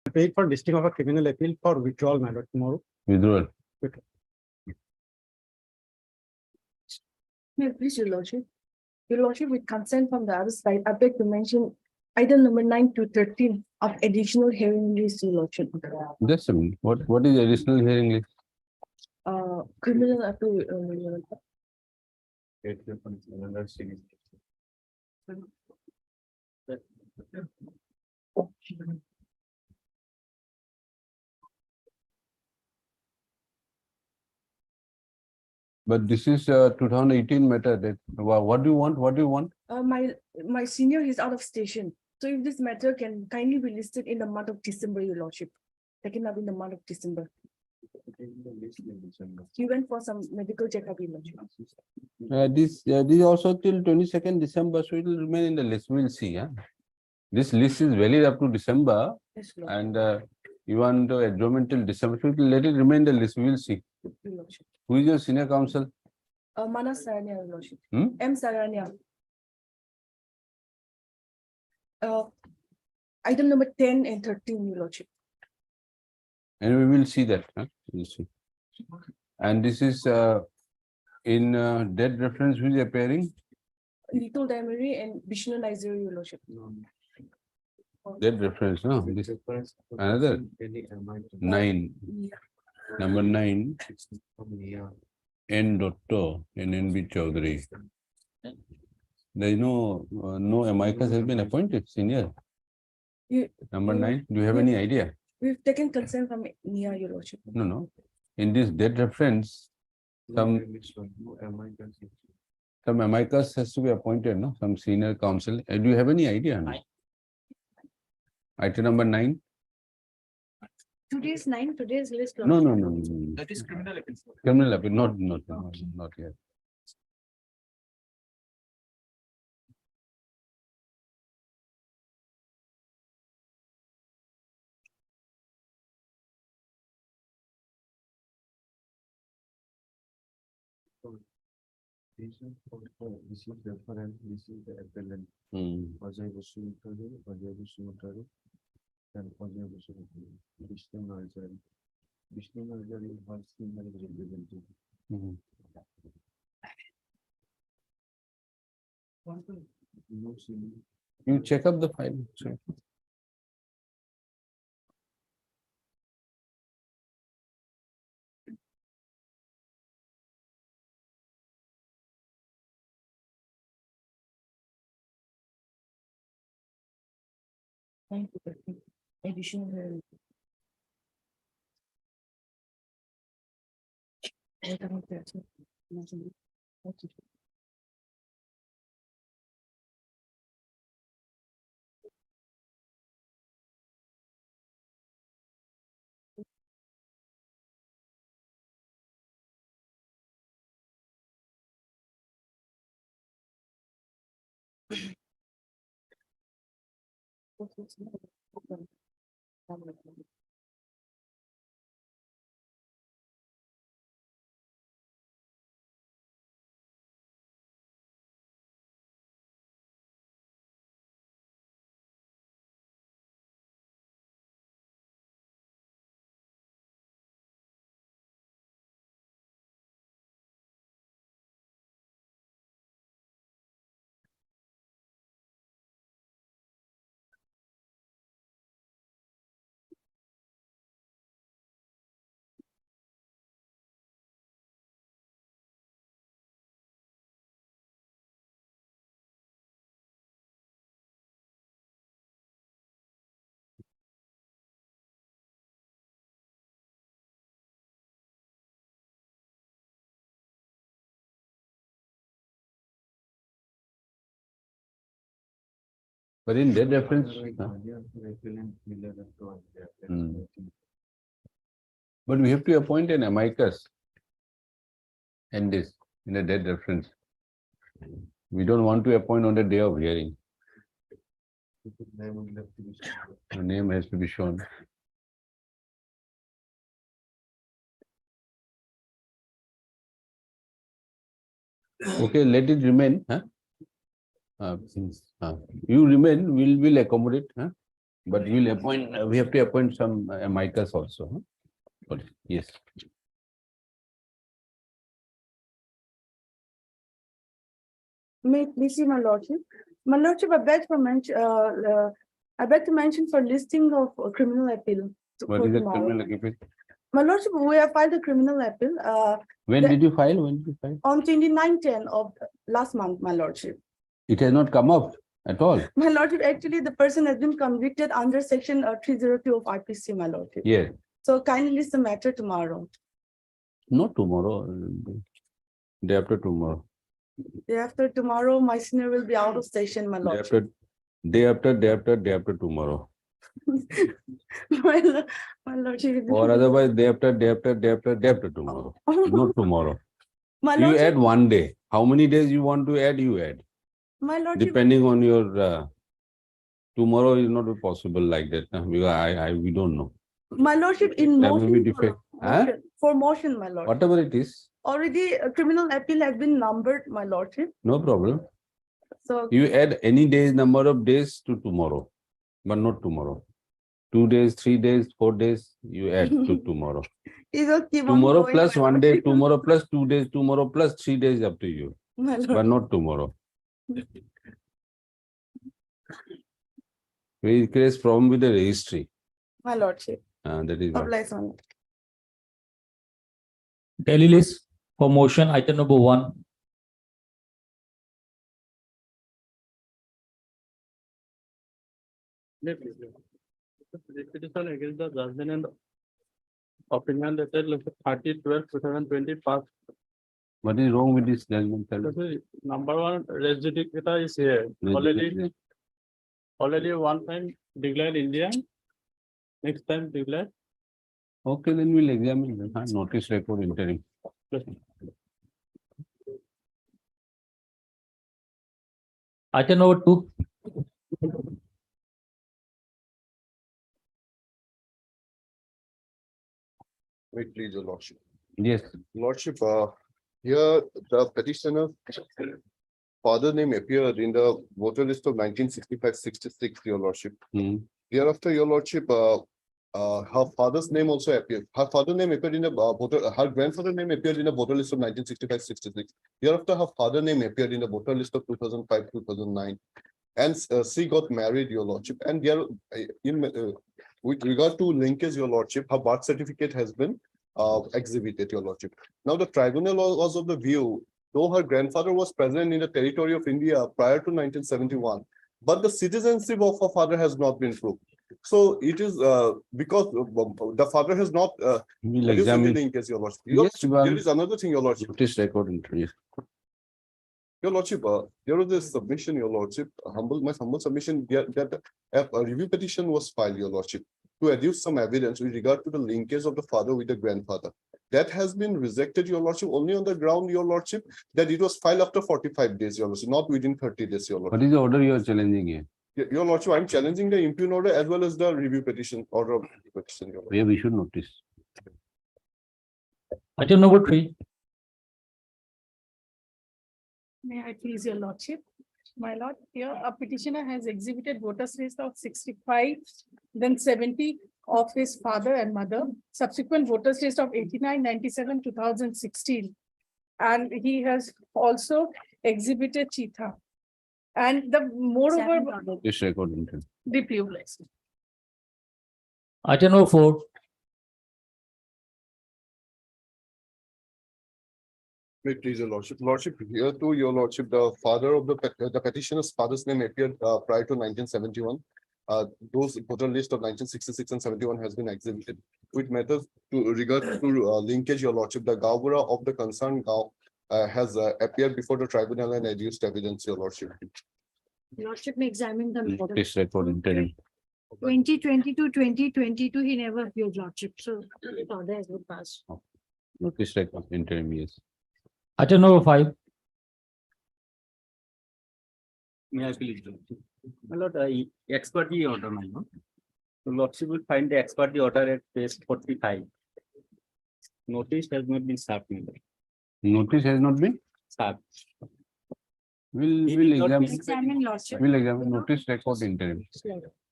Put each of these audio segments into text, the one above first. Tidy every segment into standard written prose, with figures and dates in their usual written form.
paid for listing of a criminal appeal for withdrawal matter tomorrow. Withdrawal. May I please, Your Lordship? Your Lordship, with consent from the other side, I beg to mention item number 9 to 13 of additional hearing list, Your Lordship. Just a minute. What is additional hearing list? Criminal appeal. But this is 2018 matter. What do you want? What do you want? My senior is out of station. So if this matter can kindly be listed in the month of December, Your Lordship. Taken up in the month of December. He went for some medical checkup, Your Lordship. This also till 22nd December, so it will remain in the list. We'll see. Yeah? This list is valid up to December, Yes, Lord. and you want to adjournment till December, so let it remain the list. We'll see. Your Lordship. Who is your senior counsel? Manas Saranya, Your Lordship. Hmm? M. Saranya. Item number 10 and 13, Your Lordship. And we will see that. Huh? We'll see. And this is in dead reference, who is appearing? Little Dimery and Vishnu Nizer, Your Lordship. Dead reference, no? This another 9. Yeah. Number 9. N. Dotto and N.B. Chaudhary. There is no amicus has been appointed, senior. Number 9. Do you have any idea? We've taken consent from Nia, Your Lordship. No. In this dead reference, some amicus has to be appointed, no? Some senior counsel. Do you have any idea? No? Item number 9. Today's 9, today's list. No. That is criminal appeal. Criminal appeal, not yet. This is reference, this is the appellant. Ajay Vasuntari, and Ajay Vasuntari. Vishnu Nizer is her senior representative. No senior. You check up the file. Sure. Additional. But in dead reference, but we have to appoint an amicus in this, in a dead reference. We don't want to appoint on the day of hearing. The name has to be shown. Okay, let it remain. Huh? You remain, we'll accommodate. Huh? But we'll appoint, we have to appoint some amicus also. Huh? But yes. May it please see my lordship. My lordship, I beg to mention for listing of criminal appeal. What for is the tomorrow. criminal appeal? My lordship, we have filed a criminal appeal When the- did you file? When did you file? on 29/10 of last month, my lordship. It has not come up at all. My lordship, actually, the person has been convicted under section 302 of IPC, my lordship. Yes, So kindly list the matter tomorrow. not tomorrow. Day after tomorrow. Day after tomorrow, my senior will be out of session, my Day lordship. day after tomorrow. My lordship. Or otherwise day after tomorrow. Not tomorrow. My You lordship, add one day. How many days you want to add, you add. my lordship, Depending on your tomorrow is not possible like that. Because we don't know. my lordship in That may be motion. different. Huh? For motion, my lord. Whatever it is, Already a criminal appeal has been numbered, my lordship. no problem. So You add any days, number of days to tomorrow, but not tomorrow. 2 days, 3 days, 4 days, you add to tomorrow. it will keep on Tomorrow going, plus my 1 day, lordship. tomorrow plus 2 days, tomorrow plus 3 days, up to you, My but lord, not tomorrow. We create problem with the registry. my lordship. That is what. Applies on it. Daily list for motion, item number 1. Petition against the judgment and opinion letter 30/12/2020 passed. What is wrong with this judgment? Number one, res judicata is here. Already one time declared India. Next time declared. Okay, then we'll examine them. Notice record interim. Item number 2. Wait, please, your lordship. Yes, Lordship, here the petitioner father name appeared in the voter list of 1965-66, your lordship. Hmm. Hereafter, your lordship, her father's name also appeared. Her father name appeared in the voter, her grandfather name appeared in the voter list of 1965-66. Hereafter, her father name appeared in the voter list of 2005-2009. And she got married, your lordship. And there, with regard to linkage, your lordship, her birth certificate has been exhibited, your lordship. Now, the tribunal was of the view, though her grandfather was present in the territory of India prior to 1971, but the citizenship of her father has not been proved. So it is because the father has not we'll produced any examine. linkage, your lordship. Yes, There is another thing, your lordship. Notice record interim. Your lordship, there was a submission, your lordship, my humble submission that a review petition was filed, your lordship, to adduce some evidence with regard to the linkage of the father with the grandfather. That has been rejected, your lordship, only on the ground, your lordship, that it was filed after 45 days, your lordship, not within 30 days, your lordship. What is the order you are challenging here? Your lordship, I'm challenging the impugned order as well as the review petition, order of review petition, your lordship. Where we should notice. Item number 3. May I please your lordship? My lord, here a petitioner has exhibited voters list of 65, then 70 of his father and mother, subsequent voters list of 89, 97, 2016. And he has also exhibited Cheetah. And the moreover, Notice record interim. deeply blessed. Item number 4. May it please your lordship. Lordship, here too, your lordship, the father of the petitioner's father's name appeared prior to 1971. Those voter list of 1966 and 71 has been exhibited. With matters to regard to linkage, your lordship, the Gaubura of the concerned Gau has appeared before the tribunal and adduced evidence, your lordship. Lordship may examine the order. Notice record interim. 2020 to 2022, he never appeared, Lordship, so the order has been passed. Notice record interim, yes. Item number 5. May I please? My lord, ex parte order, my lord. The lordship will find the ex parte order at page 45. Notice has not been served. my lord. Notice has not been. Served. We'll He did not examine. Examine, Lordship. We'll examine notice record interim.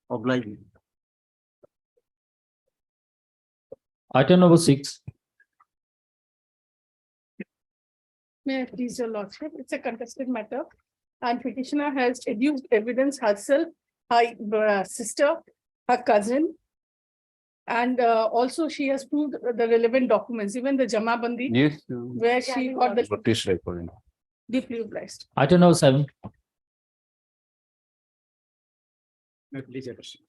Obliging. Item number 6. May I please your lordship? It's a contested matter. And petitioner has adduced evidence herself, her sister, her cousin. And also she has proved the relevant documents, even the Jamabandi, Yes. where she got the Notice recording. deeply obliged. Item number 7. May I please your lordship?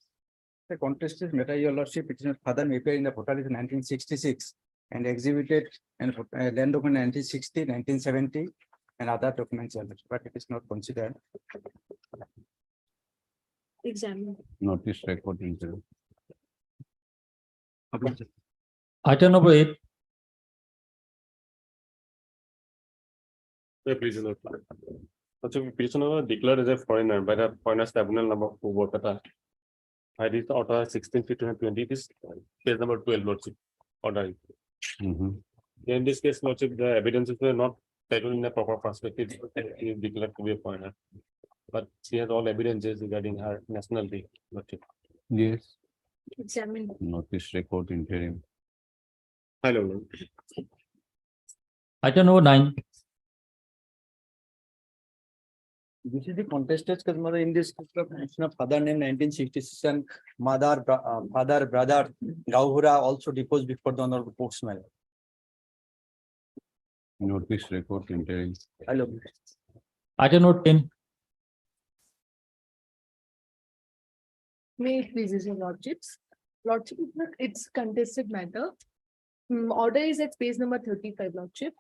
The contested matter, your lordship, petitioner's father may appear in the portal in 1966 and exhibited and land document 1960, 1970 and other documents, your lordship, but it is not considered. Examine. Notice recording. Item number 8. Please, your lordship. Also, petitioner declared as a foreigner by the foreigners tribunal number 4 Kolkata. I read the order 16/2020. It is case number 12, lordship. Order. Mhm. In this case, lordship, the evidences were not taken in a proper perspective. She is declared to be a foreigner. But she has all evidences regarding her nationality, lordship. Yes. Examine. Notice record interim. Hello, Lord. Item number 9. This is the contested case, mother, in this case, petitioner father name 1966 and father, brother, Gauhura also deposed before the honorable courts, my lord. Notice record interim. Hello. Item number 10. May it pleases your lordships. Lordship, it's contested matter. Order is at page number 35, lordship.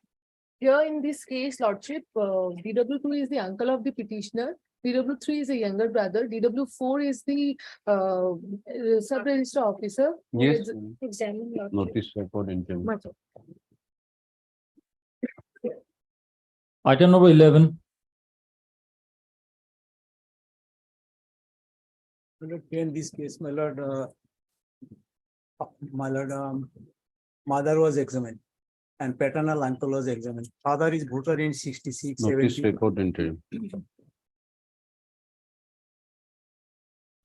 Here in this case, lordship, DW2 is the uncle of the petitioner. DW3 is a younger brother. DW4 is the sub-register officer. who Yes. is- Examine. Lordship. Notice record interim. Item number 11. My lord, here in this case, my lord, mother was examined and paternal uncle was examined. Father is voter in 66, Notice 70. record interim.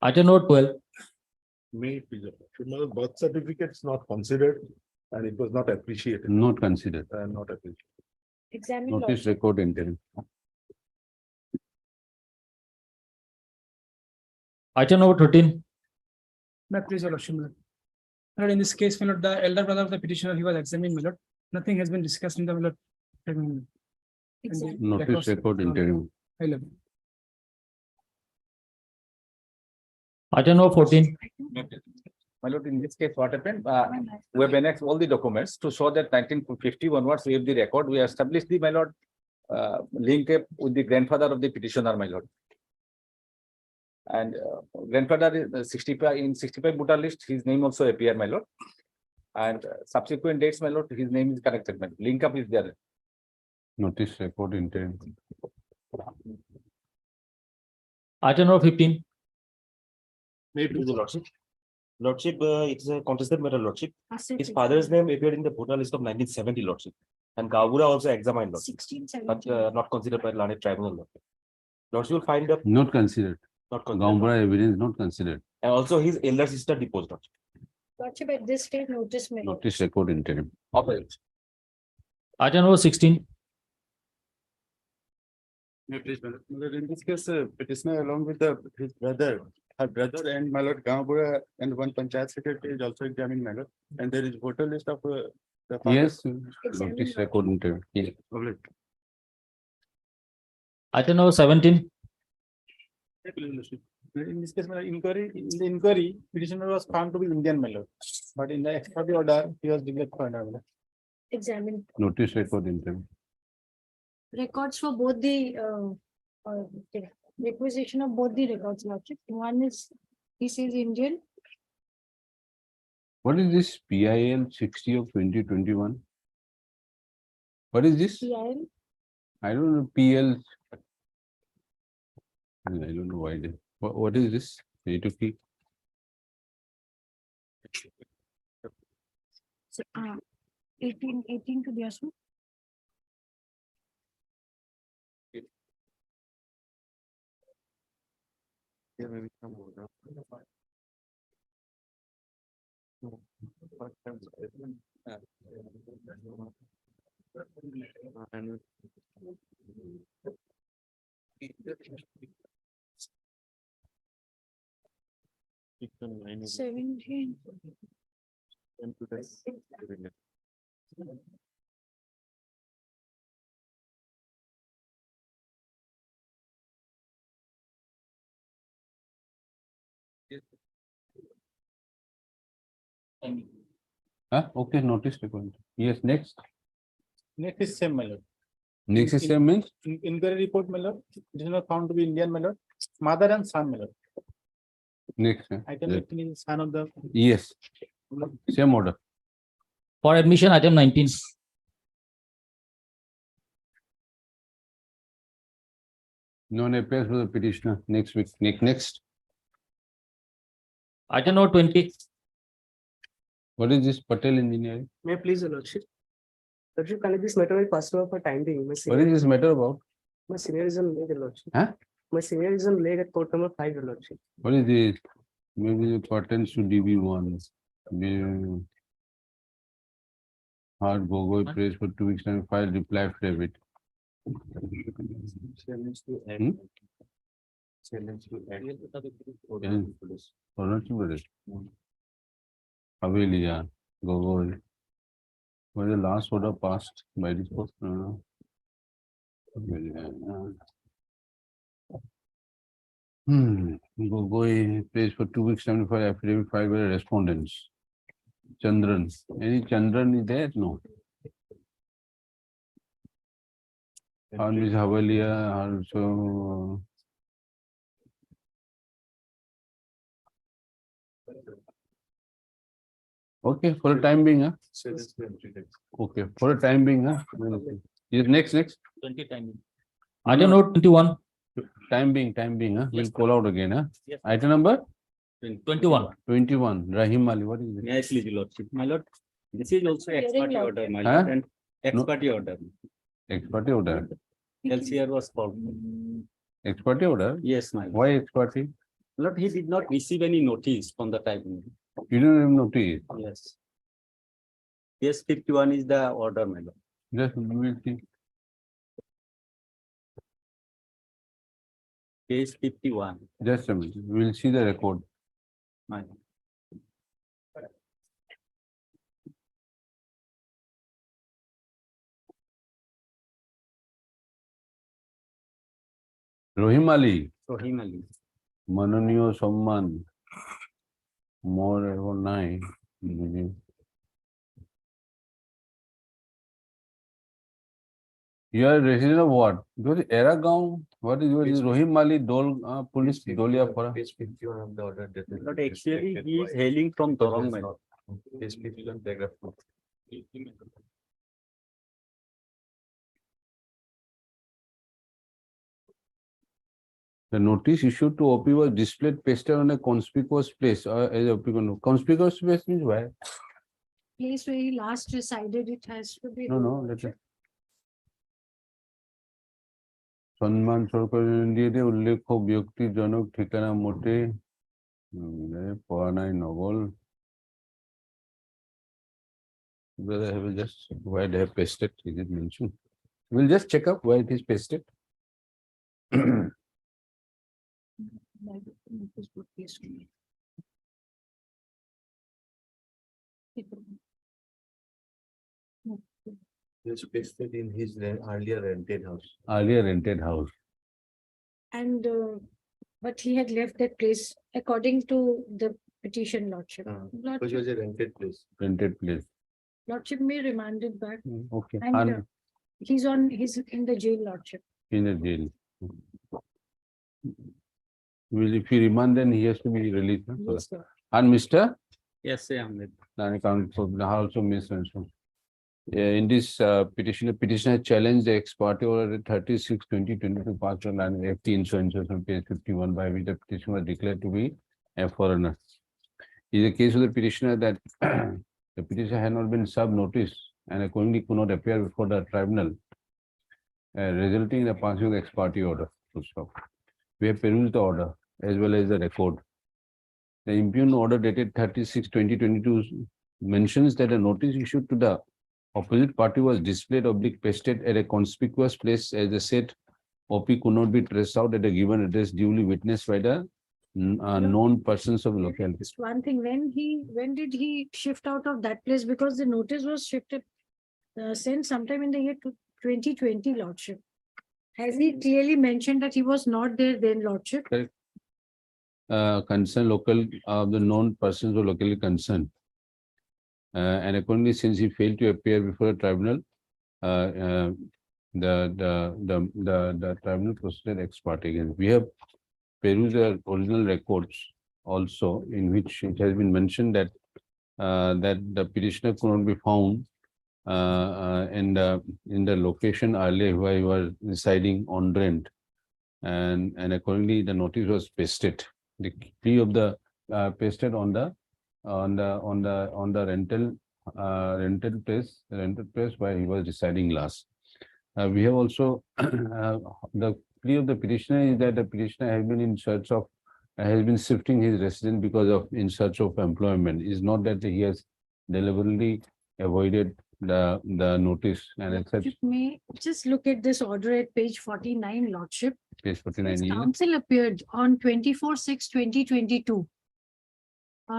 Item number 12. May it be the tomorrow birth certificate is not considered and it was not appreciated. Not considered. Not appreciated. Examine. Notice Lordship. record interim. Item number 13. My please, your lordship. My lord, in this case, my lord, the elder brother of the petitioner, he was examined, my lord. Nothing has been discussed in the, my lord. Examine. Notice record interim. Item number 14. My lord, in this case, what happened? We have annexed all the documents to show that 1950 onwards, we have the record. We established the, my lord, link up with the grandfather of the petitioner, my lord. And grandfather is 65 in 65 voter list. His name also appear, my lord. And subsequent dates, my lord, his name is connected. My lord. Link up is there. Notice record interim. Item number 15. May it please the lordship. Lordship, it's a contested matter, lordship. Asset. His father's name appeared in the voter list of 1970, lordship. And Gavura also examined, lordship, 16, but 17. not considered by Lane Tribunal, lordship. Lordship will find the Not considered. not considered. Gaumbra evidence not considered. And also his elder sister deposed, lordship. Lordship, at this stage, notice may. Notice record interim. Item number 16. May please, my lord, in this case, petitioner along with his brother, her brother and my lord Gambura and one panchayat secretary is also examined, my lord. And there is voter list of the father. Yes. Examine. Notice record interim. Yes. Public. Item number 17. In this case, my lord, in the inquiry, petitioner was found to be Indian, my lord. But in the ex parte order, he was declared foreigner, my lord. Examine. Notice record interim. Records for both the okay. Requisition of both the records, lordship. One is, he says Indian. What is this PIL 60 of 2021? What is this? PIL. I don't know. PL. I don't know why. What is this? A2P. So, 18 to the assume. Yeah, maybe some order. And 17. Huh? Okay, notice required. Yes, next. Next is same, my lord. Next is same means Inquiry report, my lord. It is not found to be Indian, my lord. Mother and son, my lord. next. Item 18 is son of the. Yes, same order. For admission, item 19. Non appears for the petitioner next week. Next. Item number 20. What is this Patel engineering? May I please, your lordship? Lordship, can I this matter will pass over for time being? My What senior, is this matter about? my senior is on leg, your lordship. Huh? My senior is on leg at court number 5, your lordship. What is this? Maybe it pertains to DB1. Hard Gogoi prays for 2 weeks and file reply affidavit. Hmm? Havelia, Gogoi. Was the last order passed by this person? Gogoi pays for 2 weeks 75 affidavit filed by the respondents. Chandran. Any Chandran is there? No. And Miss Havelia also. Okay, for the time being, huh? Okay, for the time being, huh? Yes, next. 20 timing. Item number 21. Time being, huh? We'll Yes, call out again, huh? Yes. Item number 21. 21, Rahim Ali, what is it? May I please, your lordship, my lord. This is also Hearing expertly lord. order, my Huh? lord, and expertly order. Expertly order. LCR was called. Expertly order? Yes, my lord. Why expertly? Lord, he did not receive any notice from the tribunal. You don't even notice. Yes. Yes, 51 is the order, my lord. Just we'll see. Case 51. Just a minute. We'll see the record. My lord. Rahim Ali, So him only. Mananiyo Samman. More or 9. You are a resident of what? Because Eragaon, what is yours? Rahim Ali Dol Police Dolia Para. Page 51 of the order. But actually, he is hailing from Torong, my lord. Page 51, paragraph 2. The notice issued to OP was displayed pasted on a conspicuous place. As OP conspicuous place means why? Place where he last resided, it has to be. No, let it. সম্মান সরকার দিয়ে উল্লেখ্য ব্যক্তিজনক ঠিকানা মোটে পড়া নাই নগল. Whether I will just why they have pasted, is it mentioned? We'll just check up why it is pasted. He was pasted in his earlier rented house. Earlier rented house. And, but he had left that place according to the petition lordship. Because it was a rented place. Rented place. Lordship may remand it back Okay. and he's in the jail lordship. In a jail. Well, if you remand, then he has to be released. Huh? Yes, sir. And Mr. Yes, I am. Also mentioned. In this petitioner challenged the ex parte order 36/2022 passed on and FT insurance on page 51 by which the petition was declared to be a foreigner. In the case of the petitioner that the petitioner had not been served notice and accordingly could not appear before the tribunal, resulting in the passing of the ex parte order. We have perused the order as well as the record. The impugned order dated 36/2022 mentions that a notice issued to the opposite party was displayed oblique pasted at a conspicuous place as the said OP could not be traced out at a given address duly witnessed by the known persons of locality. Just one thing, when did he shift out of that place? Because the notice was shifted, sent sometime in the year 2020, Lordship. Has he clearly mentioned that he was not there then, Lordship? Concerned local, the known persons were locally concerned. And accordingly, since he failed to appear before a tribunal, the tribunal proceeded ex parte against. We have perused the original records also, in which it has been mentioned that that the petitioner could not be found in the location earlier where he was residing on rent, and accordingly the notice was pasted. The plea of the pasted on the rental place where he was residing last. We have also the plea of the petitioner is that the petitioner has been in search of has been shifting his residence because of in search of employment. It's not that he has deliberately avoided the notice, and as such, You may just look at this order at page 49, Lordship. page 49. His yeah. counsel appeared on 24/6/2022.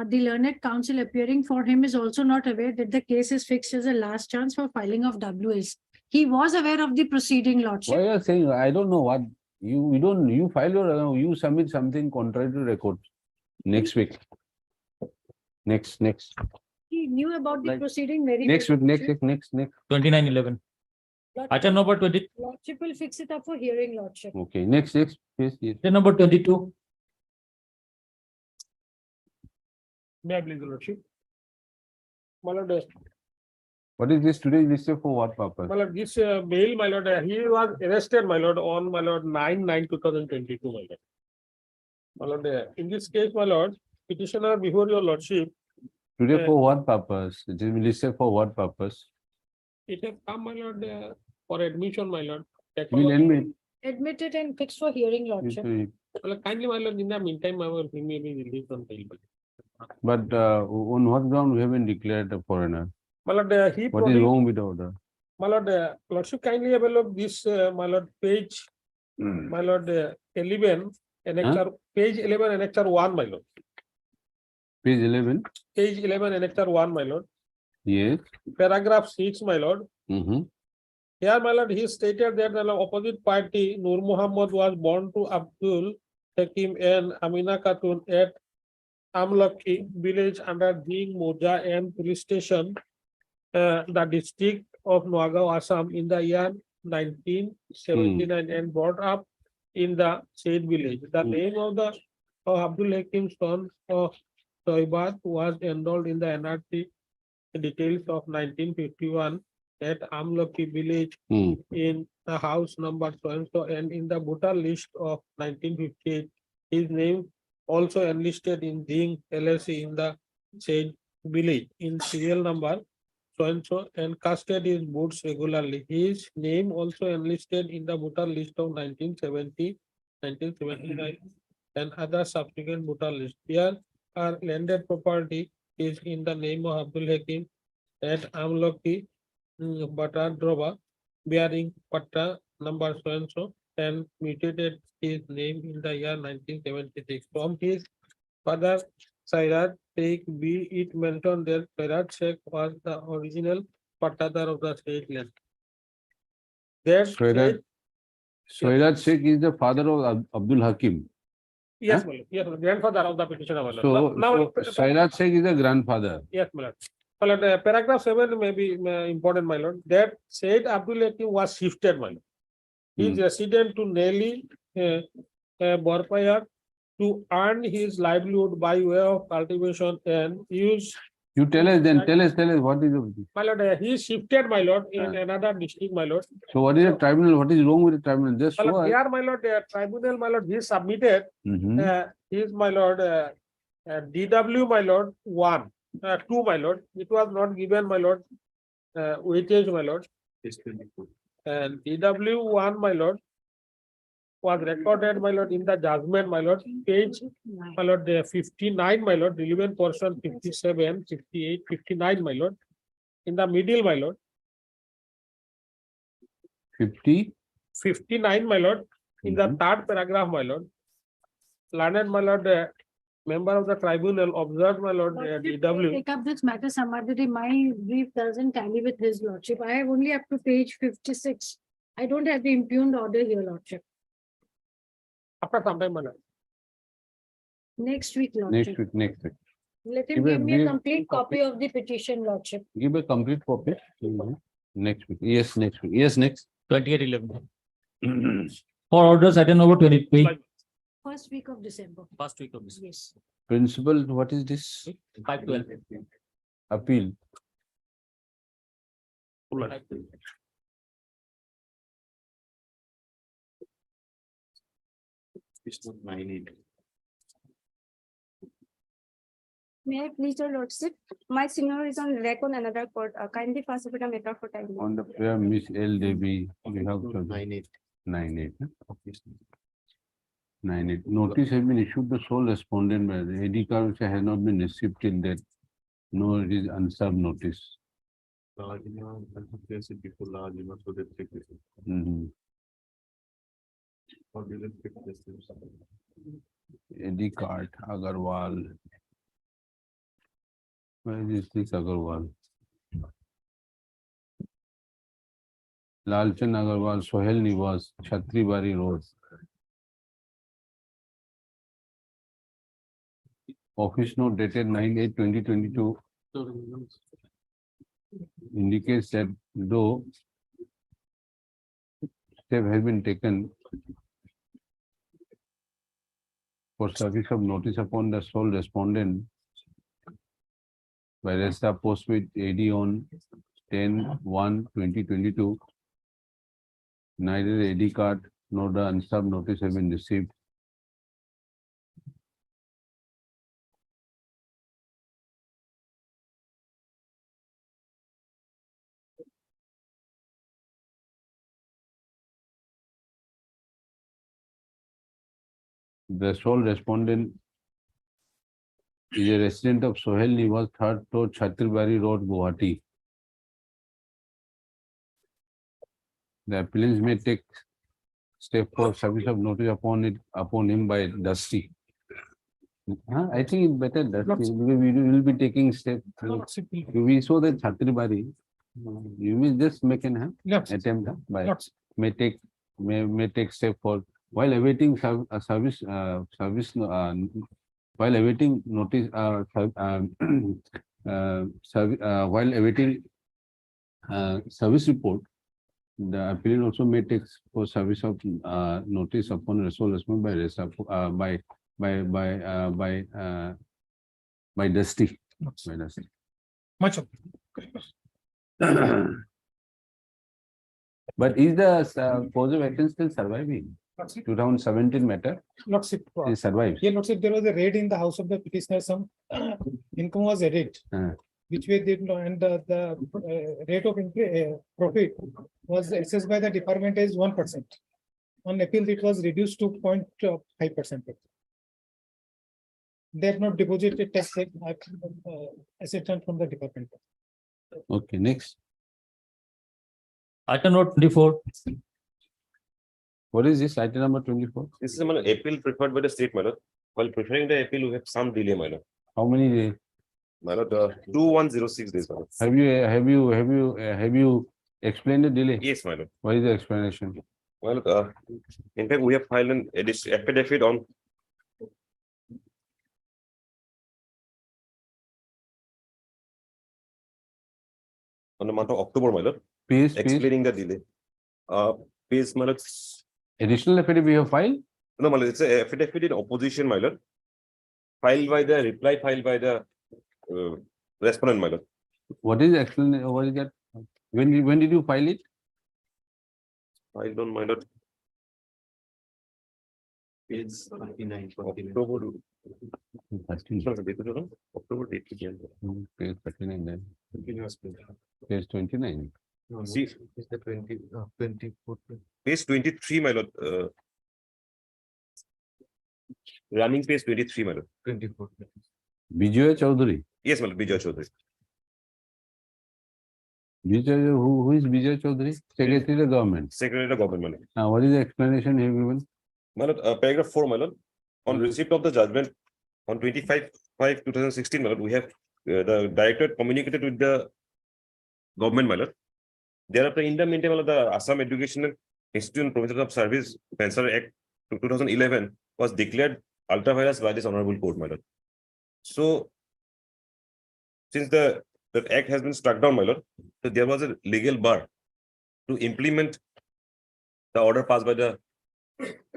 The learned counsel appearing for him is also not aware that the case is fixed as a last chance for filing of WS. He was aware of the proceeding, Why Lordship. you are saying, I don't know what, you file your, you submit something contrary to record next week. Next. He knew about the Like- proceeding very Next well, week, Lordship. next. 29/11. Item number 20, Lordship will fix it up for hearing, Lordship. Okay, next, please. Yes. item number 22. May I please, your lordship? My lord, What is this today listed for what purpose? my lord, this bail, my lord, he was arrested, my lord, on my lord 9/9/2022, my lord. My lord, in this case, my lord, petitioner before your lordship, Today Yeah. for what purpose? It is listed for what purpose? it has come, my lord, for admission, my lord. Will admit. Admitted and fixed for hearing, Lordship. My lord, kindly, my lord, in the meantime, my lord, he may be released on bail. But on what ground we have been declared a foreigner? My lord, he. What is wrong with the order? My lord, lordship, kindly have a look this, my lord, page, my lord, 11, annexure, page 11, annexure 1, my lord. Page 11. Page 11, annexure 1, my lord. Yes. Paragraph 6, my lord. Mhm. Here, my lord, he stated that the opposite party, Nur Muhammad, was born to Abdul Hakim and Amina Khatun at Amlaki village under Ding Moja and police station, the district of Noagaon, Assam, in the year 1979 and brought up in the said village. The name of the Abdul Hakim's son of Toibat was enrolled in the NRC details of 1951 at Amlaki village in the house number so and so, and in the voter list of 1958, his name also enlisted in Ding LLC in the said village in serial number so and casted his votes regularly. His name also enlisted in the voter list of 1970, 1979 and other subsequent voter list. Here our landed property is in the name of Abdul Hakim at Amlaki, Batadrova, bearing Patta number so and mutated his name in the year 1976. From his father, Sairat Sheikh, be it mentioned that Sairat Sheikh was the original Patadar of the state land. That Sairat Sheikh is the father of Abdul Hakim. yes, my lord. Yes, grandfather of the petitioner. My lord. So Now, Sairat Sheikh is the grandfather. yes, my lord. My lord, paragraph 7 may be important, my lord. That said Abdul Hakim was shifted, my lord. He is resident to Nelly, Borpayar, to earn his livelihood by way of cultivation and use. You tell us then, tell us what is the. My lord, he is shifted, my lord, in another district, my lord. So what is the tribunal? What is wrong with the tribunal? Just My show lord, us. here, my lord, tribunal, my lord, he submitted, his, my lord, DW, my lord, 1, 2, my lord. It was not given, my lord, weightage, my lord. And DW 1, my lord, was recorded, my lord, in the judgment, my lord, page, my lord, 59, my lord, relevant portion 57, 58, 59, my lord. In the middle, my lord, 50, 59, my lord, in the Mhm. third paragraph, my lord. Learned, my lord, member of the tribunal observed, my lord, DW. Take up this matter summarily. My brief doesn't tally with his lordship. I have only up to page 56. I don't have the impugned order here, lordship. After some time, my lord. Next week, next lordship. week, next week. Let him Give a give me a brief complete copy of the petition, lordship. Give a complete copy. Next week. Yes, next week. Yes, next. 28/11. For orders, item number 23. First week of December. First week of this. Yes. Principal, what is this? 5/12. Appeal. It's not 9/8. May I please your lordship? My senior is on rec on another court. Kindly pass over the matter for time. On the prayer, Miss L. Devi, we have to 9/8. 9/8. 9/8. Notice has been issued the sole respondent, but the AD card has not been received till that. No, it is unserved notice. Before large, so they take this. Mhm. Or will it fix this? AD card, Agarwal. Where is this Agarwal? Lalchand Agarwal, Sohel Niwas, Chhatribari Road. Office note dated 9/8/2022 indicates that though step has been taken for service of notice upon the sole respondent by Resta post with AD on 10/1/2022, neither the AD card nor the unserved notice have been received. The sole respondent is a resident of Sohel Niwas, 3rd floor, Chhatribari Road, Guwahati. The appellants may take step for service of notice upon him by Dusty. I think it's better Dusty, because we will be taking step. We saw that Chhatribari, you will just make an attempt by may take step for while awaiting service while awaiting notice while awaiting service report. The appellant also may take for service of notice upon sole respondent by Resta by Dusty. By Dusty. Much of. But is the cause of action still surviving? 2017 matter Lordship. is survived. Here, lordship, there was a raid in the house of the petitioner. Some income was added, which we did not, and the rate of profit was assessed by the department as 1%. On appeal, it was reduced to 0.5%. They have not deposited tax assistance from the department. Okay, next. Item number 24. What is this item number 24? This is an appeal preferred by the state, my lord. While preferring the appeal, we have some delay, my lord. How many days? My lord, 2106 days, my lord. Have you explained the delay? Yes, my lord. What is the explanation? Well, in fact, we have filed an affidavit on the month of October, my lord, explaining the delay. Page, my lord. Additional affidavit you have filed? No, my lord, it's an affidavit in opposition, my lord. Filed by the reply, filed by the respondent, my lord. What is the explanation? What is that? When did you file it? Filed on, my lord. Page 39. October. October date. Page 39 then. Continuous page. Page 29. No, see, it's the 24. Page 23, my lord. running page 23, my lord. Bijoy Chaudhary. Yes, my lord, Bijay Chaudhary. Who is Bijay Chaudhary? Secretary of the government. Secretary of Government, my lord. Now, what is the explanation he given? My lord, paragraph 4, my lord. On receipt of the judgment on 25/5/2016, my lord, we have the director communicated with the government, my lord. Thereafter, in the meantime, my lord, the Assam Educational Institute and Provincial of Service Pension Act 2011 was declared ultra virus by this honorable court, my lord. So, since the act has been struck down, my lord, so there was a legal bar to implement the order passed by the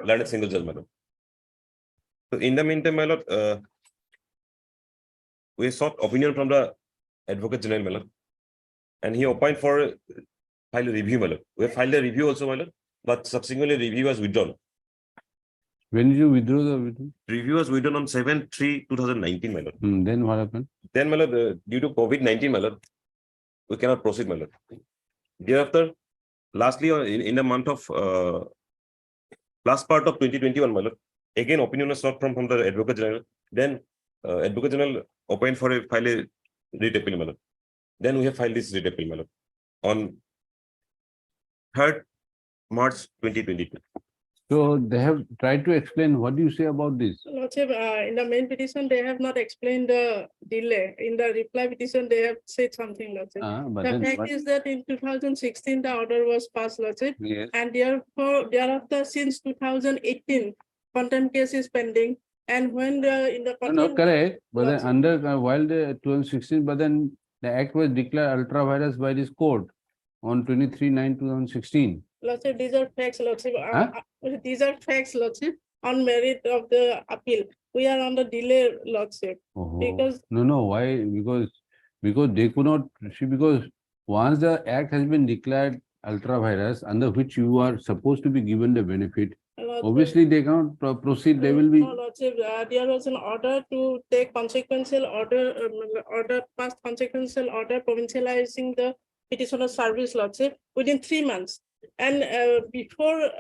learned single judge, my lord. So in the meantime, my lord, we sought opinion from the Advocate General, my lord, and he opined for file a review, my lord. We have filed a review also, my lord, but subsequently review was withdrawn. When did you withdraw the withdraw? Review was withdrawn on 7/3/2019, my lord. Then what happened? Then, my lord, due to COVID-19, my lord, we cannot proceed, my lord. Thereafter, lastly, in the month of last part of 2021, my lord, again opinion was sought from the Advocate General. Then Advocate General opined for a file a writ appeal, my lord. Then we have filed this writ appeal, my lord, on 3rd March 2022. So they have tried to explain. What do you say about this? Lordship, in the main petition, they have not explained the delay. In the reply petition, they have said something, Lordship. But The then fact what? is that in 2016, the order was passed, Lordship, Yes. and therefore, thereafter, since 2018, contempt case is pending. And when in the No, correct. But then Lordship. under while the 2016, but then the act was declared ultra virus by this court on 23/9/2016. Lordship, these are facts, Lordship. Huh? These are facts, Lordship, on merit of the appeal. We are on the delay, Lordship, because No, why? Because they could not see, because once the act has been declared ultra virus, under which you are supposed to be given the benefit, Lordship, obviously they cannot proceed. They will be. No, Lordship, there was an order to take consequential order, past consequential order provincializing the petitioner service, Lordship, within 3 months. And before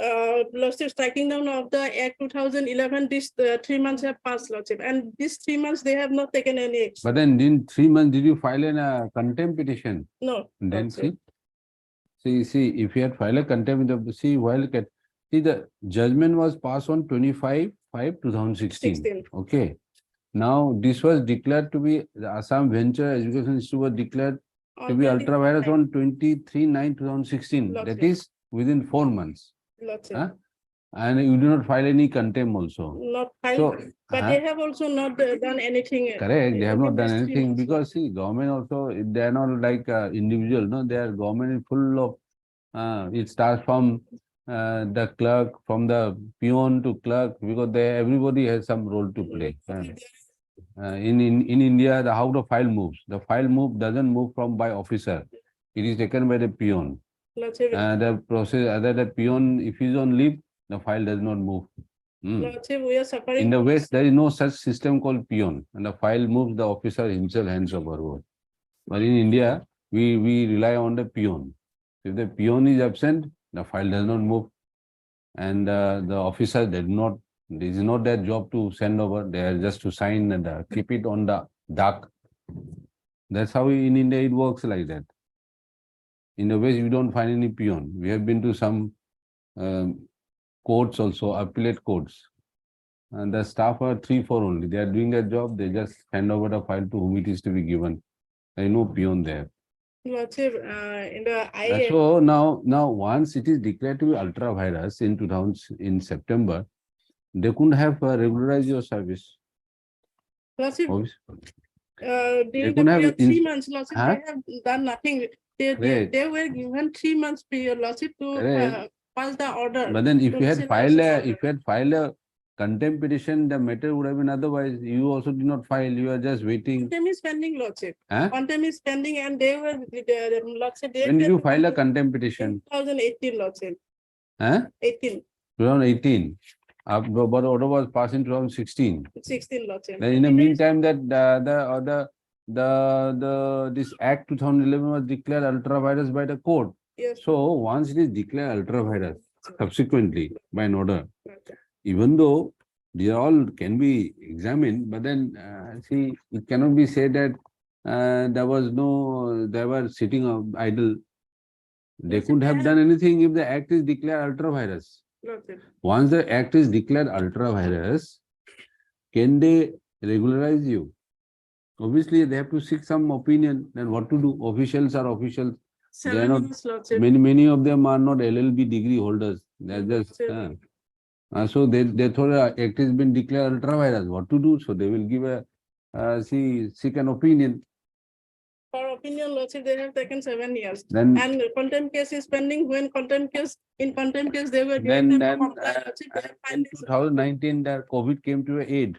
Lordship striking down of the Act 2011, this 3 months have passed, Lordship, and these 3 months they have not taken any action. But then in 3 months, did you file a contempt petition? No. Then Lordship. see, if you had filed a contempt of the judgment was passed on 25/5/2016. 16. Okay. Now this was declared to be the Assam Venture Education Institute was declared to be ultra virus on 23/9/2016. That Lordship. is within 4 months. Lordship. Huh? And you do not file any contempt also. Not filed, So, but they have also not done anything. correct, they have not within done these 3 anything months, because see, government also, they are not like individual, no, their government is full of, it starts from the clerk, from the peon to clerk, because everybody has some role to play. In India, how the file moves, doesn't move by officer, it is taken by the peon. Lordship. The process, other the peon, if he is on leave, the file does not move. Lordship, we are suffering. In the West, there is no such system called peon, and the file moves, the officer himself hands over. But in India, we rely on the peon. If the peon is absent, the file does not move. And the officer this is not their job to send over, they are just to sign and keep it on the dock. That's how in India it works like that. In the West, you don't find any peon. We have been to some courts also, appellate courts. And the staff are 3-4 only. They are doing their job, they just hand over the file to whom it is to be given. There is no peon there. Lordship, in the So now once it is declared to be ultra virus in September, they couldn't have regularized your service. Lordship, Obviously. during could the have period 3 months, Lordship, Huh? they have done nothing. They were given 3 months period, Lordship, to Correct. pass the order. But then if you had Provincialization filed a contempt petition, the matter would have been otherwise. You also did not file, you are just waiting. Contempt is pending, Lordship. Huh? Contempt is pending, and they were, Lordship. When did you file a contempt petition? 2018, Lordship. Huh? 18, 2018. But order was passed in 2016. 16, Lordship. Then in the meantime, that this Act 2011 was declared ultra virus by the court. Yes. So once it is declared ultra virus, subsequently by an order, Okay. even though These all can be examined, but then, see, it cannot be said that they were sitting idle. They Yes, couldn't they have have- done anything if the act is declared ultra virus. Lordship. Once the act is declared ultra virus, can they regularize you? Obviously, they have to seek some opinion. Then what to do? Officials are officials. They are 7 not, years, Lordship. many of them are not LLB degree holders. They're just, Lordship. so they thought act has been declared ultra virus. What to do? So they will give seek an opinion. For opinion, Lordship, they have taken 7 years. Then, And the contempt case is pending. When contempt case, in contempt case, they were giving them. then, Lordship, they have in 2019, that COVID came to aid.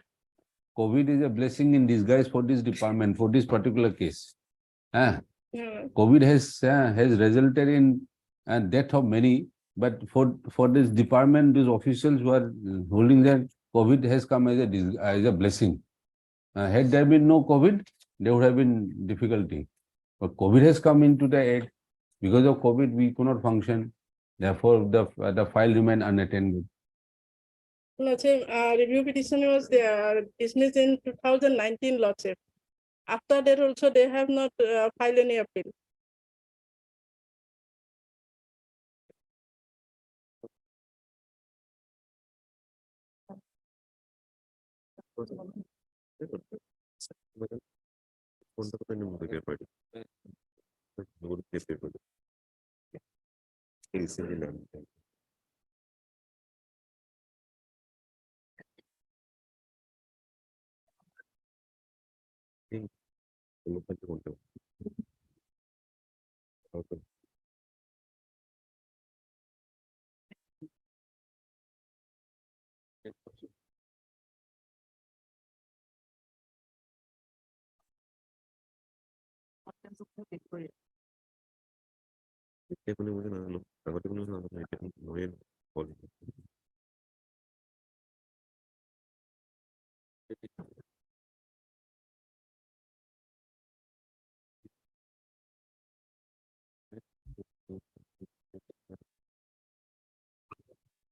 COVID is a blessing in disguise for this department, for this particular case. Yeah. COVID has resulted in death of many, but for this department, these officials who are holding that, COVID has come as a blessing. Had there been no COVID, there would have been difficulty. But COVID has come into the aid. Because of COVID, we could not function. Therefore, the file remained unattended. Lordship, review petition was there, dismissed in 2019, Lordship. After that also, they have not filed any appeal.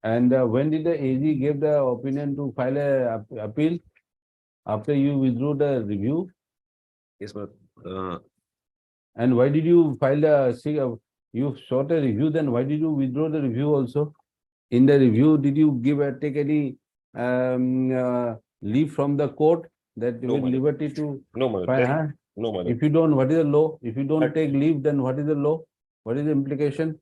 And when did the AG give the opinion to file a appeal? After you withdrew the review? Yes, but And why did you file you sought a review, then why did you withdraw the review also? In the review, did you take any leave from the court that No, with my lord. liberty to no, my lord. file? Huh? No, my lord. If you don't, what is the law? If you don't But- take leave, then what is the law? What is the implication?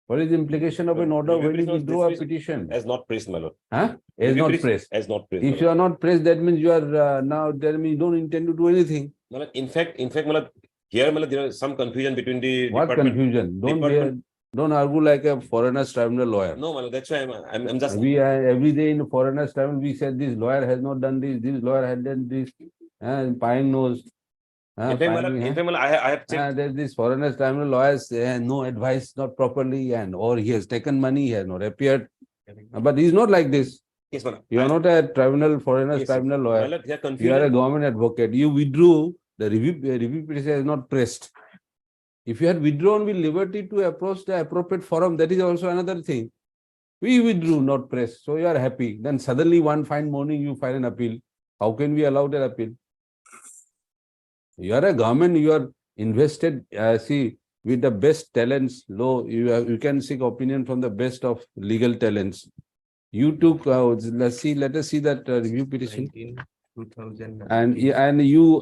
What is the implication of an order when you Review petition was withdraw a dismissed petition? As not pressed, my lord. Huh? Is Review not petition pressed. As not pressed. my If you lord. are not pressed, that means you are now, that means you don't intend to do anything. My lord, in fact, my lord, here, my lord, there is some confusion between the What department. confusion? Department- Don't argue like a foreigners tribunal lawyer. No, my lord, that's why I'm just. We every day in foreigners tribunal, we said this lawyer has not done this lawyer had done this, pine nose. In fact, my lord, I have checked. There's this foreigners tribunal lawyers, no advice, not properly, or he has taken money, he has not appeared. But he's not like this. Yes, my lord. You are not a foreigners Yes, tribunal My lawyer. lord, they are You are a confusion. government advocate. You withdrew, the review petition is not pressed. If you had withdrawn with liberty to approach the appropriate forum, that is also another thing. We withdrew, not pressed. So you are happy. Then suddenly one fine morning you file an appeal. How can we allow that appeal? You are a government, you are invested, with the best talents, you can seek opinion from the best of legal talents. You took, let us see that review petition. 2000. And you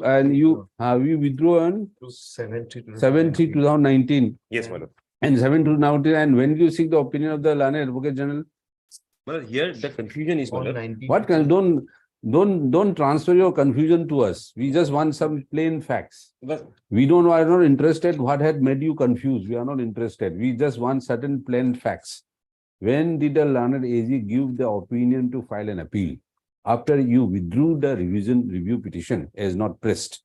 withdrew on 2019. Yes, my lord. And 2019, and when do you seek the opinion of the learned advocate general? My lord, here the confusion is, my lord. What can, don't transfer your confusion to us. We just want some plain facts. But We are not interested what had made you confused. We are not interested. We just want certain plain facts. When did the learned AG give the opinion to file an appeal? After you withdrew the review petition as not pressed.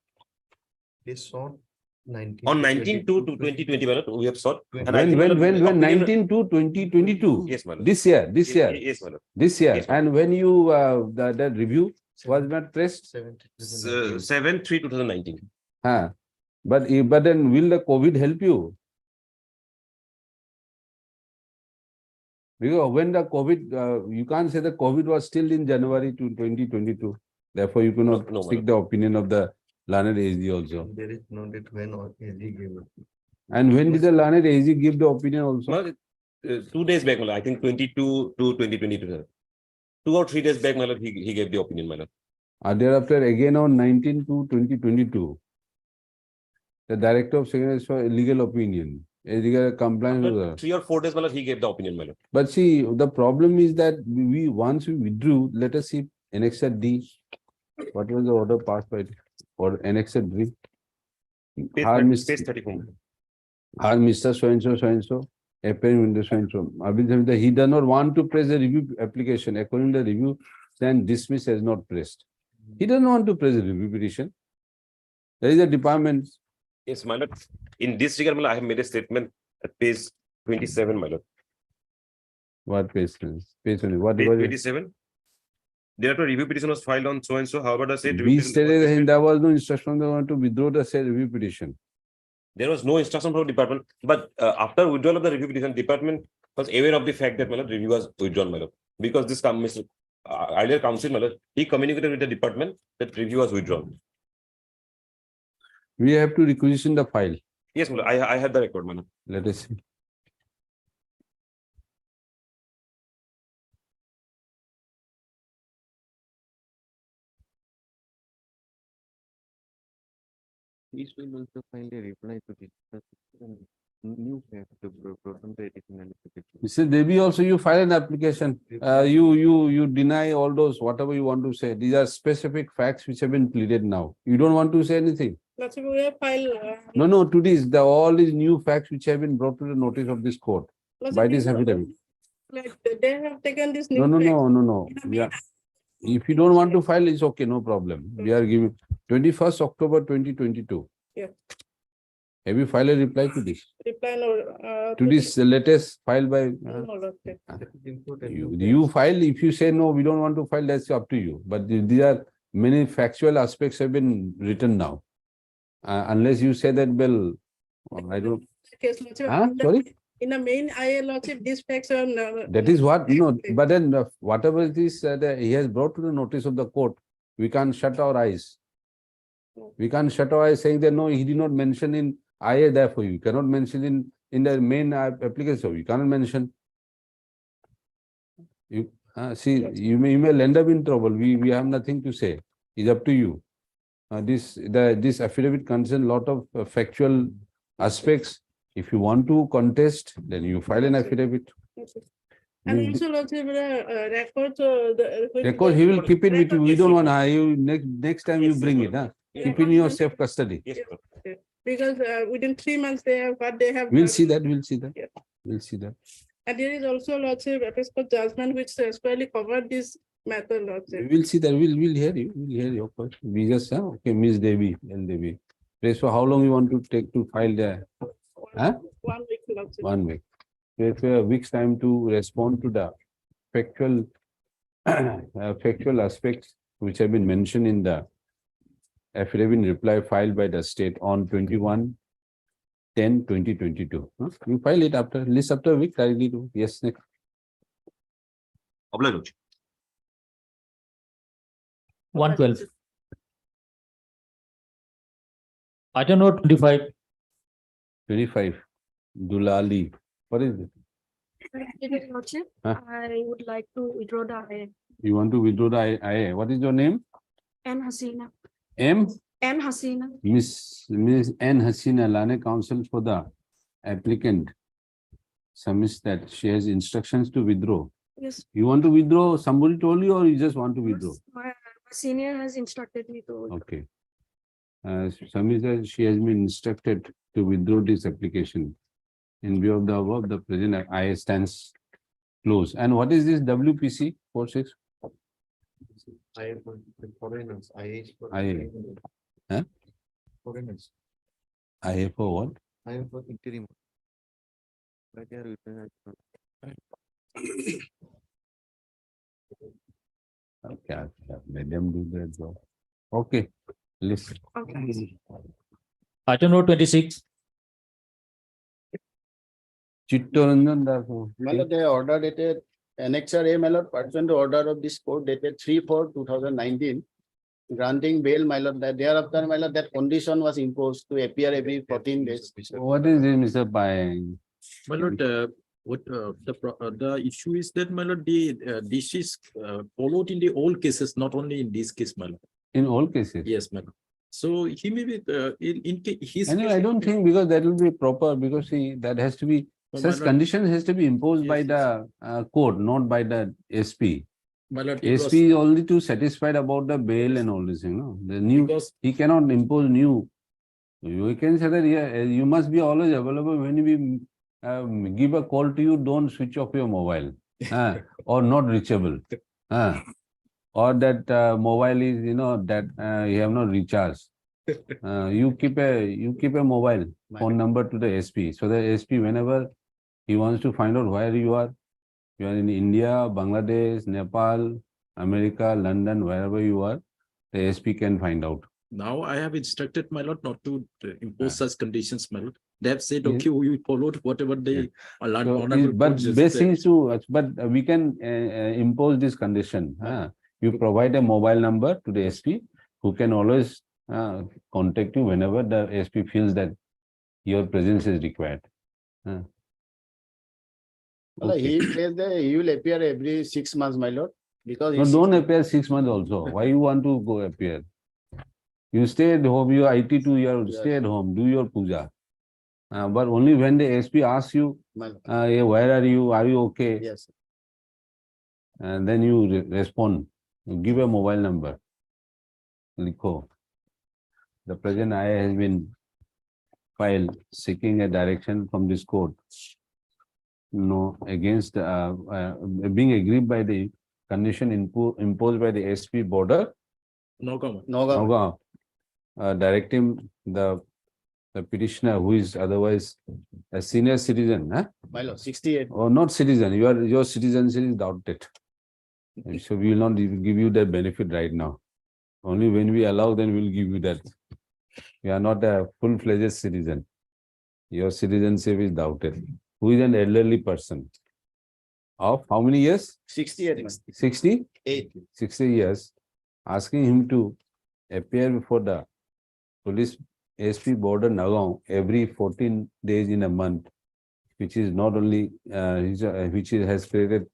This on 19. On 19 to 2020, my lord, we have sought. And I When think, my lord, the opinion- 19 to 2022? Yes, my lord. This year. Yes, my lord. This year. Yes, ma'am. And when you, the review was not pressed? 7/3/2019. But then will the COVID help you? Because when the COVID, you can't say the COVID was still in January to 2022. Therefore, you cannot No, seek the opinion of the learned AG also. There is no date when AG gave it. And when did the learned AG give the opinion also? Malad, 2 days back, Malad, I think 22 to 2022. Sir. 2 or 3 days back, Malad, he gave the opinion, Malad. Thereafter, again on 19 to 2022, the director of secretaries for legal opinion, illegal compliance. After 3 or 4 days, Malad, he gave the opinion, Malad. But see, the problem is that once we withdrew, let us see Annexure D. What was the order passed by or Annexure D? Page 34. Mr. So and so, appearing window so and so. He does not want to press the review application. According to the review, then dismiss as not pressed. He doesn't want to press the review petition. There is a department. Yes, Malad. In this regard, Malad, I have made a statement at page 27, Malad. What page? Page 20. What Page was it? 27. Thereafter, review petition was filed on so and so. However, the said We review petition was stated dismissed. there was no instruction they want to withdraw the said review petition. There was no instruction from department, but after withdrawal of the review petition, department was aware of the fact that Malad, review was withdrawn, Malad. Because this Mr. Earlier counsel, Malad, he communicated with the department that review was withdrawn. We have to requisition the file. Yes, Malad, I have the record, Malad. Let us see. Please will also find a reply to this. New fact to proton petition and petition. Mr. Devi, also you file an application. You deny all those, whatever you want to say. These are specific facts which have been pleaded now. You don't want to say anything. That's why we have filed. No, to this, all these new facts which have been brought to the notice of this court by this affidavit. Like they have taken this. No. new facts. Yeah. If you don't want to file, it's okay, no problem. We are giving 21st October 2022. Yeah. Have you filed a reply to this? Reply no. To this latest filed by No, okay. you file. If you say no, we don't want to file, that's up to you. But these are many factual aspects have been written now. Unless you say that, well, I don't. Case lordship, Sorry? in the main IA lordship, these facts are. That is what, but then whatever it is that he has brought to the notice of the court, we can't shut our eyes. We can't shut our eyes saying that no, he did not mention in IA, therefore you cannot mention in the main application, so you cannot mention. You see, you may end up in trouble. We have nothing to say. It's up to you. This affidavit contains a lot of factual aspects. If you want to contest, then you file an affidavit. And also lordship, records. Record, he will keep it with you. We don't want you next time you bring it. Keep in your safe custody. Yes, Because within 3 months they have what they have. We'll see that. We'll see that. Yeah. We'll see that. And there is also lordship episcopal judgment which squarely covered this matter lordship. We'll see that. We'll hear you. We'll hear you. Of course. We just okay, Miss Devi, L. Devi. Please, so how long you want to take to file there? 1 week lordship. 1 week. If a week's time to respond to the factual factual aspects which have been mentioned in the affidavit reply filed by the state on 21/10/2022. You file it after a week directly to yes next. Oblige. 112. Item note 25. 25. Dulali. What is it? Lordship, Huh? I would like to withdraw the IA. You want to withdraw the IA. What is your name? N. Hasina. M. N. Hasina. Miss N. Hasina, Lane counsel for the applicant submits that she has instructions to withdraw. Yes. You want to withdraw? Somebody told you, or you just want to withdraw? My senior has instructed me to. Okay. Submits that she has been instructed to withdraw this application. In view of the above, the present IA stands closed. And what is this WPC 46? IA for foreigners. IA is for IA. Huh? foreigners. IA for what? IA for interim. But they are written as Okay, let them do their job. Okay, listen. Okay. Item note 26. Chittoranjan Das. My lord, the order dated annexure A, my lord, pursuant to order of this court dated 3/4/2019. Granting bail, my lord, that thereafter, my lord, that condition was imposed to appear every 14 days. What is this, Mr. Pai? My lord, the issue is that, my lord, this is followed in the all cases, not only in this case, my lord. In all cases? Yes, my lord. So he may be his. Anyway, I don't think because that will be proper because see, that has to be, Oh, my such lord. conditions has to be imposed by Yes, the court, not by the SP. My lord, it was SP is only too satisfied about the bail and all this, the new, because he cannot impose new. You can say that, yeah, you must be always available when we give a call to you, don't switch off your mobile, or not reachable. Or that mobile is, that you have not recharged. You keep a mobile phone number to the SP, so the SP, whenever he wants to find out where you are in India, Bangladesh, Nepal, America, London, wherever you are, the SP can find out. now I have instructed my lord not to impose such conditions, my lord. They have said, Yes. okay, we followed whatever they So, honorable but court just best said. thing is to, but we can impose this condition. You provide a mobile number to the SP who can always contact you whenever the SP feels that your presence is required. Well, Okay. he says that he will appear every 6 months, my lord, because. No, he's don't 60 appear 6 months also. Why you want to go appear? You stay at home, you are IT2 year, Yes. stay at home, do your puja. But only when the SP asks you, My lord. yeah, where are you okay? Yes. And then you respond, you give a mobile number. Likho. The present IA has been filed seeking a direction from this court. No, against being agreed by the condition imposed by the SP border, No comment. No. directing the petitioner who is otherwise a senior citizen, My lord, 68. or not citizen, your citizenship is doubted. So we will not give you that benefit right now. Only when we allow, then we'll give you that. You are not a full-fledged citizen. Your citizenship is doubted. Who is an elderly person? Of how many years? 68. 60? 8. 60 years. Asking him to appear before the police SP border Nagaon every 14 days in a month, which is not only, has created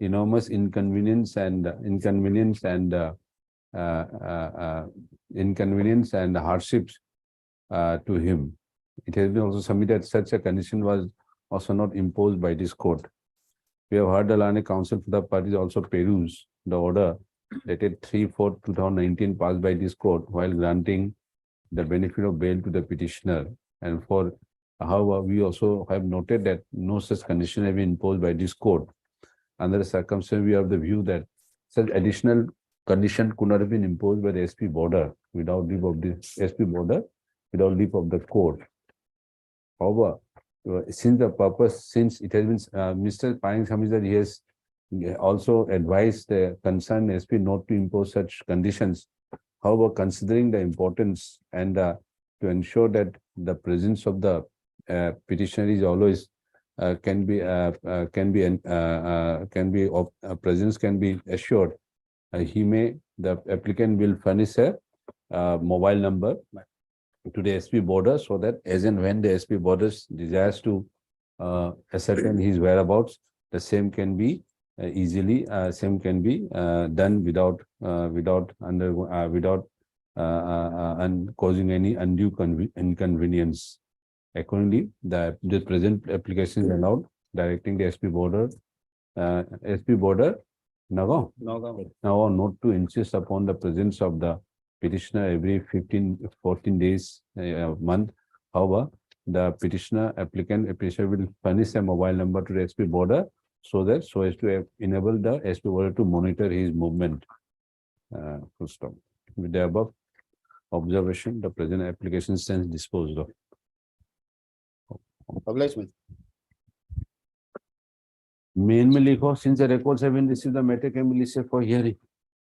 enormous inconvenience and hardships to him. It has been also submitted such a condition was also not imposed by this court. We have heard the learned counsel for the parties also peruse the order dated 3/4/2019 passed by this court while granting the benefit of bail to the petitioner. And however, we also have noted that no such condition have been imposed by this court. Under the circumstance, we have the view that such additional condition could not have been imposed by the SP border without leave of the SP border, without leave of the court. However, since it has been, Mr. Paying that he has also advised the concerned SP not to impose such conditions. However, considering the importance and to ensure that the presence of the petitioner is always presence can be assured, the applicant will furnish a mobile number to the SP border so that as and when the SP borders desires to ascertain his whereabouts, the same can be done without causing any undue inconvenience. Accordingly, the present application is allowed, directing the SP border Nagaon not to insist upon the presence of the petitioner every 14 days a month. However, the petitioner will furnish a mobile number to the SP border so as to enable the SP border to monitor his movement. Full stop. With the above observation, the present application stands disposed of. Obligement. Main में लिखो, since the records have been received, the matter can be listed for hearing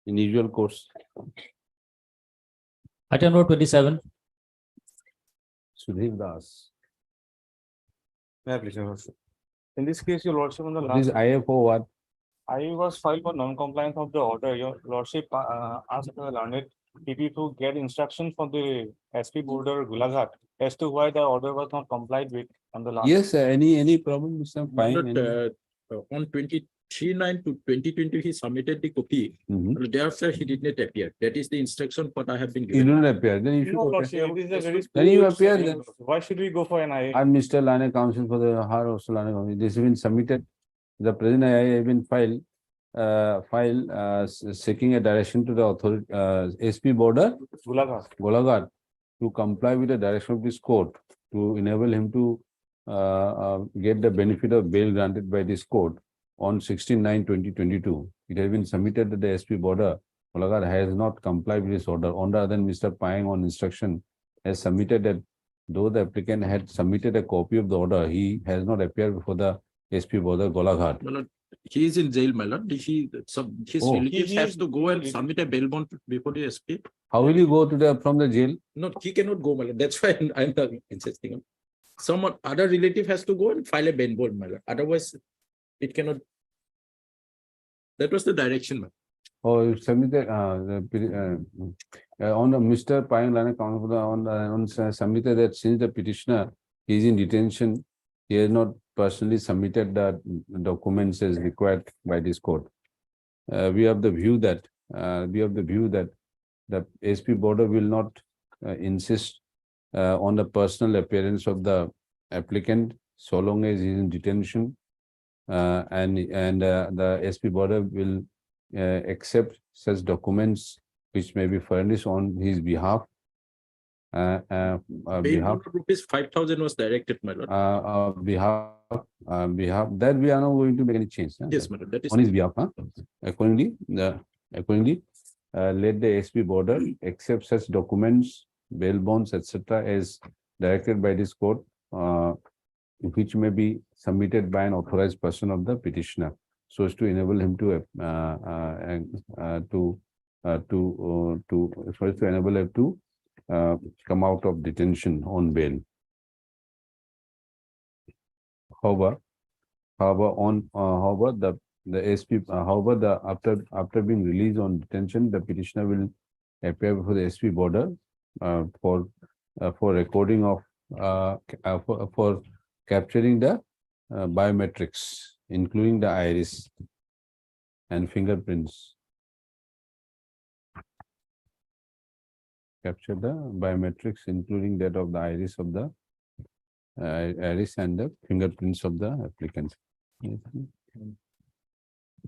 in usual course. Item number 27. Sudhir Das. May I please, Your Honor? In this case, your lordship, on the This last, IFO what? I was filed for non-compliance of the order. Your lordship asked the learned TP to get instruction from the SP border Gulaghat as to why the order was not complied with on the last. Yes, any problem, Mr. My Fine. lord, on 23/9 to 2020, he submitted the copy. Mhm. Thereafter, he did not appear. That is the instruction what I have been You given. don't appear, then you should. No, appear. lordship, it is a very. Then you smooth appear procedure. then. Why should we go for an IA? I'm Mr. Lane Counsel for the Har of Lane Counsel. This has been submitted. The present IA have been filed, seeking a direction to the authority, SP border, Gulaghat. Golaghat, to comply with the direction of this court to enable him to get the benefit of bail granted by this court on 16/9/2022. It has been submitted that the SP border, Golaghat, has not complied with this order. On the other hand, Mr. Payang on instruction has submitted that though the applicant had submitted a copy of the order, he has not appeared before the SP border, Golaghat. My lord, he is in jail, my lord. His Oh. relatives He has is- to go and submit a bail bond before the SP. How will you go to from the jail? No, he cannot go, my lord. That's why I'm insisting on. Someone other relative has to go and file a bail bond, my lord. Otherwise, it cannot. That was the direction, my lord. Oh, you submitted, on the Mr. Payang Lane Counsel on submitted that since the petitioner is in detention, he has not personally submitted the documents as required by this court. We have the view that the SP border will not insist on the personal appearance of the applicant so long as he is in detention, and the SP border will accept such documents which may be furnished on his behalf. Bail Behalf. bond of rupees 5,000 was directed, my lord. Behalf that we are not going to make any change. Yes, my lord. That is. On his behalf, accordingly, let the SP border accept such documents, bail bonds, etc., as directed by this court, which may be submitted by an authorized person of the petitioner, so as to enable him to come out of detention on bail. However, the SP, after being released on detention, the petitioner will appear before the SP border for recording of for capturing the biometrics, including the iris and fingerprints. Capture the biometrics, including that of the iris and the fingerprints of the applicant. Yes.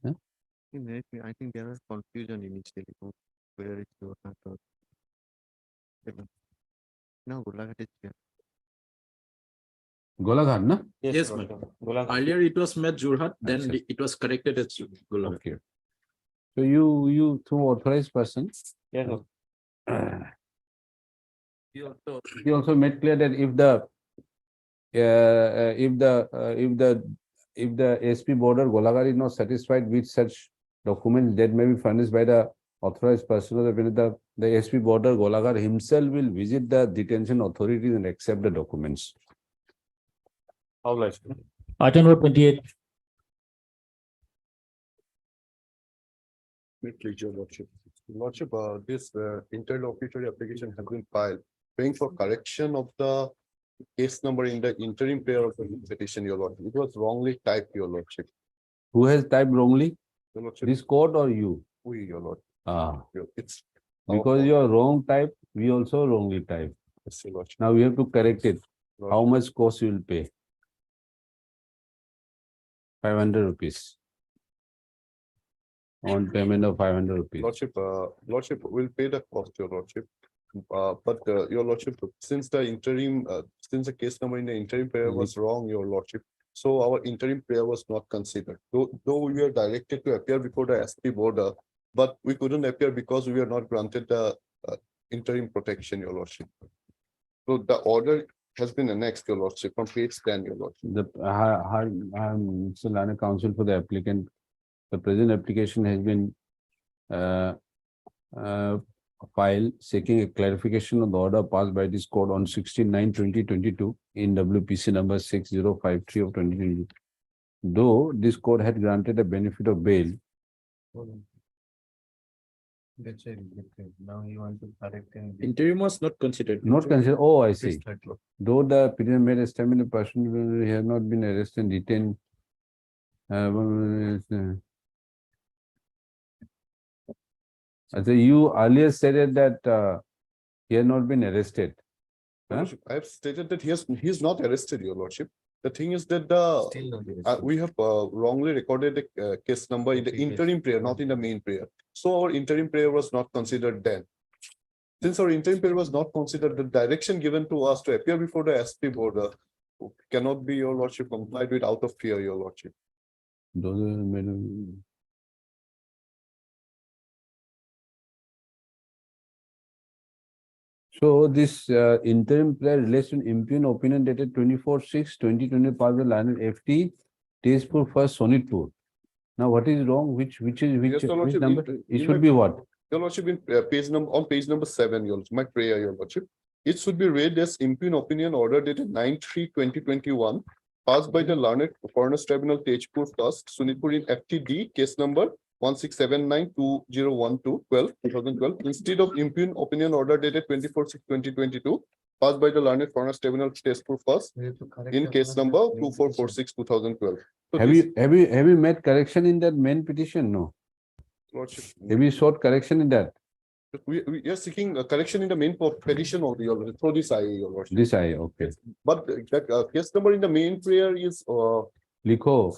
I think there was confusion initially. Where is your now Golaghat is here. Golaghat, na? Yes, my lord. Earlier it was met Jorhat, then Achha. it was corrected as Golaghat. Okay. So you through authorized person. Yes, sir. He also made clear that if the SP border Golaghat is not satisfied with such documents that may be furnished by the authorized person of the SP border Golaghat himself will visit the detention authorities and accept the documents. How like? Item number 28. Please, your lordship. Lordship, this interlocutory application has been filed, praying for correction of the case number in the interim prayer of the petition, your lordship. It was wrongly typed, your lordship. Who has typed wrongly? Your lordship, This court or you? we, your lord. It's Because you are wrong type, we also wrongly type. yes, your lordship. Now we have to correct it. How Lordship. much cost you will pay? 500 rupees. On payment of 500 rupees. Lordship will pay the cost, your lordship. But your lordship, since the case number in the interim prayer was wrong, your lordship, so our interim prayer was not considered. Though we were directed to appear before the SP border, but we couldn't appear because we were not granted the interim protection, your lordship. So the order has been annexed, your lordship, from page 10, your lordship. Mr. Lane Counsel for the applicant. The present application has been filed seeking a clarification of the order passed by this court on 16/9/2022 in WPC number 6053 of 2020. though this court had granted a benefit of bail. That's why now you want to correct and. Interim was not considered. Not considered, oh, I This see. third law. Though the petitioner made a statement, the person he has not been arrested and detained. So you earlier stated that he had not been arrested. Your Huh? Lordship, I have stated that he is not arrested, your lordship. The thing is that Still not we have wrongly recorded the case number in the Okay, yes. interim prayer, not in the main prayer. So our interim prayer was not considered then. Since our interim prayer was not considered, the direction given to us to appear before the SP board cannot be, your lordship, complied with out of fear, your lordship. Those are made- So this interim prayer relates to impugned opinion dated 24/6/2020 passed by Lionel FT, Tezpur first, Sonitpur. Now what is wrong? Which Yes, your which lordship, number? in It my- should be what? Your lordship, in on page number 7, your my prayer, your lordship. It should be read as impugned opinion order dated 9/3/2021, passed by the learned foreigners tribunal Tezpur first, Sunitpur in FTD, case number 16792012/2012, instead of impugned opinion order dated 24/6/2022, passed by the learned foreigners tribunal Tezpur first, We have to correct in the case one number that we 2446/2012. So Have this, you made correction in that main petition? No. lordship, Have you sought correction in that? we are seeking a correction in the main petition of the, through this IA, your lordship. This I, okay. But that case number in the main prayer is Likho.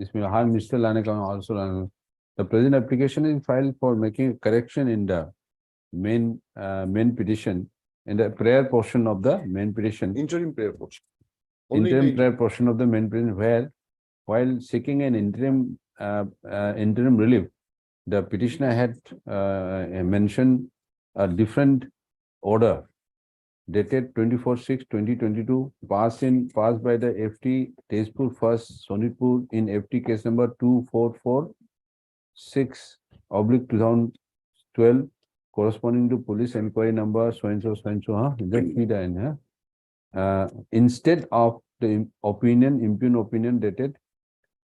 इसमें हर mister लाने का also लाने. The present application is filed for making a correction in the main petition, in the prayer portion of the main petition. interim prayer portion. Only Interim the prayer portion of the main petition, where while seeking an interim relief, the petitioner had mentioned a different order dated 24/6/2022, passed by the FT Tezpur first, Sonitpur in FT case number 2446/2012, corresponding to police inquiry number so and so, huh? Just read that in, huh? Instead of the impugned opinion dated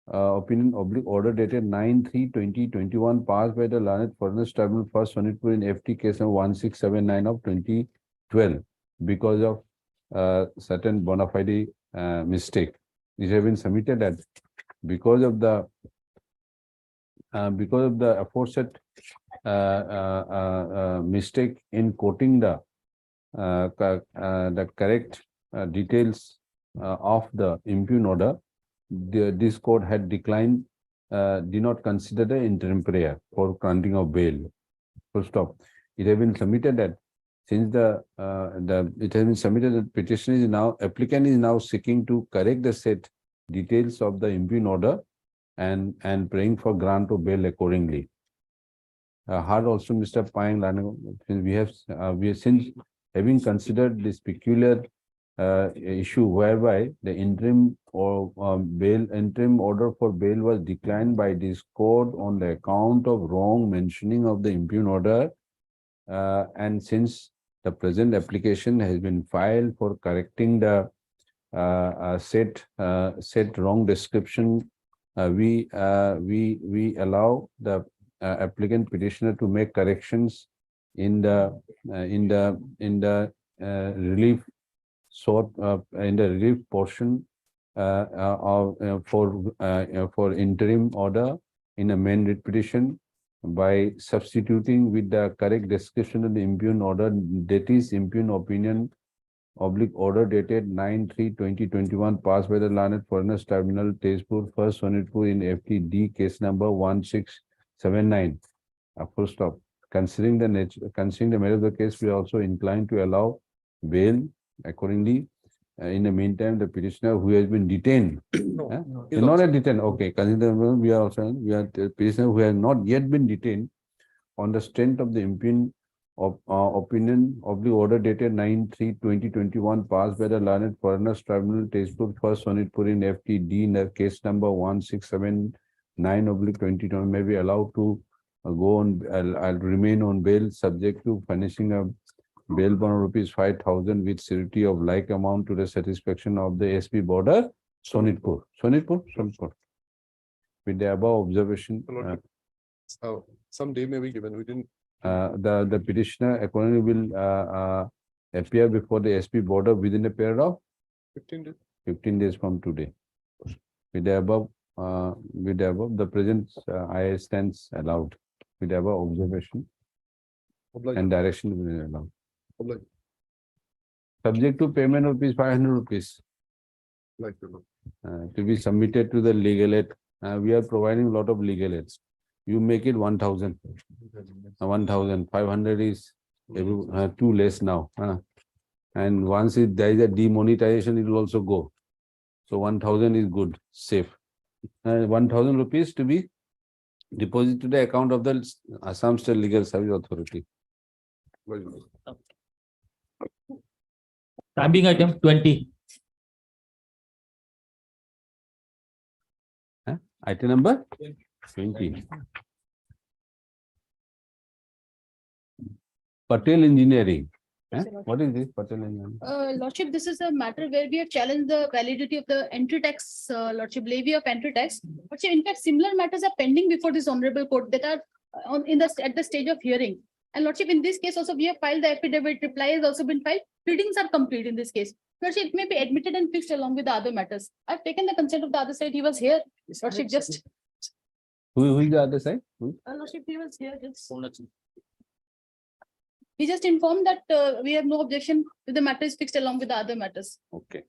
order dated 9/3/2021, passed by the learned foreigners tribunal first, Sonitpur in FT case number 1679 of 2012, because of certain bona fide mistake. It has been submitted that because of the aforesaid mistake in quoting the correct details of the impugned order, this court had declined, did not consider the interim prayer for granting of bail. Full stop. It has been submitted that since it has been submitted that petitioner is now, applicant is now seeking to correct the said details of the impugned order and praying for grant of bail accordingly. Had also Mr. Payang, since we have since having considered this peculiar issue whereby the interim order for bail was declined by this court on the account of wrong mentioning of the impugned order, and since the present application has been filed for correcting the said wrong description, we allow the applicant petitioner to make corrections in the relief portion for interim order in a main writ petition by substituting with the correct description of the impugned order, that is impugned opinion order dated 9/3/2021, passed by the learned foreigners tribunal Tezpur first, Sonitpur in FTD case number 1679. Full stop. Considering the merit of the case, we are also inclined to allow bail accordingly. In the meantime, the petitioner who has been detained, not a detained, okay. Consider we are the petitioner who has not yet been detained on the strength of the impugned opinion of the order dated 9/3/2021, passed by the learned foreigners tribunal Tezpur first, Sonitpur in FTD in the case number 1679/2020, may be allowed to go on. I'll remain on bail subject to furnishing a bail bond of ₹5,000 with surety of like amount to the satisfaction of the SP border Sonitpur. With the above observation, Some day may be given, we didn't. the petitioner accordingly will appear before the SP border within a period of 15 days. 15 days from today. With the above, the present IS stands allowed. With the above observation and direction will be allowed. Obliged. Subject to payment of rupees 500 rupees Like, you know. to be submitted to the legal aid. We are providing a lot of legal aids. You make it 1,000. 1,500 is too less now. And once there is a demonetization, it will also go. So 1,000 is good, safe. 1,000 rupees to be deposited to the account of the Assam State Legal Service Authority. Timing item 20. Item number 20. Patel Engineering. What is this Patel Engineering? Lordship, this is a matter where we have challenged the validity of the entry tax, Lordship, levy of entry tax. But in fact, similar matters are pending before this honorable court that are at the stage of hearing. And Lordship, in this case also, we have filed the affidavit, reply has also been filed. Pleadings are complete in this case. Lordship, it may be admitted and fixed along with the other matters. I've taken the consent of the other side. He was here. Lordship, just. Who is the other side? Lordship, he was here. He just informed that we have no objection if the matter is fixed along with the other matters. Okay.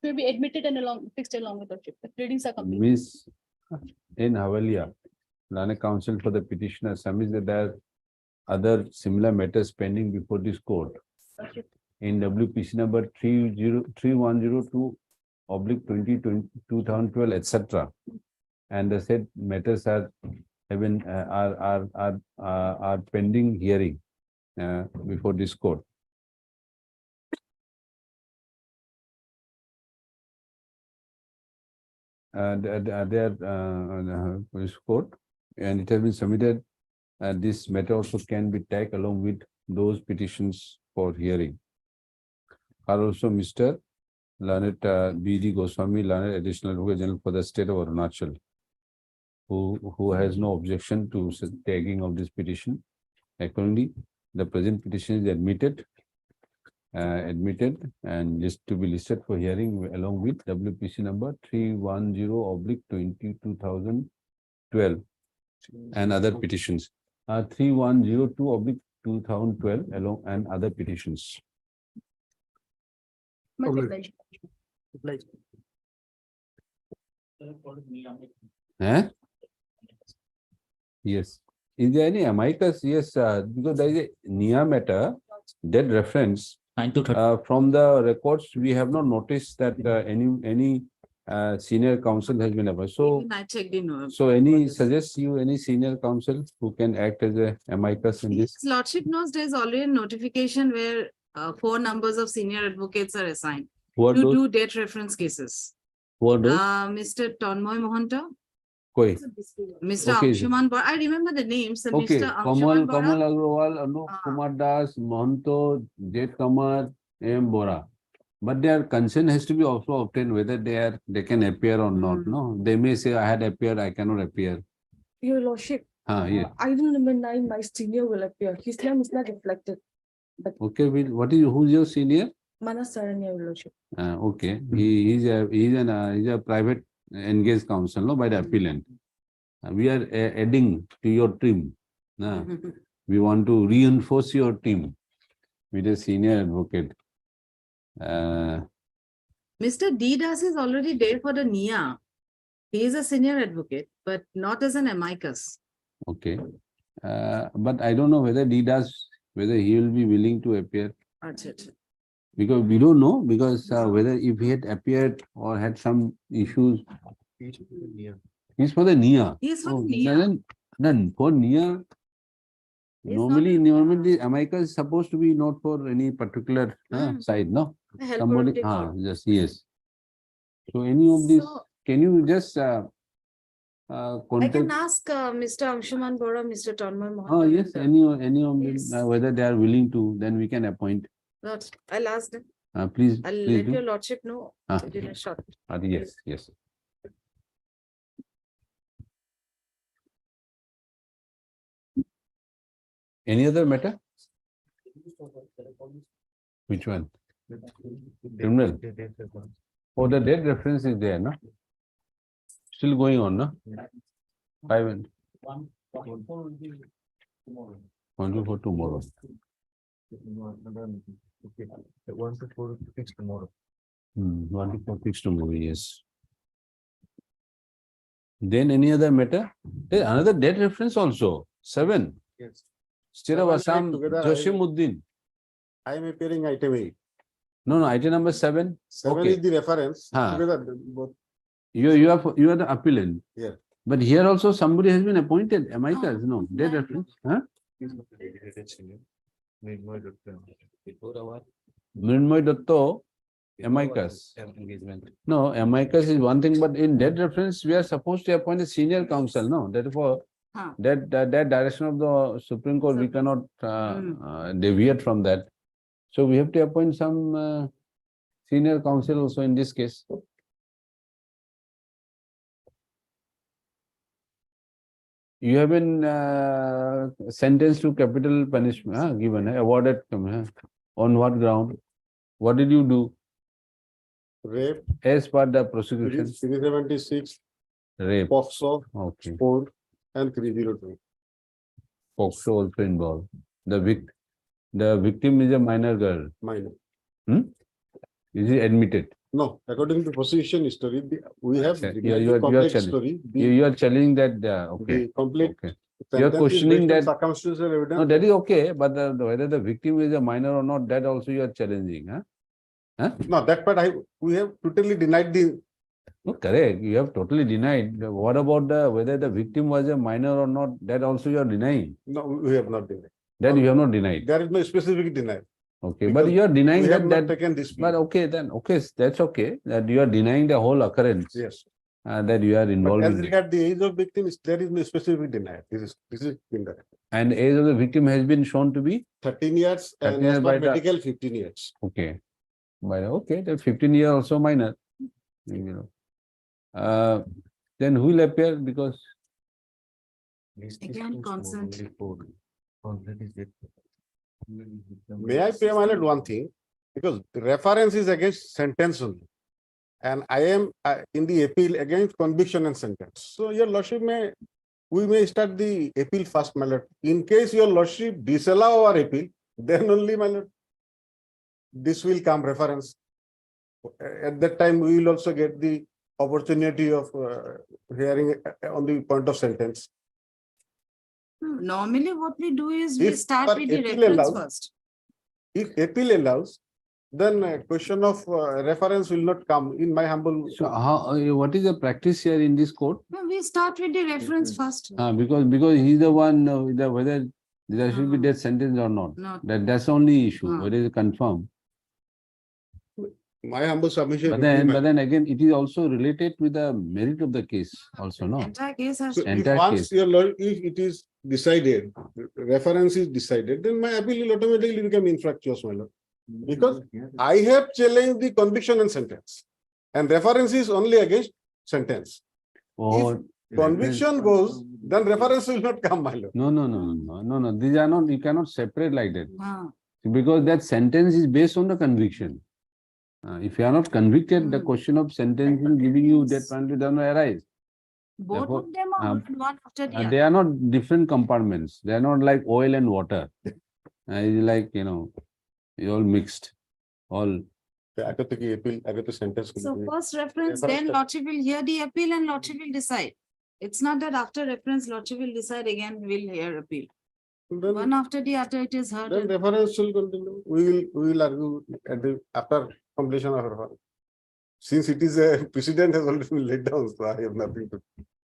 Will be admitted and fixed along with Lordship. The pleadings are complete. Ms. N. Havalia, Learned Counsel for the petitioner, submits that there are other similar matters pending before this court. In WPC number 3102/2012, etc. And the said matters are pending hearing before this court. This court, and it has been submitted. This matter also can be tagged along with those petitions for hearing. Are also Mr. Learned B.D. Goswami, Learned Additional Advocate General for the state of Arunachal, who has no objection to tagging of this petition. Accordingly, the present petition is admitted and just to be listed for hearing along with WPC number 310/2012 and other petitions. 3102/2012 along and other petitions. Much obliged. Yes. Is there any amicus? Yes, because there is a NIA matter, that reference. 9 to 30. From the records, we have not noticed that any senior counsel has been appointed. So, I checked in. so any suggest you any senior counsel who can act as a amicus in this? His Lordship knows there is already a notification where 4 numbers of senior advocates are assigned Who are to those? do date reference cases. Who are those? Mr. Tanmoy Mohanta, Koi. Mr. Okay. Anshuman Bora. I remember the names. Okay, Mr. Kamal Anshuman Bora. Agrawal, Anup Kumar Das, Mohanto, Jet Kamar, M. Bora. But their consent has to be also obtained whether they can appear or not. No, they may say I had appeared, I cannot appear. Your Lordship, Yeah. item number 9, my senior will appear. His name is not reflected. Okay, who's your senior? Manas Saranya, Your Lordship. Okay, he's a private engaged counsel, no, by the appellant. We are adding to your team. We want to reinforce your team with a senior advocate. Mr. D. Das is already there for the NIA. He is a senior advocate, but not as an amicus. Okay, but I don't know whether whether he will be willing to appear. Because we don't know, because whether if he had appeared or had some issues. He's for the NIA. He is for the NIA. Then for NIA, normally amicus is supposed to be not for any particular side, no? A helper Somebody, of the court. just yes. So any of these, can you just I contact? can ask Mr. Anshuman Bora, Mr. Tanmoy Mohanta. Yes, any of them, Yes. whether they are willing to, then we can appoint. I'll ask them. Please, I'll please let do. your lordship know Ah. within a short. Yes, yes. Any other matter? Which one? Tribunal. Oh, the date reference is there, no? Still going on, no? 5 and 1 for tomorrow. 1 to 4 fixed tomorrow. 1 to 4 fixed tomorrow, yes. Then any other matter? There's another date reference also, 7. Yes. State of 7 Assam, together, Joshimuddin. I am appearing item 8. No, item number 7. 7 Okay. is the reference. Huh. Together, both. You are the appellant. Yeah. But here also somebody has been appointed, amicus, no, date reference, huh? Mrinmoy Dotto, amicus. No, amicus is one thing, but in that reference, we are supposed to appoint a senior counsel, no? Therefore, Huh. that direction of the Supreme Court, we cannot deviate from that. So we have to appoint some senior counsel also in this case. You have been sentenced to capital punishment, given, awarded, on what ground? What did you do? Rape, As per the prosecution, 376, rape, POXO, okay, 4, and 302. POXO also involved. The victim is a minor girl. Minor. Is he admitted? No, according to prosecution history, we have Okay. given You the are complete challenging. story. You are challenging that, okay. The complete. Okay. You are sentence is questioning based on that. circumstantial evidence. No, that is okay, but whether the victim is a minor or not, that also you are challenging, huh? No, that part we have totally denied the. No, correct. You have totally denied. What about whether the victim was a minor or not? That also you are denying. No, we have not denied. That you have not denied. There is no specific denial. Okay, Because but you are denying We have that. not taken this. But okay, then okay, that's okay. That you are denying the whole occurrence. Yes. That you are But involved as in. regard the age of victims, there is no specific denial. This is indirect. And the age of the victim has been shown to be 13 years 13 and years as by per the- medical 15 years. okay. But okay, the 15 year also minor. You know. Then who will appear because Again, consent. May I pay my lord one thing? Because the reference is against sentence only. And I am in the appeal against conviction and sentence. So your lordship we may start the appeal first, my lord. In case your lordship disallow our appeal, then only, my lord, this will come reference. At that time, we will also get the opportunity of hearing on the point of sentence. Normally, what we do is we If start our with the appeal reference allows- first. If appeal allows, then a question of reference will not come in my humble. so how what is the practice here in this court? No, we start with the reference first. Because he's the one whether there should be death sentence or not. No. That's the only issue, No. whether it's confirmed. My humble submission. But would be, then, again, it is also related with the merit of the case also, no? Entire case has So to. if entire once case. your lord, if it is decided, reference is decided, then my appeal will automatically become infractuous, my lord. Because I have challenged the conviction and sentence. And reference is only against sentence. Oh, Conviction goes, then reference will not come, my lord. No. These are not, you cannot separate like that. Ah, Because that sentence is based on the conviction. If you are not convicted, the question of sentencing giving you that penalty does not arise. both Therefore, of them are one after the They other. are not different compartments. They are not like oil and water. It's like, it's all mixed. All. I got the appeal, I got the sentence. So first reference, Yeah, then first- lordship will hear the appeal and lordship will decide. It's not that after reference, lordship will decide again, we'll hear appeal. Then, One after the other, it is heard. then and- reference will continue. We will argue after completion of reference. Since it is a precedent has already been laid down, so I have nothing to.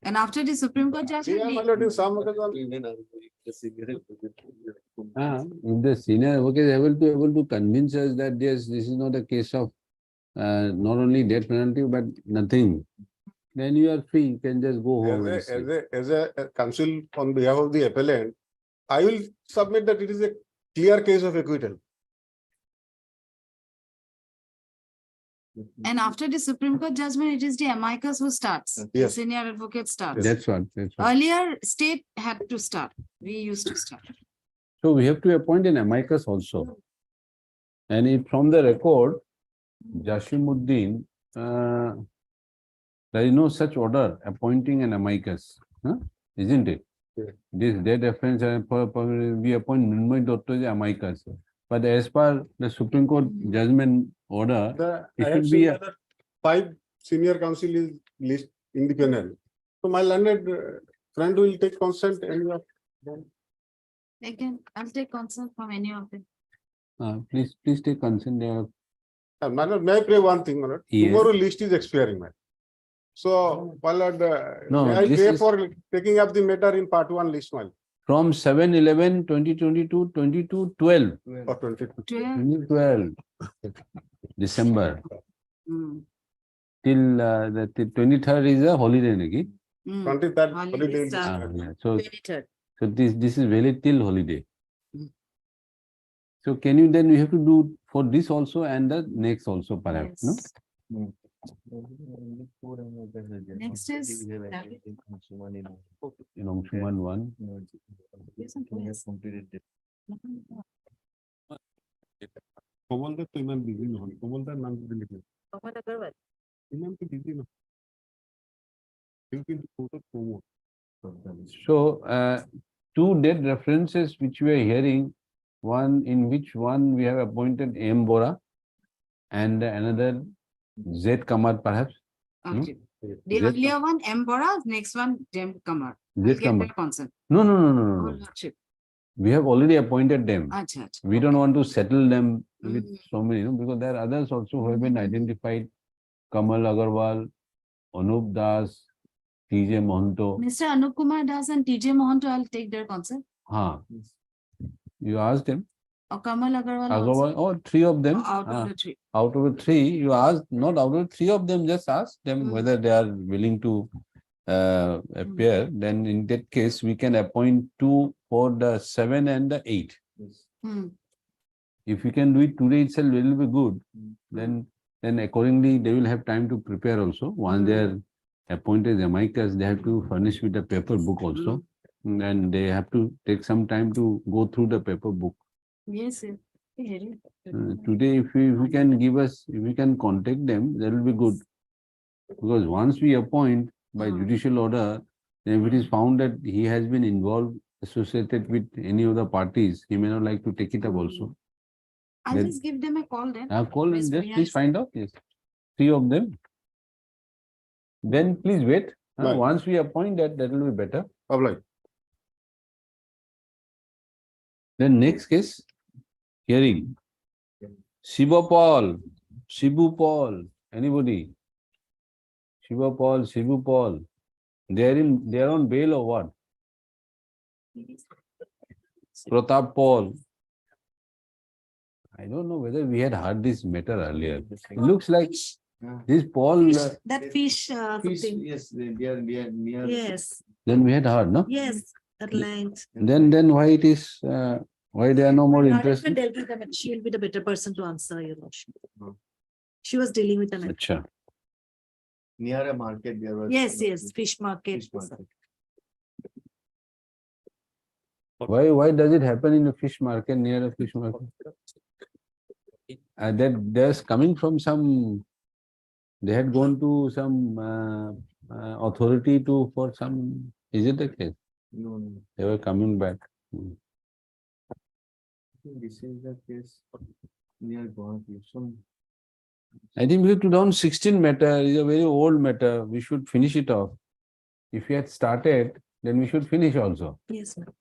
And after the Supreme Court judgment, Yeah, my we- lord, in some occasion. If the senior advocate is able to convince us that yes, this is not a case of not only death penalty, but nothing, then you are free. You can just go home. and sleep. As a counsel on behalf of the appellant, I will submit that it is a clear case of acquittal. And after the Supreme Court judgment, it is the amicus who starts. The Yes. senior advocate starts. That's what. Earlier, state had to start. We used to start. So we have to appoint an amicus also. And if from the record, Jashimuddin, there is no such order appointing an amicus, huh? Isn't it? Yeah. This dead reference, we appoint Nirmay Dotto as amicus. But as per the Supreme Court judgment order, I it have should seen be that 5 senior counsel is list in the panel. So my learned friend will take consent and Again, I'll take consent from any of them. please take consent. my lord, may I pray one thing, my lord? Yes. Tomorrow list is expiring, man. So, my lord, No, may I this pray is- for taking up the matter in part 1 list, my lord, From 7/11/2022, 22/12, or 22. 2012, December, Hmm. till the 23rd is a holiday, Niki. Hmm. 23rd Holiday holiday. start. Yeah. So 23rd. this is valid till holiday. Mm. So can you then we have to do for this also and the next also perhaps, no? Yes. Next is. In Angshuman 1. কমলদার তো ইমান busy নহল কমলদার নাম যদি লিখে Pawan Agarwal. ইমান তো busy না কিন্তু কোর্টত কমল So two dead references which we are hearing, one in which one we have appointed M. Bora and another Z. Kamar perhaps. Okay. The Z. earlier one, M. Bora, next one, Jem Kamar. Z. I'll get Kamar. their consent. No. Oh, No. Lordship. We have already appointed them. Acha, acha. We don't want to settle them with Mm. so many, because there are others also who have been identified. Kamal Agarwal, Anup Das, T.J. Mohanto. Mr. Anup Kumar Das and T.J. Mohanto, I'll take their consent. You asked them. Or Kamal Agarwal Agarwal, also. 3 of them. Out of the 3. Out of the 3, you asked, not out of the 3 of them, just ask them whether they are willing to appear. Then in that case, we can appoint 2 for the 7 and the 8. Hmm. If we can do it today itself, it will be good. Then accordingly, they will have time to prepare also. Once they are appointed amicus, they have to furnish with the paper book also. And they have to take some time to go through the paper book. Yes, yes. Today, if we can give us, if we can contact them, that will be good. Because once we appoint by judicial order, then if it is found that he has been involved, associated with any of the parties, he may not like to take it up also. I'll Then- just give them a call then. Call and Miss just Priya please is- find out, yes. 3 of them. Then please wait. Right. Once we appoint that, that will be better. অবলাই Then next case, hearing. Shiva Paul, Shibu Paul, anybody? Shiva Paul, Shibu Paul. They are on bail or what? Pratap Paul. I don't know whether we had heard this matter earlier. It looks like this Paul, That fish, something. Yes, they are near. Yes, then we had heard, no? yes, that land. Then why it is, why they are no more interested? Dealt with them, and she will be the better person to answer your lordship. She was dealing with them. Acha. Near a market, there was. Yes, fish market. Fish market. Why does it happen in a fish market, near a fish market? That there's coming from some, they had gone to some authority for some, is it the case? No. They were coming back. This is the case near Guwahati. I think we have to down 16 matter, is a very old matter. We should finish it off. If we had started, then we should finish also. Yes, ma'am.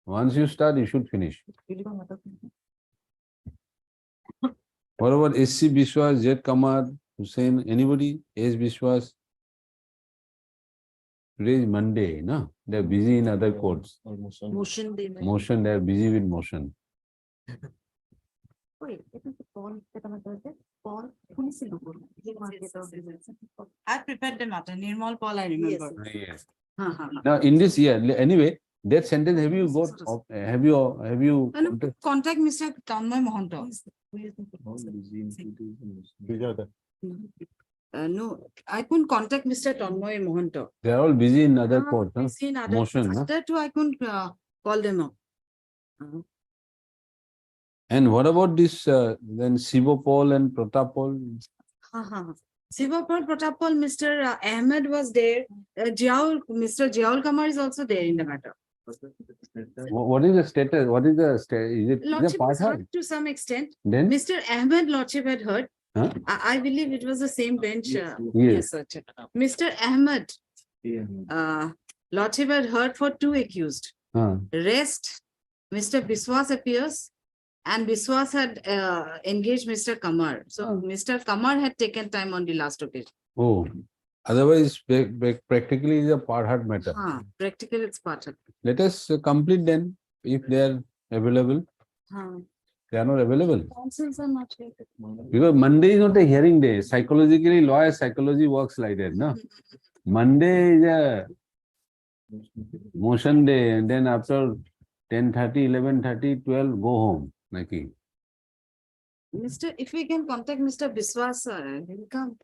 Once you start, you should finish. What about SC Biswas, Z Kamar, Hussain, anybody? S Biswas? Today is Monday, no? They're busy in other courts. Motion they made. Motion, they're busy with motion. Wait, it is the Paul, Paul, who is it? I prepared the matter. Nirmal Paul, I remember. Yes. Ha, ha, ha. Now, in this year, anyway, death sentence, have you got, have you? Contact Mr. Tanmoy Mohanto. These are the- No, I couldn't contact Mr. Tanmoy Mohanto. They are all busy in other Ah, courts, huh? busy in other Motion, courts. huh? Other two, I couldn't call them up. And what about this, then Sivopol and Pratapol? Sivapal Pratapal, Mr. Ahmed was there. Mr. Jiaul Kamar is also there in the matter. What is the status? What is the is it Lordship part was heard? heard to some extent. Then? Mr. Ahmed Lordship had heard. Huh? I believe it was the same bench. Yes. Sir. Mr. Ahmed, Lordship had heard for 2 accused. Rest, Mr. Biswas appears, and Biswas had engaged Mr. Kamar. So Mr. Kamar had taken time on the last occasion. Oh, otherwise practically is a part heard matter. Practically it's part of. Let us complete then, if they are available. They are not available. Counsels are not here. Because Monday is not a hearing day. Psychologically, lawyer psychology works like that, no? Monday is a motion day, and then after 10:30, 11:30, 12, go home. Like If we can contact Mr. Biswas, he'll come.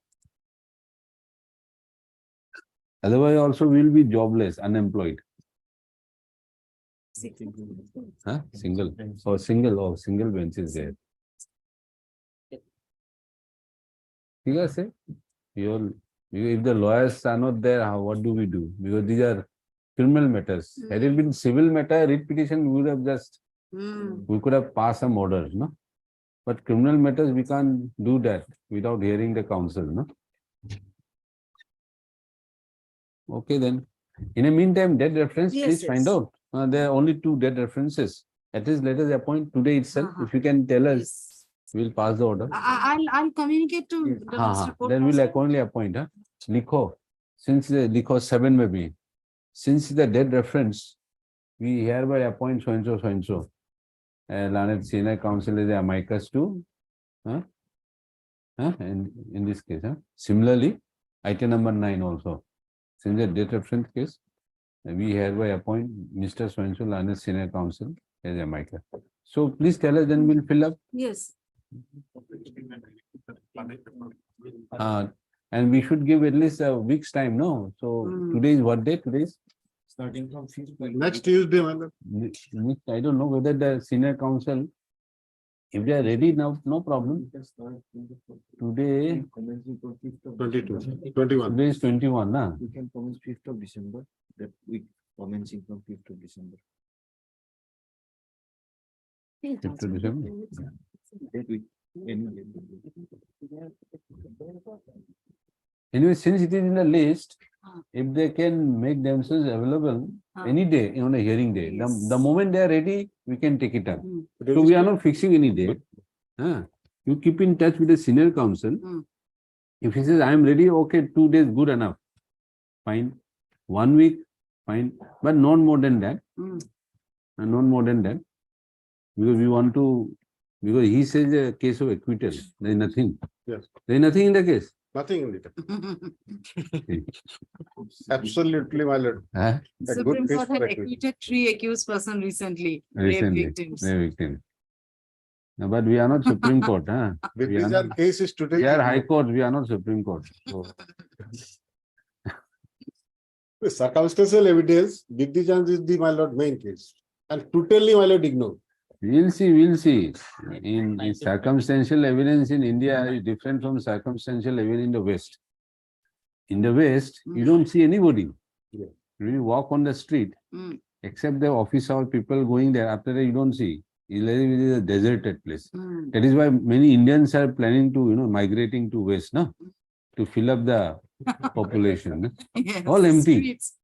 otherwise also we will be jobless, unemployed. Huh? Single. Single bench is there. Say, if the lawyers are not there, what do we do? Because these are criminal matters. Had it been civil matter, writ petition, we would have just, we could have passed some orders, no? But criminal matters, we can't do that without hearing the counsel, no? Okay, then. In the meantime, dead reference, please find out. There are only 2 dead references. At least let us appoint today itself. If you can tell us, we'll pass the order. I'll communicate to the next report. Then we'll only appoint. Likho, since the Likho 7 maybe, since the dead reference, we hereby appoint so and so, so and so. Learned senior counsel is amicus too. And in this case, similarly, item number 9 also. Since the dead reference case, we hereby appoint Mr. So and so, learned senior counsel as amicus. So please tell us, then we'll fill up. Yes. And we should give at least a week's time, no? So today is what day? Today is Starting from next Tuesday, madam. I don't know whether the senior counsel, if they are ready now, no problem. Today, 22, 21. Today is 21, na? We can commence 5th of December, that week commencing from 5th of December. 5th of December. That week. Anyway, since it is in the list, if they can make themselves available any day on a hearing day, the moment they are ready, we can take it up. So we are not fixing any date. You keep in touch with the senior counsel. If he says, I am ready, okay, 2 days, good enough. Fine. 1 week, fine. But not more than that. Not more than that. Because we want to, because he says a case of acquittal. There is nothing. Yes. There is nothing in the case. Nothing in it. Absolutely, my lord. A Supreme good case Court for had acquittal. acquitted 3 accused person recently. Rape victims. Rape victims. No, but we are not Supreme Court. With We are these not, are cases today. we are High Court, we are not Supreme Court. So, The circumstantial evidence, Digdichand is the, my lord, main case. And totally, my lord, ignored. we'll see. In circumstantial evidence in India is different from circumstantial evidence in the West. In the West, you don't see anybody. Yeah. When you walk on the street, except the officer or people going there, after that you don't see. It is a deserted place. That is why many Indians are planning to, migrating to West, no? To fill up the population. No? Yes, All empty. streets.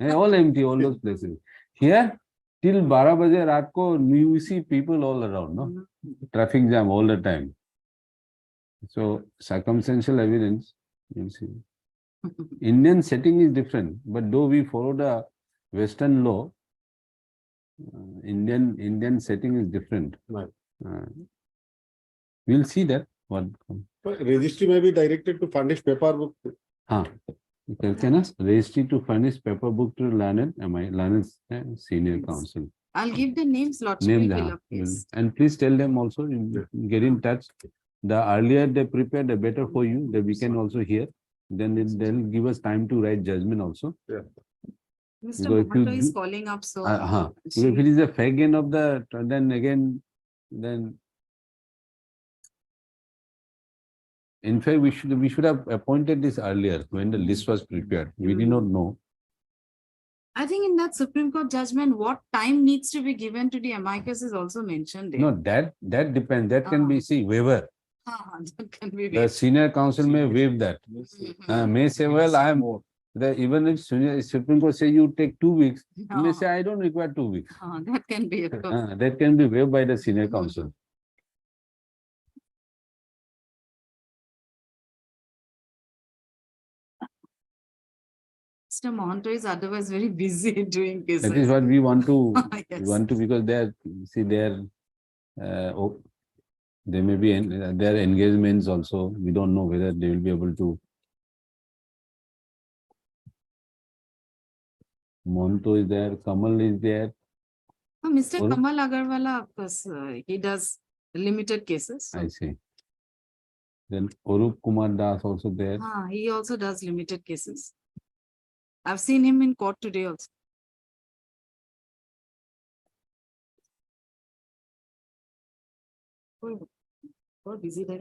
All empty, all those places. Here, till 12 baje raat ko, you see people all around, no? Traffic jam all the time. So, circumstantial evidence, you see. Indian setting is different, but though we follow the Western law, Indian setting is different. Right. We'll see that. What? Registry may be directed to furnish paperwork. Can ask registry to furnish paper book to Learned, Learned's senior counsel. I'll give the names, Lordship. Name will fill them. up, yes. And please tell them also, get in touch. The earlier they prepare, the better for you, that we can also hear. Then they'll give us time to write judgment also. Mr. Because if you Mohanto is do- calling up, so. If it is a fag end of the, then again, then. In fact, we should have appointed this earlier when the list was prepared. We did not know. I think in that Supreme Court judgment, what time needs to be given to the amicus is also mentioned there. No, that depends. That can be, see, waiver. That can be. The senior counsel may waive that. May say, well, even if Supreme Court say you take 2 weeks, you may say, I don't require 2 weeks. That can be. Of course. That can be waived by the senior counsel. Mr. Mohanto is otherwise very busy doing That is business. what we want to, Yes. because they are, see, they may be, their engagements also, we don't know whether they will be able to. Monto is there, Kamal is there. Mr. Or- Kamal Agarwala, of course, he does limited cases. So, I see. Then Arup Kumar Das also there. he also does limited cases. I've seen him in court today also. Busy there.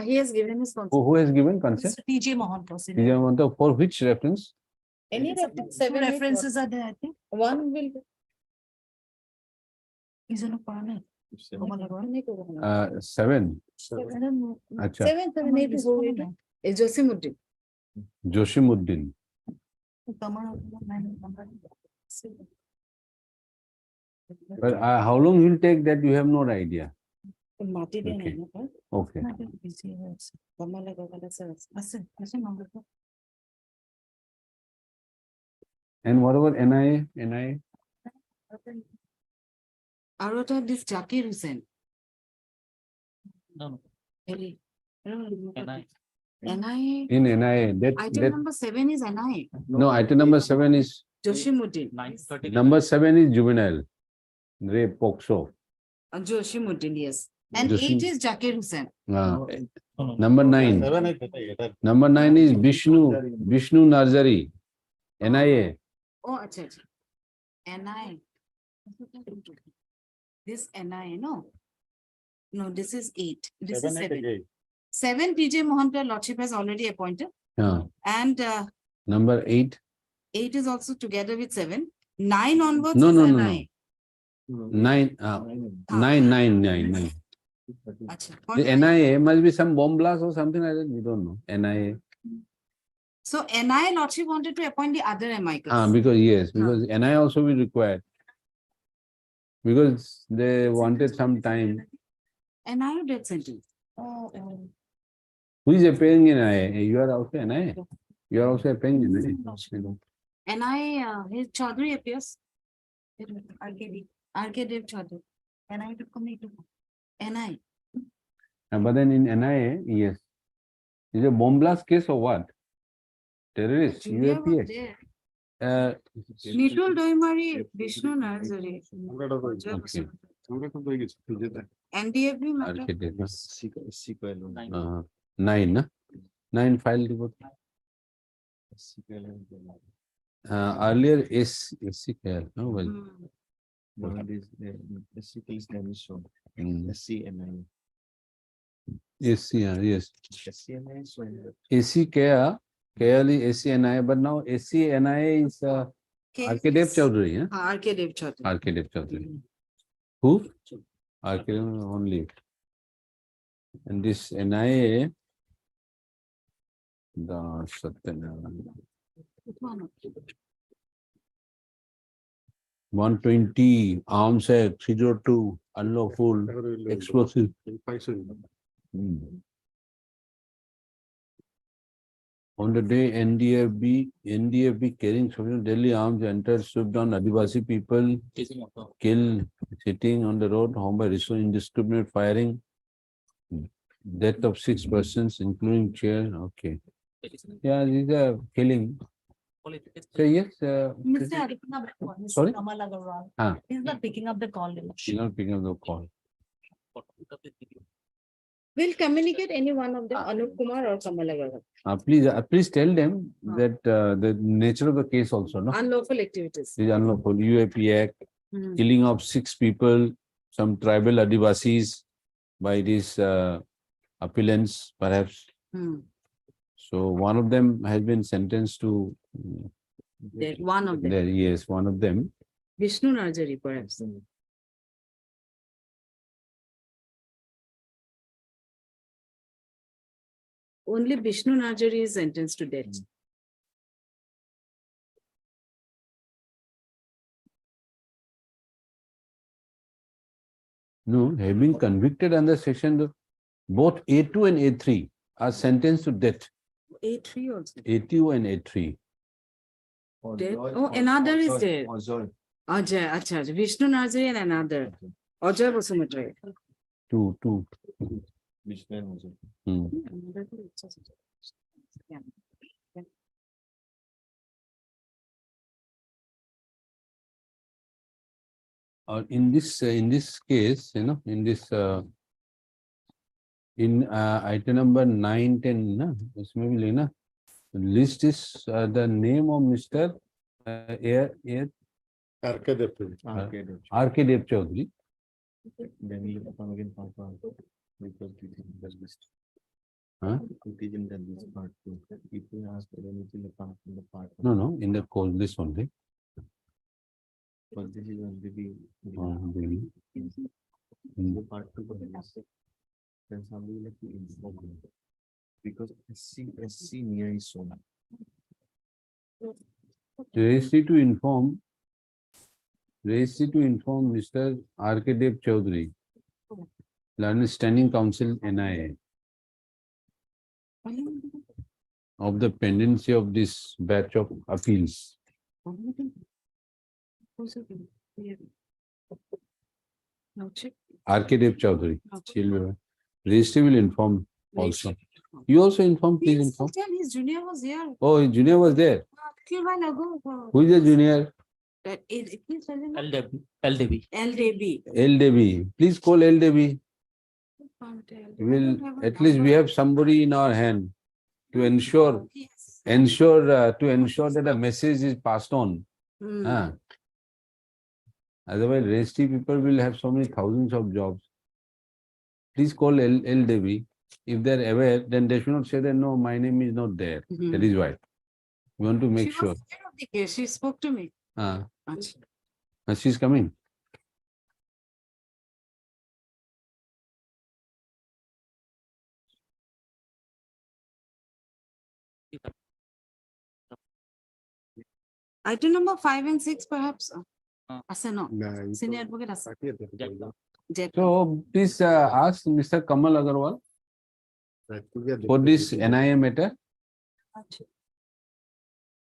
He has given his consent. Who has given consent? TJ Mohanto. Vijay Monto, for which reference? Any Seven references are there, I think. One will. Is on a partner. 7. Acha. 7, 7, 8 is going. It's Josimuddin. Joshimuddin. But how long will take that you have no idea. Okay. Okay. And what about NIA? NIA? Arota, this Zakir Hussain. No. Really? NIA. NIA. In NIA. Item number 7 is NIA. No, item number 7 is, Joshimuddin. 9:30. number 7 is juvenile. Rape, POXO. Joshimuddin, yes. And Joshi- 8 is Zakir Hussain. Number 9. Number 9 is Vishnu Narzari. NIA. Oh, acha, acha. NIA. This NIA, no? No, this is 8. This is 7. 7 TJ Mohanto Lordship has already appointed. And Number 8. 8 is also together with 7. 9 onwards No, is no, no, NIA. no. 9. 9. Acha. The NIA must be some bomb blast or something like that. We don't know. NIA. So NIA Lordship wanted to appoint the other amicus. Because NIA also will require. Because they wanted some time. NIA death sentence. Who is appearing in NIA? You are also NIA. You are also appearing in NIA. NIA, his Chaudhary appears. RK Dev Chaudhary. NIA to come to NIA. But then in NIA, yes. Is a bomb blast case or what? Terrorist, Julia was UAPA. there. Nitul Doimari, Vishnu Narzari. Okay. NDFB matter. Architect, 9, na? 9 file report. Earlier SCL, no? Well, Nowadays, the SCL name is shown. SCNI. SCR, yes. SCNI is shown. SCKR, KL is SCNI, but now SCNI is RK Dev Chaudhary, huh? RK Dev Chaudhary. RK Dev Chaudhary. Who? RK Dev only. And this NIA, the Satyanarayana. 120 Arms Act, 302 unlawful explosive. On the day NDFB carrying sufficient deadly arms entered, swept down Adivasi people, killed, sitting on the road, home by indiscriminate firing. Death of 6 persons, including chair. Okay. Yeah, these are killing. So yes. Sorry? He's not picking up the call. She's not picking up the call. We'll communicate any one of them, Anup Kumar or Kamal Agarwal. Please tell them that the nature of the case also, no? Unlawful activities. Is unlawful. UAP Act, Hmm. killing of 6 people, some tribal Adivasis by these appellants, perhaps. Hmm. So one of them has been sentenced to. One of them. Yes, one of them. Vishnu Narjari, perhaps. Only Vishnu Narjari is sentenced to death. No, have been convicted under section, both A2 and A3 are sentenced to death. A3 also. A2 and A3. Death. Oh, another is there. Ajay, acha, Vishnu Narjari and another. Ajay Vasumatra. Two. Hmm. Yeah. In this case, you know, in this item number 9, 10, na, इसमें भी लेना. The list is the name of Mr. RK Dev. R.K. Dev Chaudhary. Then we will come again part one, because it is in the list. Huh? It is in the list part two. If we ask for anything apart from the part. No, in the call list only. But this is only Hmm. the part two. of the list. Then somebody like to inform me. Because SC near is shown. Registry to inform Mr. R.K. Dev Chaudhary, Learned Standing Counsel NIA, of the pendency of this batch of appeals. R.K. Dev Chaudhary. Registry will inform also. You also inform, please inform. His junior was here. Oh, his junior was there. Few while ago. Who is the junior? LDB. LDB. Please call LDB. At least we have somebody in our hand to ensure that the message is passed on. Hmm. Otherwise, registry people will have so many thousands of jobs. Please call LDB. If they are aware, then they should not say that no, my name is not there. That is why. We want to make sure. She was aware of the case. She spoke to me. She's coming. Item number 5 and 6, perhaps. No. Senior advocate Asa. So please ask Mr. Kamal Agarwal for this NIA matter.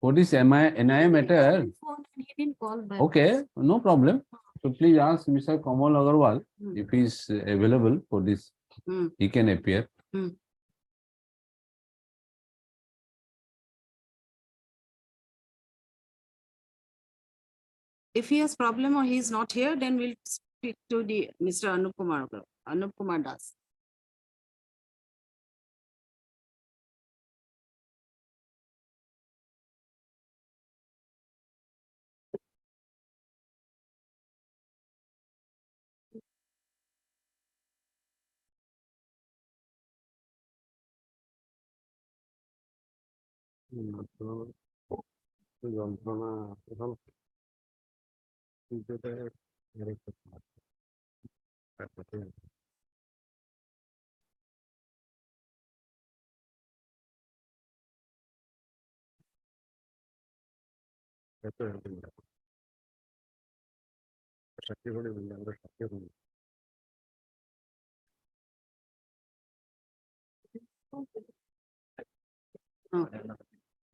For this NIA matter. He didn't call back. Okay, no problem. So please ask Mr. Kamal Agarwal if he is available for this. He can appear. If he has problem or he is not here, then we'll speak to the Mr. Anup Kumar Das.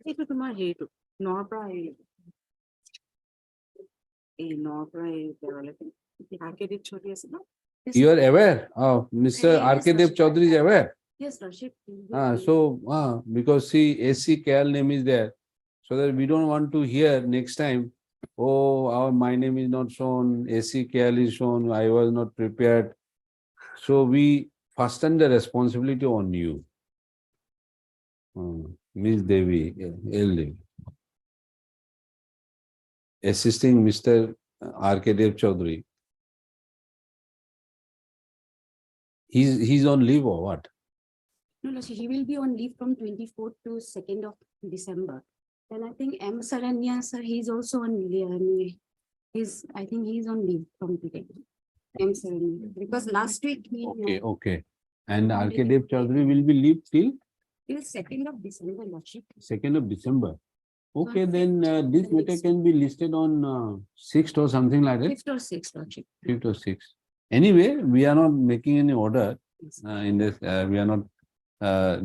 Itu তোমার হেতু নরপ্রায় এই নরপ্রায় আগে ছবি আছে না Yes, You are aware of Mr. Yes, R.K. Dev Lordship. Chaudhary is aware. Yes, Lordship. Because see, AC KL name is there, so that we don't want to hear next time, oh, my name is not shown, AC KL is shown, I was not prepared. So we fasten the responsibility on you. Ms. Devi, L. Devi. Assisting Mr. R.K. Dev Chaudhary. He's on leave or what? No, Lordship, he will be on leave from 24th to 2nd of December. Then I think M. Saranya, sir, he's also on leave. I think he's on leave from today. M. Saranya, because last week he. Okay. And R.K. Dev Chaudhary will be leave till Till 2nd of December, Lordship. 2nd of December. Okay, then this matter can be listed on 6th or something like that. 5th or 6th, Lordship. 5th or 6th. Anyway, we are not making any order in this. We are not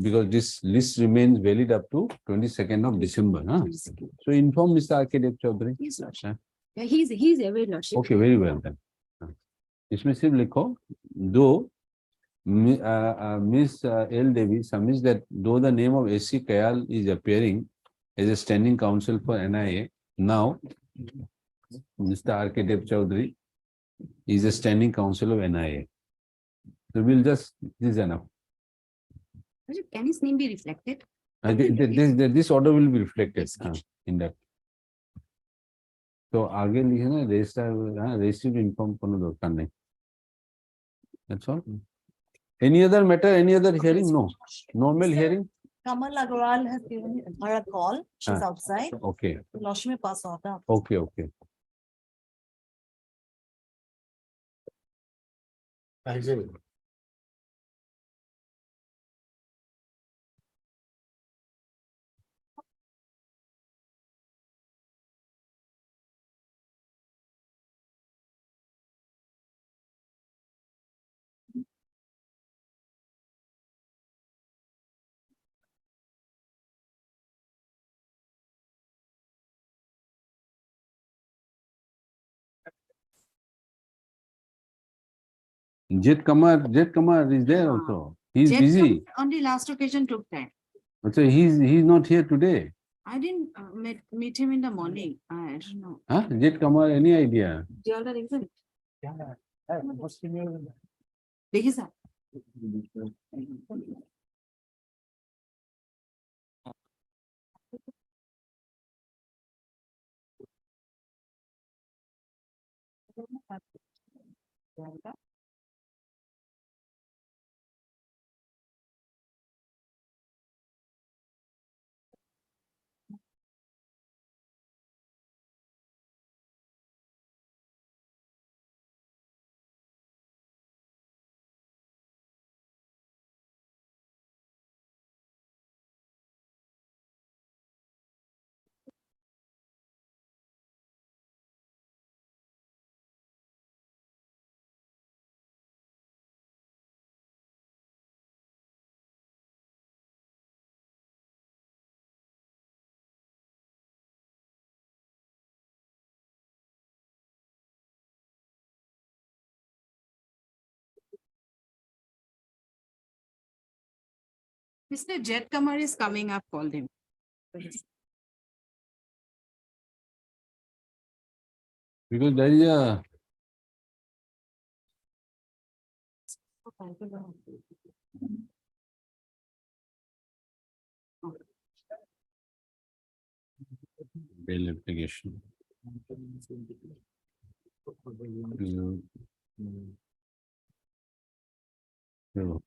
because this list remains valid up to 22nd of December. 22nd. So inform Mr. R.K. Dev Chaudhary. Yes, Lordship. Yeah, he's away, Lordship. Okay, very well then. इसमें सिर्फ लिखो, though Miss L. Devi submits that though the name of S.C. Kayal is appearing as a standing counsel for NIA, now Mr. R.K. Dev Chaudhary is a standing counsel of NIA. So we'll just, this is enough. Lordship, can his name be reflected? This order will be reflected in that. So आगे लिखे ना register to inform कोनो दरकार नहीं. That's all. Any other matter, any other hearing? No. Normal hearing? Kamal Agarwal has given her a call. She's outside. Okay. Lordship may pass order. Okay. Jet Kamar is there also. He's busy. On the last occasion took time. So he's not here today. I didn't meet him in the morning. I don't know. Jet Kamar, any idea? Do you have the reason? देखिए sir. Mr. Jet Kamar is coming up, called him. Because there is a bail application. No.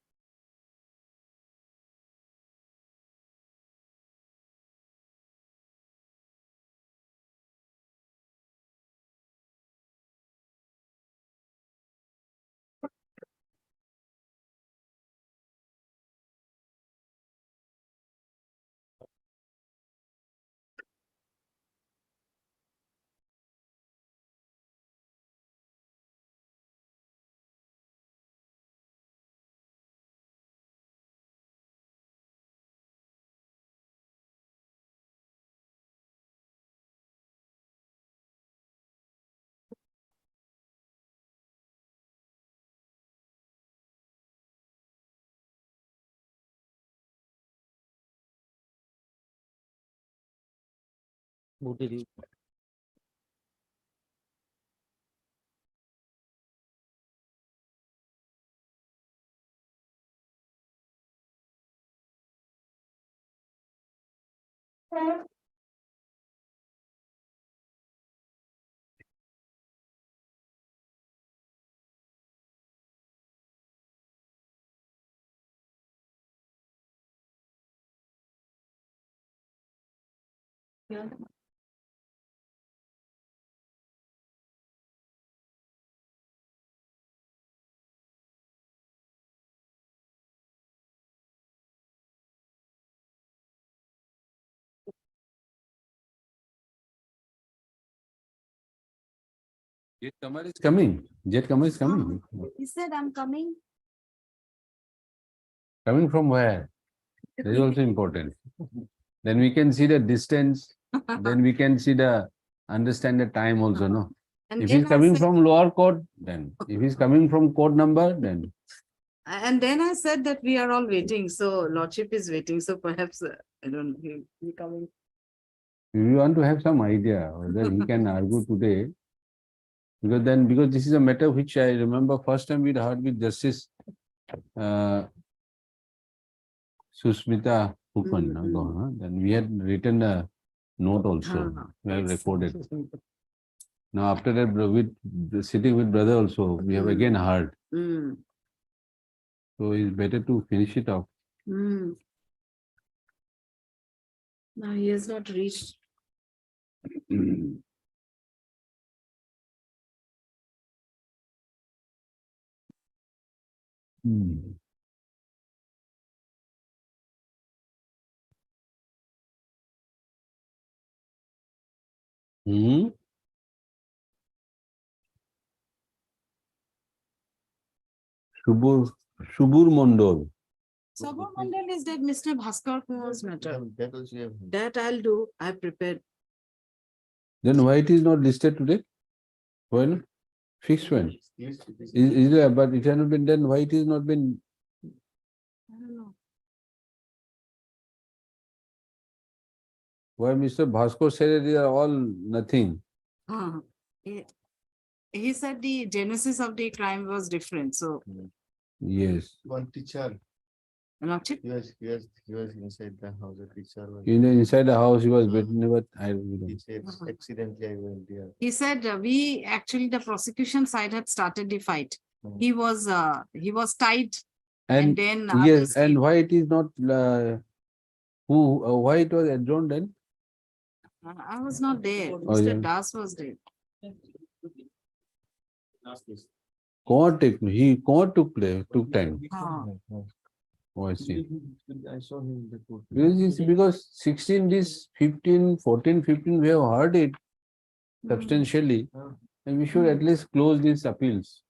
Jet Kamar is coming. Jet Kamar is coming. He said, I'm coming. Coming from where? That is also important. Then we can see the distance, then we can see understand the time also, no? And If then he's I coming said- from lower court, then. If he's coming from court number, then. And then I said that we are all waiting, so Lordship is waiting, so perhaps, I don't know, he coming. We want to have some idea whether he can argue today. Because this is a matter which I remember first time we'd heard with Justice Susmita Hupan. Then we had written a note also. We have recorded. Now after that, sitting with brother also, we have again heard. Mm. So it's better to finish it off. Mm. No, he has not reached. Hmm. Hmm? Shubur Mondol. Sabur Mandal is that Mr. Bhaskar Kumar's matter. That also you have. That I'll do. I prepared. Then why it is not listed today? When? Fixed when? Is there, but it has not been done, why it is not been? I don't know. Why Mr. Bhaskar said they are all nothing? He said the genesis of the crime was different, so. Yes. One teacher, Lordship, he was inside the house, a teacher was. Inside the house, he was beaten, but I don't know. He said accidentally I went there. he said, we actually, the prosecution side had started the fight. Hmm. He was tied And and then. yes, others and came. why it is not, why it was adjourned then? I was not there. Oh, Mr. yeah. Das was there. Court took time. Oh, I see. I saw him in the court. Because 16, this 15, 14, 15, we have heard it substantially, and we should at least close these appeals.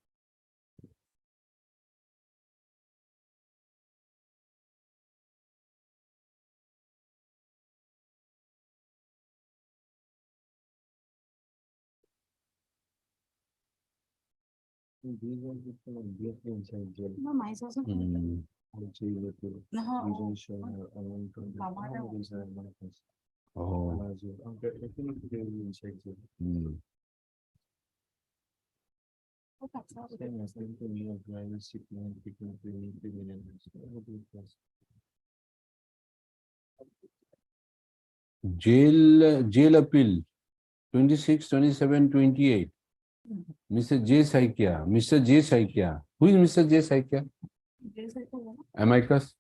These are people obviously inside jail. No, my also. Hmm. Also, you look at No. Oh. Definitely they will be inside jail. Hmm. Same as them to me, driver shipment, picking, criminal. Jail appeal 26, 27, 28. Mr. J. Saikia. Mr. J. Saikia. Who is Mr. J. Saikia? Amicus.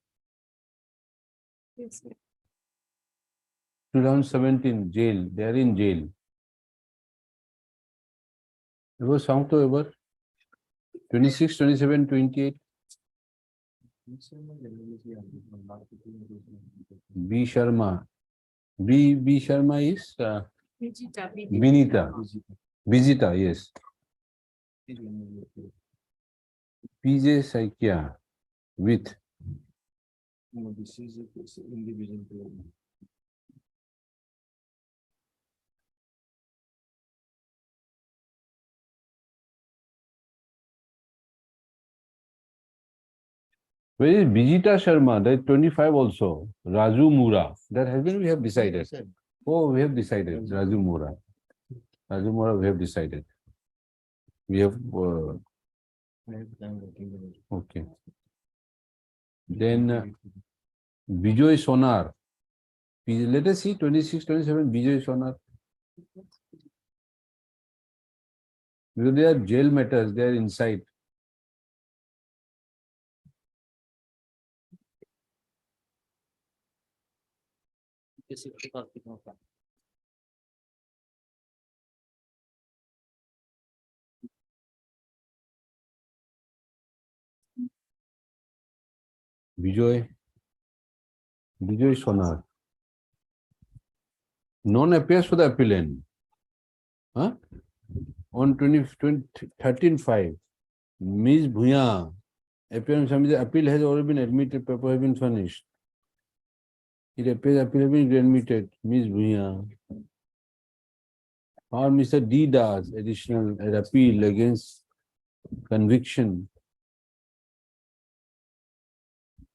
2017 jail. They are in jail. It was found to ever 26, 27, 28. B. Sharma. B. Sharma is Vinita. Vijita, yes. PJ Saikia with No, this is individual. where is Vijita Sharma? That 25 also. Raju Mura. That has been we have decided. Oh, we have decided, Raju Mora. Raju Mora, we have decided. We have, okay. Then Bijoy Sonar. Let us see 26, 27, Bijoy Sonar. Because they are jail matters, they are inside. Bijoy Sonar. None appears for the appellant. Huh? On 13/5, Ms. Bhuya, appearance of the appeal has already been admitted, paper has been furnished. It appears appeal has been admitted, Ms. Bhuya. Or Mr. D does additional appeal against conviction.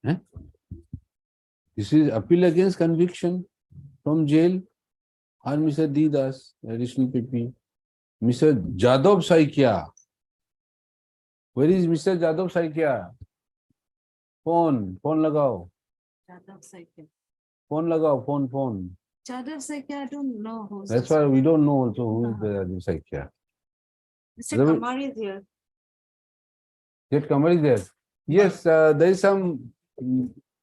Huh? This is appeal against conviction from jail. Or Mr. D does additional PP. Mr. Jadov Saikia. Where is Mr. Jadov Saikia? Phone lagao. Jadhav Saikia. Phone lagao, phone. Jadhav Saikia, I don't know who's. That's this why one. we don't know also who is the Jadov Saikia. Mr. There will- Kamar is here. Yet Kamar is there. Yes, there is some,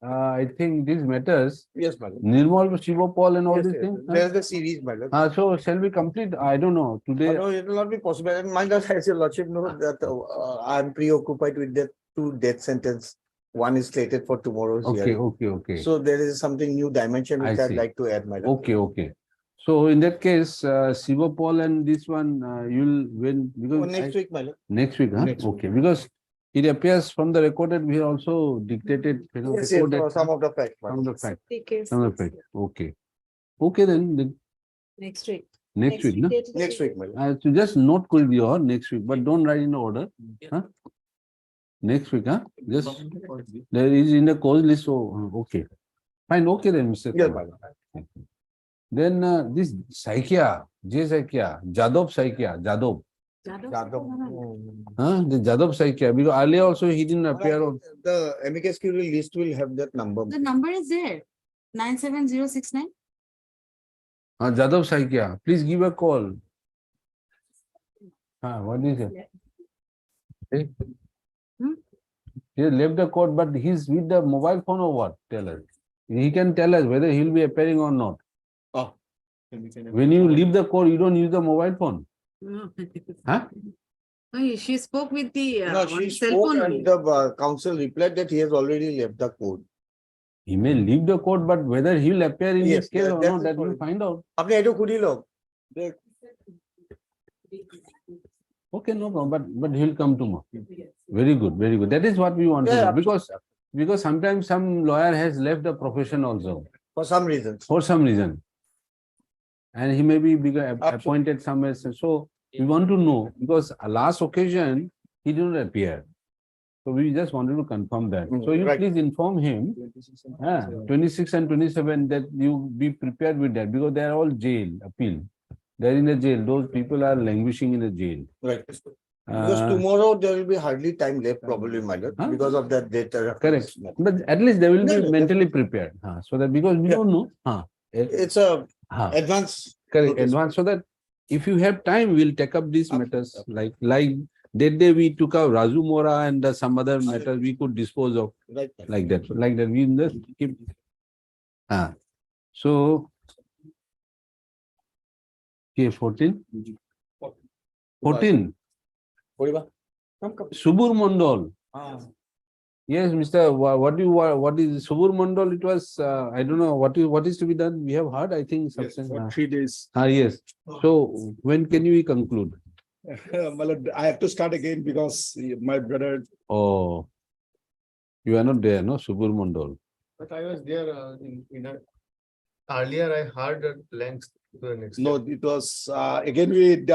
I think these matters, Yes, madam. Nirmal, Shivapal and all Yes, these yes. things. There's the series, madam. So shall we complete? I don't know. Today, No, it will not be possible. And mind us, as your lordship knows that I'm preoccupied with the 2 death sentence. One is slated for tomorrow's hearing. okay. So there is something new dimension which I I'd see. like to add, madam. Okay. So in that case, Shivapal and this one, you'll win because Next week, madam. next week, huh? Next week. Okay, because it appears from the recorded, we have also dictated, Yes, recorded for some of the facts, some madam. of the fact. Case. Some of the fact. Okay then Next week. next week, no? date is Next week, madam. So just note koi diyo next week, but don't write in order. Huh? Next week, huh? Just there is in the cause list, so okay. Fine, okay then, Mr. Yes, Kumar. madam. Then this Saikia, J Saikia, Jadov Saikia, Jadov. The Jadov Saikia, because earlier also he didn't appear on. The amicus curiae list will have that number. The number is there. 97069. Jadov Saikia, please give a call. What is it? Hey. He has left the court, but he's with the mobile phone or what? Tell us. He can tell us whether he'll be appearing or not. Oh. When you leave the court, you don't use the mobile phone. No. Huh? No, she spoke with the No, she on cell spoke phone. and the counsel replied that he has already left the court. He may leave the court, but whether he will appear in Yes, this case or that's not, the that we'll point. find out. आपने ऐडो खुद ही लो. Okay, no problem, but he'll come tomorrow. Very good. That is what we want to Yeah, know, because sometimes some lawyer has left the profession also For some reasons. for some reason, and he may be appointed somewhere. So we want to know, because last occasion he did not appear. So we just wanted to confirm that. So you Right. please inform him, 26 and 27, that you be prepared with that, because they are all jail appeal. They're in the jail. Those people are languishing in the jail. Right. Because tomorrow there will be hardly time left, probably, my lord, because of that data. Correct. But at least they will No, be no, mentally prepared. So that, because we Yeah. don't know. It's a advance. Correct. notice. Advance, so that if you have time, we'll take up these matters. Like that day we took out Raju Mora and some other matters we could dispose of Right. like that. We just keep. So. Okay, 14. 14. Subur Mondal. Yes, Mr. What is Subur Mondal? It was, I don't know, what is to be done? We have heard, I think. For 3 days. Yes. So when can we conclude? I have to start again because my brother. Oh, you are not there, no, Subur Mondal. But I was there earlier I heard at length to an extent. No, it was again with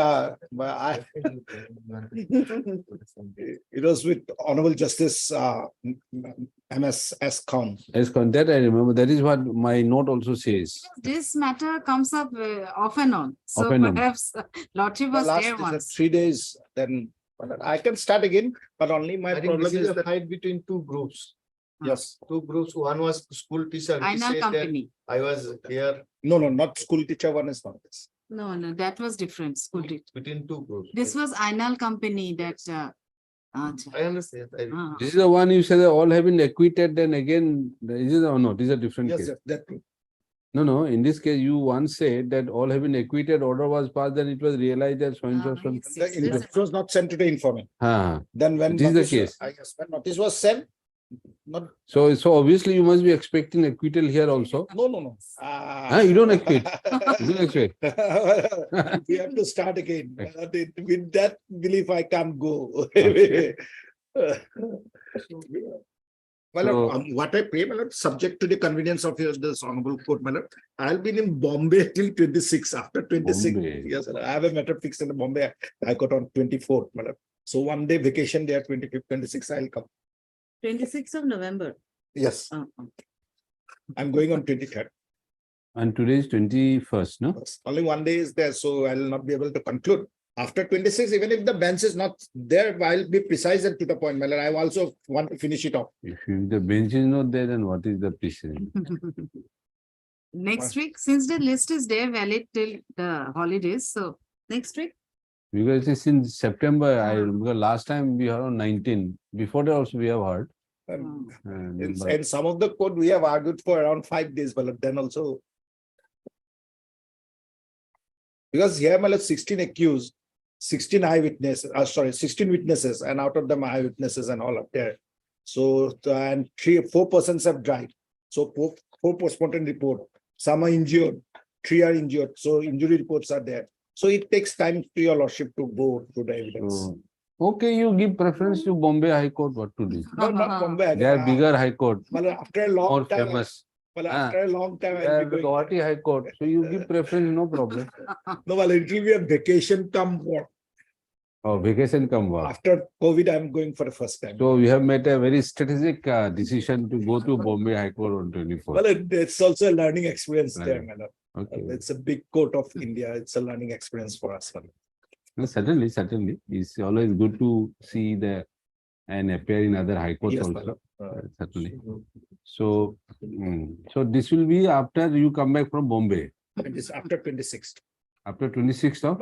it was with Honorable Justice MS Escom. That I remember. That is what my note also says. This matter comes up off and on. So Off and on. perhaps Lordship The was last there is the once. 3 days, then I can start again, but only my problem is that. fight between two groups. Yes, Two groups. One was school teacher. He Aina said that company. I was here no, not school teacher, one is not this. No, that was different. School teacher. between two groups. This was Ainal company that. I understand. This is the one you said that all have been acquitted, then again, is it or no? This is a different Yes, case. yes, that too. No, in this case, you once said that all have been acquitted, order was passed, then it was realized that so and so. The notice was not sent to the informant. Ah, Then when this is the notice, case. I guess when notice was sent, not, so obviously you must be expecting acquittal here also. no. You don't acquit. You don't expect. We have to start again. With that belief, I can't go. Well, So- what I pay, subject to the convenience of this honorable court, I'll be in Bombay till 26. After 26, Bombay. yes, sir, I have a matter fixed in the Bombay. I got on 24th. So 1 day vacation there, 25th, 26th, I'll come. 26th of November. Yes, Uh, I'm going on 23rd. And today is 21st, no? Only 1 day is there, so I'll not be able to conclude. After 26, even if the bench is not there, I'll be precise and to the point. I also want to finish it off. If the bench is not there, then what is the precedent? Next week, since the list is there valid till the holidays, so next week. Because it is since September, because last time we heard on 19. Before that also we have heard. And some of the code we have argued for around 5 days, but then also. Because here, 16 accused, 16 eyewitnesses, 16 witnesses, and out of them eyewitnesses and all up there. So, and 4 persons have died. So, four postmortem report. Some are injured, 3 are injured. So, injury reports are there. So, it takes time to your lordship to go through the evidence. So, okay, you give preference to Bombay High Court, what to do? No, not Bombay. They are bigger High Court, After a long more time. famous. After a long time, They I'll are be going. Guwahati High Court, so you give preference, no problem. No, well, it will be a vacation come work. Oh, vacation come work. After COVID, I'm going for the first time. So we have made a very strategic decision to go to Bombay High Court on 24th. Well, it's also a learning experience there, madam. Okay. It's a big court of India. It's a learning experience for us. No, certainly. It's always good to see and appear in other high courts Yes, also. madam. Certainly. So, so this will be after you come back from Bombay, It is after 26th after 26th of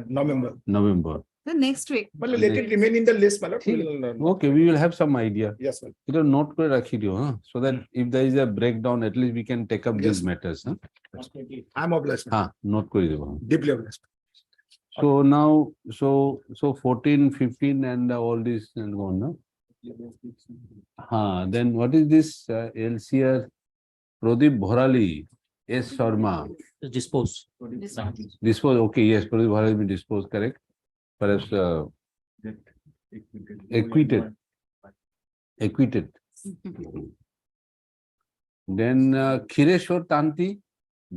November. November. The next week. Well, let it remain in the list, madam. Okay, we will have some idea. Yes, ma'am. You don't note kore rakhi diyo, huh? So that if there is a breakdown, at least we can take up these Yes. matters. Huh? I'm obliged. ma'am. Note kore dibo. Deeply obliged. So now, so 14, 15 and all this and go on, no? Then what is this LCR Pradeep Bhorali, S. Sharma? Dispose. Dispose, okay, yes, Pradeep Bhorali has been disposed, correct? Perhaps acquitted. Then Khireshwar Tanti,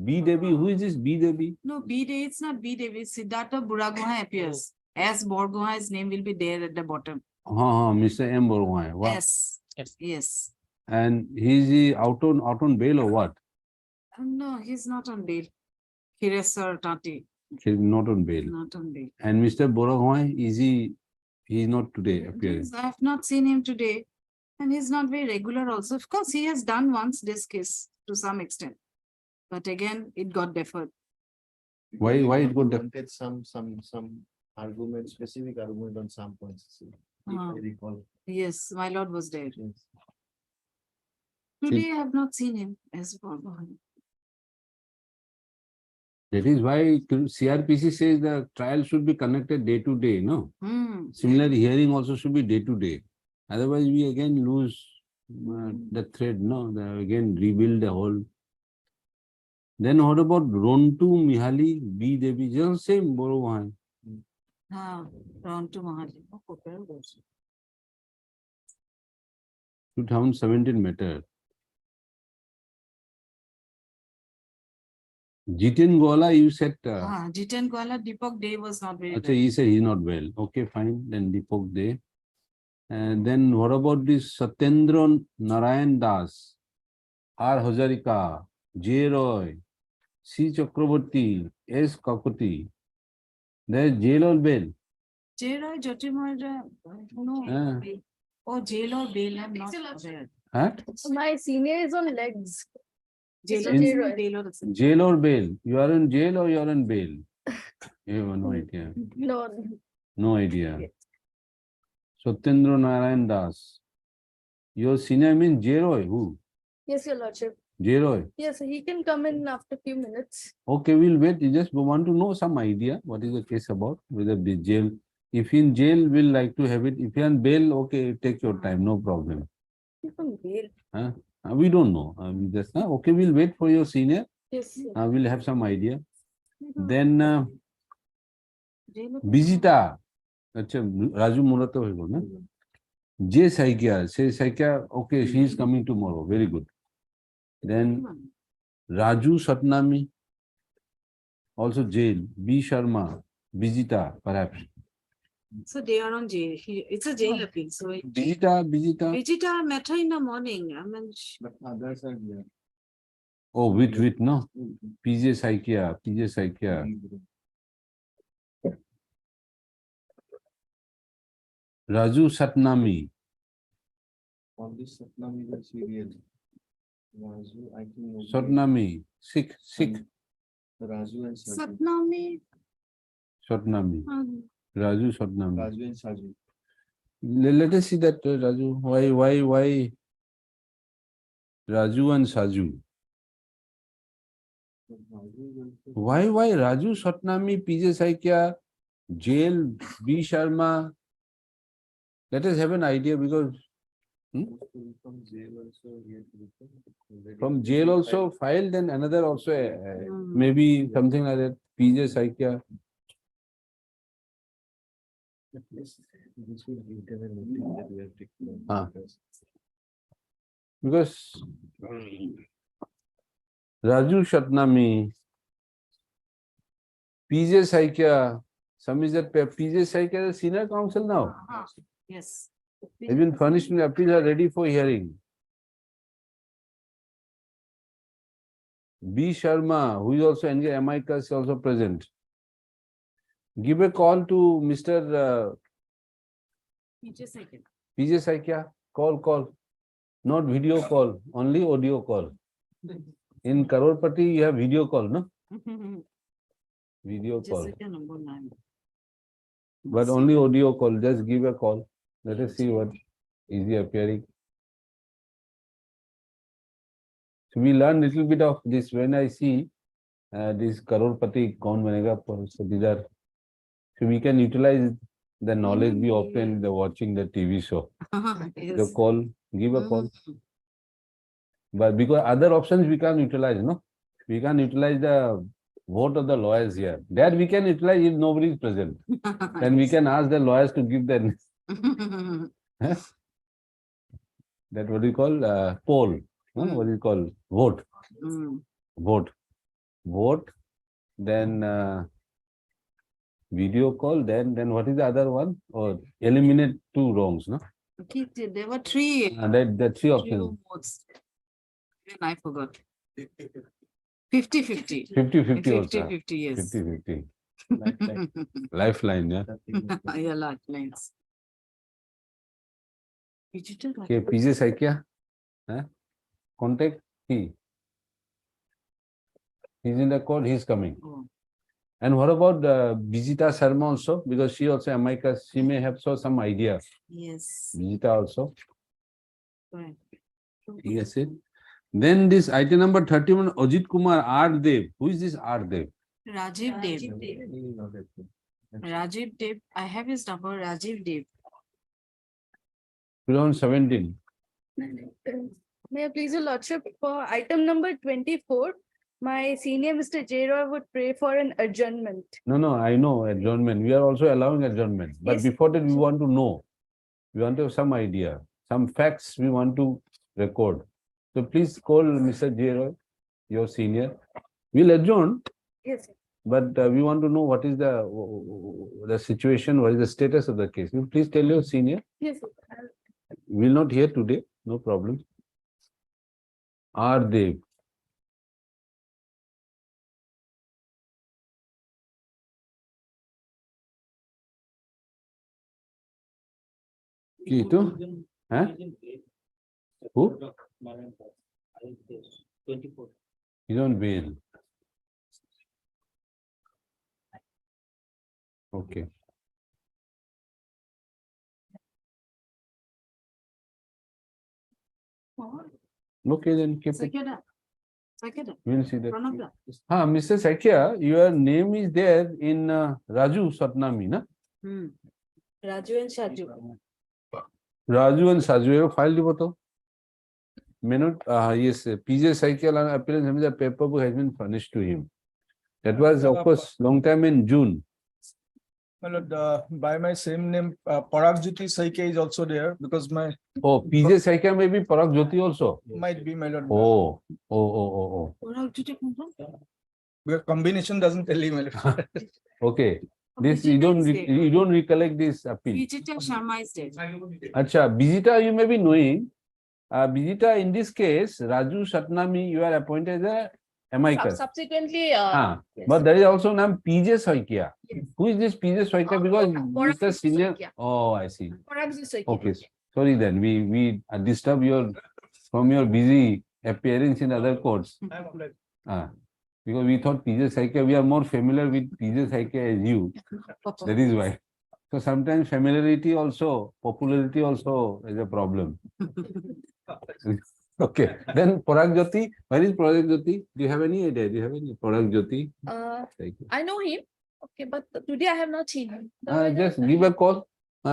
B. Devi, who is this B. Devi? No, B Day, it's not B Day. Siddhartha Buragoha appears. S. Borgoha's name will be there at the bottom. Mr. M. Borgohain. Wow. S. Yes. And he is out on bail or what? No, he's not on bail. Kiresar Tati, He's not on bail. not on bail. And Mr. Borgohain, he is not today appearing. I have not seen him today. And he's not very regular also. Of course, he has done once this case to some extent. But again, it got deferred. Why it got wanted some argument, specific argument on some points. If I recall. Yes, my lord was there. Yes. Today I have not seen him as Borgohain. That is why CRPC says the trial should be conducted day to day, no? Similarly, hearing also should be day to day. Otherwise, we again lose the thread, no? Again rebuild the whole. Then what about Rontu Mihali B. Devi? Just same Borgohain. Round to Mahali. 2017 matter. Jiten Gola, you said. Jiten Kuala Deepak Day was not very Achha, well. he said he's not well. Okay, fine. Then Deepak Day. And then what about this Satyendra Narayan Das, R. Hazarika, J. Roy, C. Chakraborty, S. Kakoti? There is jail or bail? Jail or Jotimora, no. Oh, jail or bail, I'm not aware. Huh? My senior is on legs. Jail Mr. J. or Roy. bail or. Jail or bail? You are in jail or you are in bail? You have no idea. No. No idea. Satyendra Narayan Das. Your senior means J. Roy. Who? Yes, Your Lordship. J. Roy. Yes, he can come in after a few minutes. Okay, we'll wait. You just want to know some idea. What is the case about? Whether the jail. If in jail, we'll like to have it. If you're in bail, okay, take your time. No problem. He's on bail. Huh? We don't know. We just, okay, we'll wait for your senior. Yes. Yes. We'll have some idea. Then Bijita. Raju Murata hoibo na? J. Saikia. Say Saikia, okay, she is coming tomorrow. Very good. Then Raju Satnami, also jail. B. Sharma, Bijita, perhaps. So they are on jail. It's a jail appeal. So Bijita. met her in the morning. I mean, But others are there. Oh, with, no? PJ Saikia. Raju Satnami. All this Satnam is serial. Raju, I think. Satnami. Sikh. Raju and Saju. Satnami. Satnami. Raju Satnami. Raju and Saju. Let us see that Raju. Why Raju and Saju? Why Raju Satnami, PJ Saikia, jail, B. Sharma? Let us have an idea because from jail also file, then another also maybe something like that. PJ Saikia. This will give them a notice that we have taken. Because Raju Satnami, PJ Saikia, some is that PJ Saikia is senior counsel now. Yes. Has been furnished and appeals are ready for hearing. B. Sharma, who is also engaged, amicus, also present. Give a call to Mr. PJ Saikia. Call. Not video call, only audio call. In Karorpati, you have video call, no? Video call. Number 9. But only audio call. Just give a call. Let us see what is he appearing. So we learn little bit of this when I see this Karorpati kaun banega. So these are, so we can utilize the knowledge we obtain the watching the TV show. Yes. The call, give a call. But because other options we can't utilize, no? We can't utilize the vote of the lawyers here. That we can utilize if nobody is present. Then we can ask the lawyers to give the that what do you call poll? What do you call vote? Vote. Then video call. Then what is the other one? Or eliminate 2 wrongs, no? Okay, there were 3. That 3 options. Votes. I forgot. 50-50. 50-50 also. 50-50, yes. 50-50. Lifeline, yeah. Yeah, lifelines. Digital. Okay, PJ Saikia. Contact he. He's in the court, he's coming. Oh. And what about Bijita Sharma also? Because she also amicus, she may have some idea. Yes. Bijita also. Right. Yes, it. Then this item number 31, Ajit Kumar R. Dev. Who is this R. Dev? Rajiv Dev. I have his number, Rajiv Dev. 2017. May I please, Your Lordship, for item number 24, my senior Mr. J. Roy would pray for an adjournment. No, I know adjournment. We are also allowing adjournment. But Yes. before that, we want to know. We want to have some idea. Some facts we want to record. So please call Mr. J. Roy, your senior. We'll adjourn. Yes. but we want to know what is the situation, what is the status of the case. Will you please tell your senior? Yes. Will not hear today, no problem. Are they? Itu? Huh? Who? 24. He's on bail. Okay. Okay, then keep it. Sakya. Sakya. We'll see that. Pranab. Mr. Sakya, your name is there in Raju Satnami, na? Raju and Shaju. Raju and Saju, you file the minute. Yes, PJ cycle and appearance, the paperwork has been furnished to him. That was, of course, long time in June. My lord, by my same name, Parag Jyoti Saike is also there because my Oh, PJ Saika may be Parag Jyoti also. might be my lord. Oh. Because combination doesn't tell him. My lord. Okay. This you don't recollect this appeal. Vijita Sharma is dead. Acha, Bijita you may be knowing. Bijita, in this case, Raju Satnami, you are appointed as a amicus. Subsequently, Yes. yes. But there is also name PJ Soikia. Yes. Who is this PJ Soikia? Because Parag Mr. Senior. Soikia. Oh, I see. Parag Soikia. Okay. Sorry then. We disturb from your busy appearance in other courts. Because we thought PJ Soikia, we are more familiar with PJ Soikia as you. That is why. So sometimes familiarity also, popularity also is a problem. Okay. Then Parag Jyoti, where is Parag Jyoti? Do you have any idea? Do you have any Parag Jyoti? I know him. Okay, but today I have not seen him. Just give a call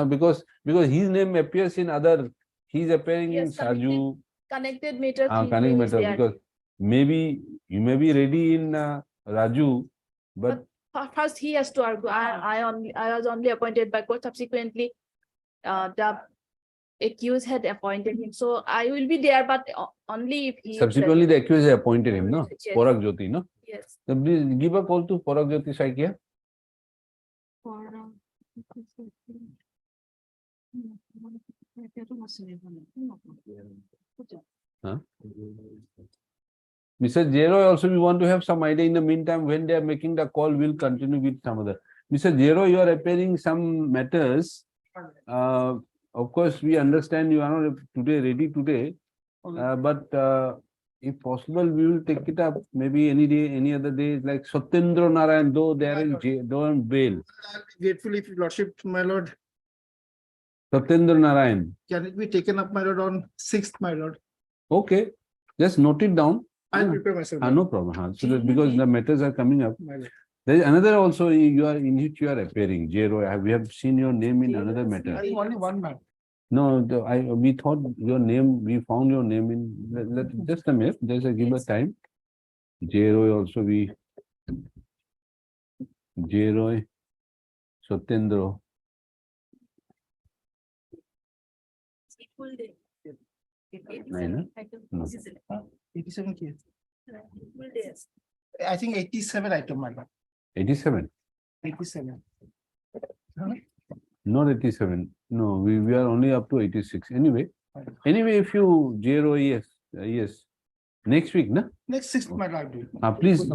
because his name appears in other. He's appearing in Yes, Saju. Connected matter. Connect matter because maybe you may be ready in Raju, but First he has to argue. I was only appointed by court. Subsequently, the accused had appointed him. So I will be there, but only if he. subsequently the accused has appointed him, no? Yes. Parag Jyoti, no? Yes. So please give a call to Parag Jyoti Saikia. Mr. Jero, also we want to have some idea in the meantime when they are making the call, we'll continue with some other. Mr. Jero, you are appearing some matters. Of course, we understand you are not ready today, but if possible, we will take it up maybe any day, any other day, like Satyendra Narayan, though they are on bail. Grateful if your lordship, my lord, Satyendra Narayan. can it be taken up, my lord, on 6th, my lord? Okay, just note it down. I'll prepare myself. No problem. So that because the matters are coming up. My lord. There is another also you are in which you are appearing, Jero. We have seen your name in another matter. I think only one man. No, we thought your name, we found your name in, just a minute, just give us time. Jero also Jero, Satyendra. Nine, no. 87 case. I think 87 item, my lord. 87? 87. Not 87. No, we are only up to 86. Anyway, if you, Jero, yes. Next week, na? Next 6th, my lord.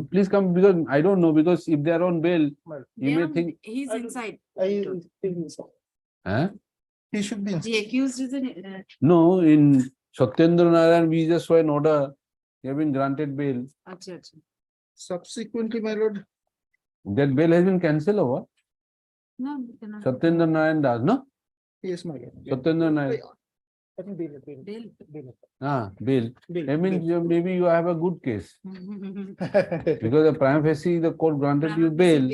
Please come because I don't know because if they are on bail, you may think. He's inside. Huh? He should be The accused is in. No, in Satyendra Narayan, we just saw an order. They have been granted bail. Subsequently, my lord. That bail has been cancelled or what? No, we cannot. Satyendra Narayan does, no? Yes, my lord. Satyendra Narayan. I think bail. Bail. Bail. I mean, maybe you have a good case. Because the prima facie, the court granted you bail,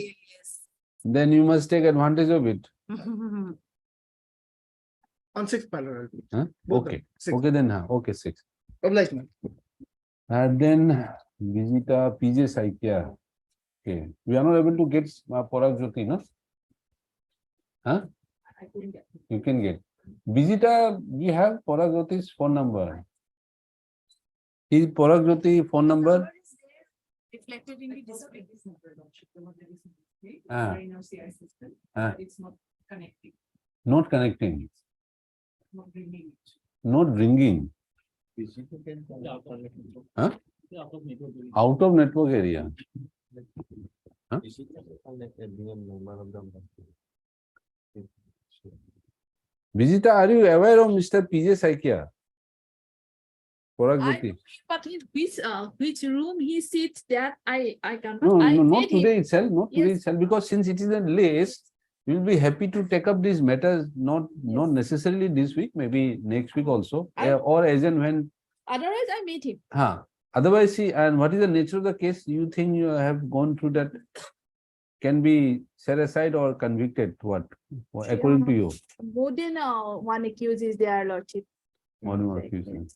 then you must take advantage of it. On 6th, my lord. Huh? Both Okay. Six. Okay, then, okay, 6. Obliged, man. And then Vijita PJ Saikia. Okay. We are not able to get Parag Jyoti, no? Huh? You can get. Vijita, we have Parag Jyoti's phone number. Is Parag Jyoti phone number? reflected in the display. Ah. Ah. It's not connecting, Not connecting, not bringing it. not ringing. Huh? Out of network area. Huh? Vijita, are you aware of Mr. PJ Saikia? Poragati. But in which room he sits there, I cannot. No, I no, not met him. today itself, not today Yes. itself, because since it is a list, we will be happy to take up these matters, not necessarily this week, maybe next week also, or as and when. Otherwise, I met him. Otherwise, see, and what is the nature of the case? You think you have gone through that can be set aside or convicted, what, according to you? More than one accused is there, Lordship. What do you accuse them?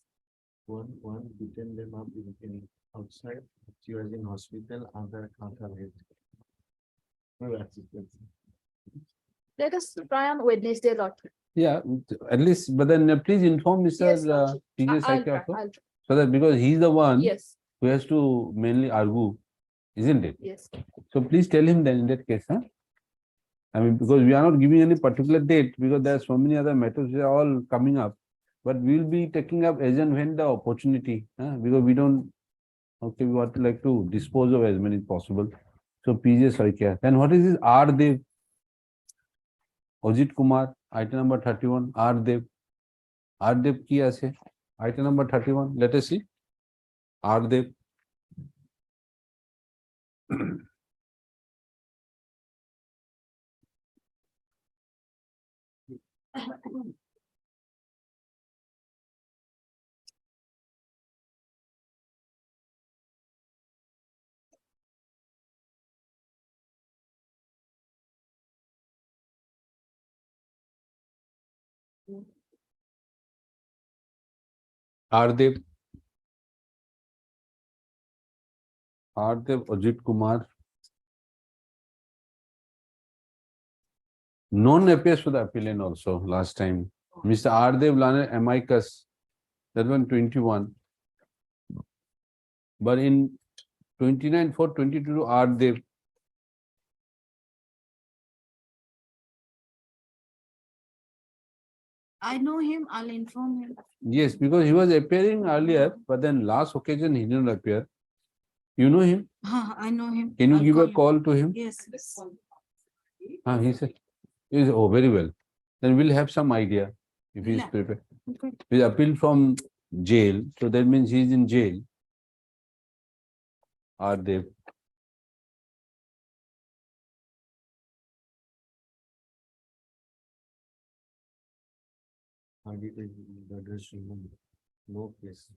One beaten them up in outside. She was in hospital. Other counter. Let us try on Wednesday, Lordship. Yeah, at least, but then please inform Mr. Yes, Lordship. PJ I'll Saikia try, also, I'll try. so that because he is the one Yes, who has to mainly argue, isn't it? yes. So please tell him then in that case, huh? I mean, because we are not giving any particular date, because there are so many other matters which are all coming up. But we will be taking up as and when the opportunity, because we don't, okay, we want to like to dispose of as many as possible. So PJ Saikia. Then what is this R Dev? Ajit Kumar, item number 31, R Dev. R Dev ki ase? Item number 31, let us see. R Dev. Ardev, Ajit Kumar. None appears for the appellant also last time. Mr. Ardev Lane amicus, that one 21. But in 29 for 22 Ardev. I know him, I'll inform him. Yes, because he was appearing earlier, but then last occasion he didn't appear. You know him? I know him. Can you I'll give a him. call to him? Yes. He said, oh, very well. Then we'll have some idea if he is Yeah. prepared. Okay. He appealed from jail, so that means he is in jail. Ardev. No case.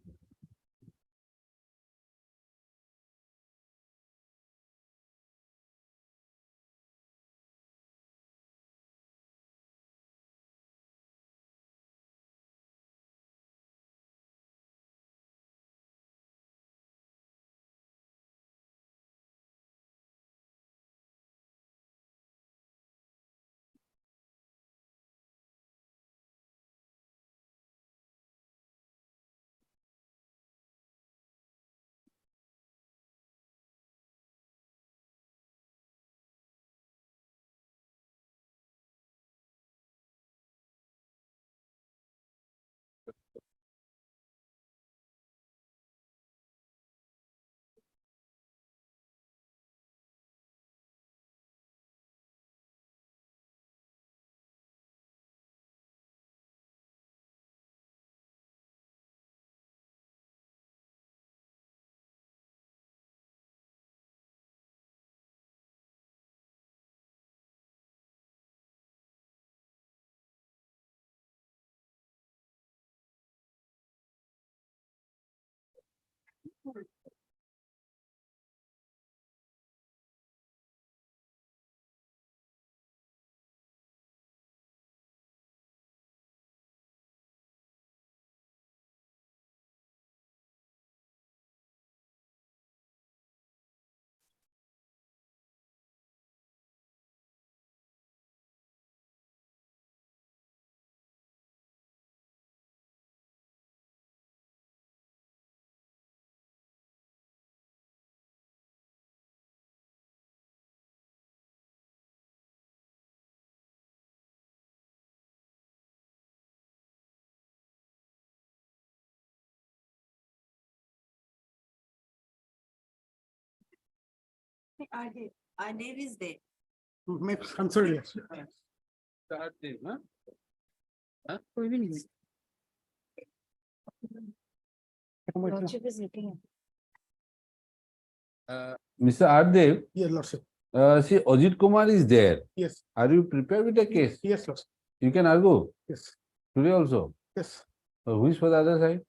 Our name is there. I'm sorry. Lordship is looking at. Mr. Ardev, Yes, Lordship. see, Ajit Kumar is there. Yes, Are you prepared with the case? yes, Lordship. You can argue Yes, today also. yes. Who is for the other side?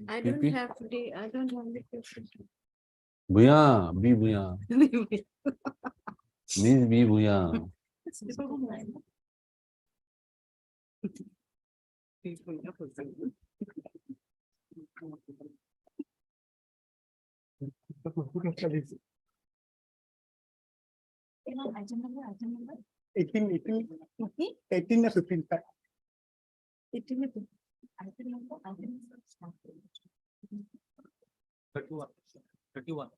I don't PP? have today, I don't have the question. Bhuya, be Bhuya. Means be Bhuya. Item number. 18 or 15. 18 is the item number. 31.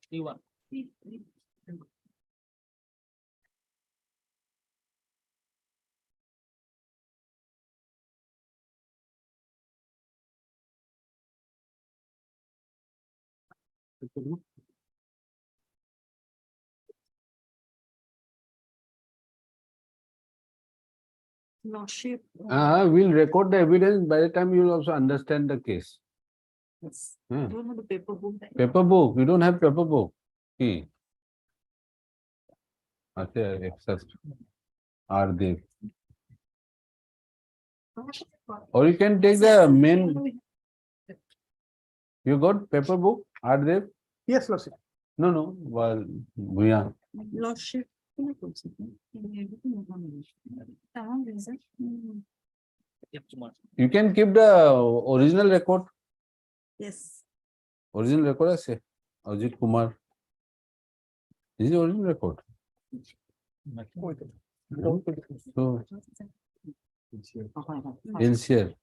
Lordship. We'll record the evidence. By the time you will also understand the case. Yes. Hmm. I don't know the paper book. Paper book, you don't have paper book. Key. Okay, access. Are they? Or you can take the main. You got paper book? Are they? Yes, Lordship. No. Well, Bhuya. Lordship. You can keep the original record. Yes. Original record, I say. Ajit Kumar. This is the original record. So, LCR.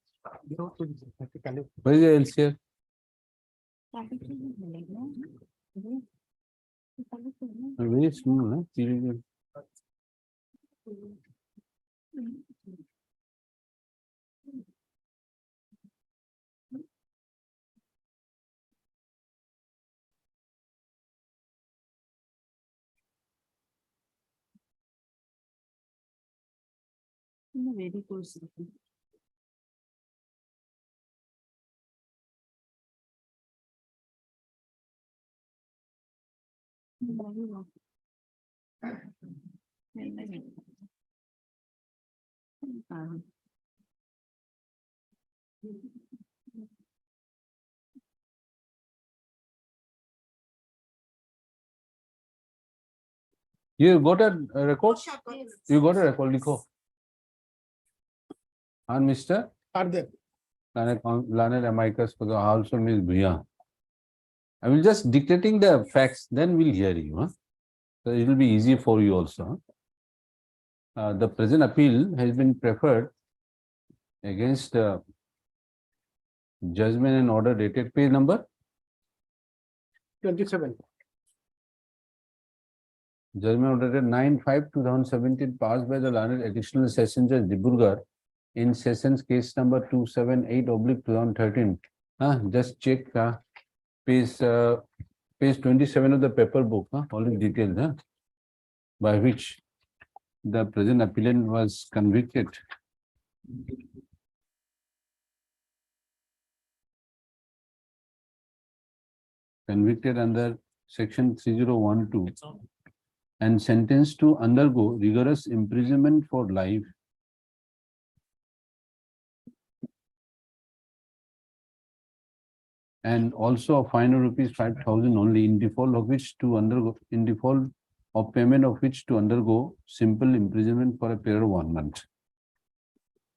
Where is the LCR? Very small, huh? Very close. You got a record? You got a record, Likho. And Mr. Are there? Learned amicus for the also Miss Bhuya. I will just dictating the facts, then we'll hear you. Huh? So it will be easy for you also. The present appeal has been preferred against judgment and order dated page number 27. Judgment order dated 9/5/2017 passed by the learned additional session judge Dibrugarh in sessions case number 278/2013. Just check page 27 of the paper book, all the details by which the present appellant was convicted. Convicted under section 3012 and sentenced to undergo rigorous imprisonment for life and also a fine of ₹5,000 only, in default of which to undergo, in default of payment of which to undergo simple imprisonment for a period of 1 month.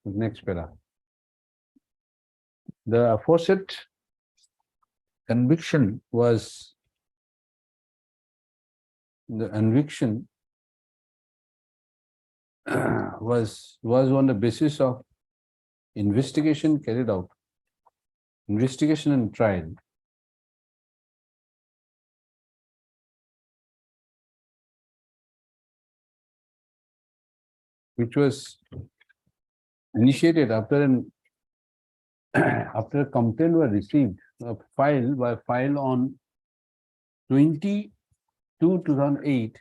Next para. The aforesaid conviction was was on the basis of investigation carried out, investigation and trial which was initiated after after a complaint was received, a file on 20/2/2008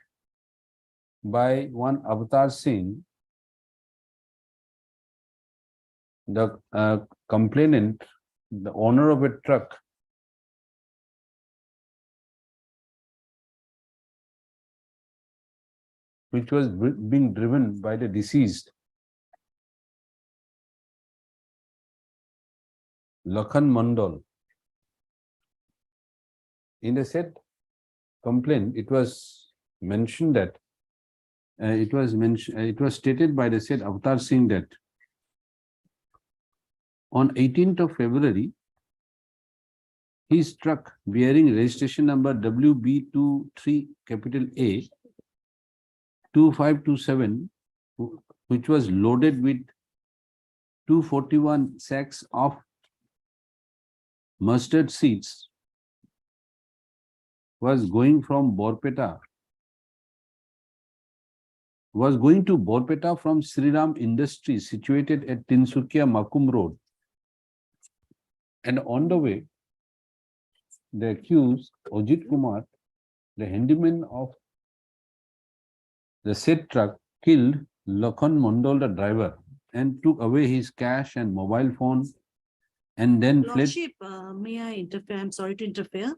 by one Avatar Singh, the complainant, the owner of a truck, which was being driven by the deceased, Lakhan Mandal. In the said complaint, it was mentioned that it was stated by the said Avatar Singh that on 18th of February, his truck bearing registration number WB23 capital A 2527, which was loaded with 241 sacks of mustard seeds, was going to Borpeta from Sriram Industries situated at Tinsukia Makum Road. And on the way, the accused Ajit Kumar, the handyman of the said truck, killed Lakhan Mandal, the driver, and took away his cash and mobile phone, and then fled. Lordship, may I interfere? I'm sorry to interfere.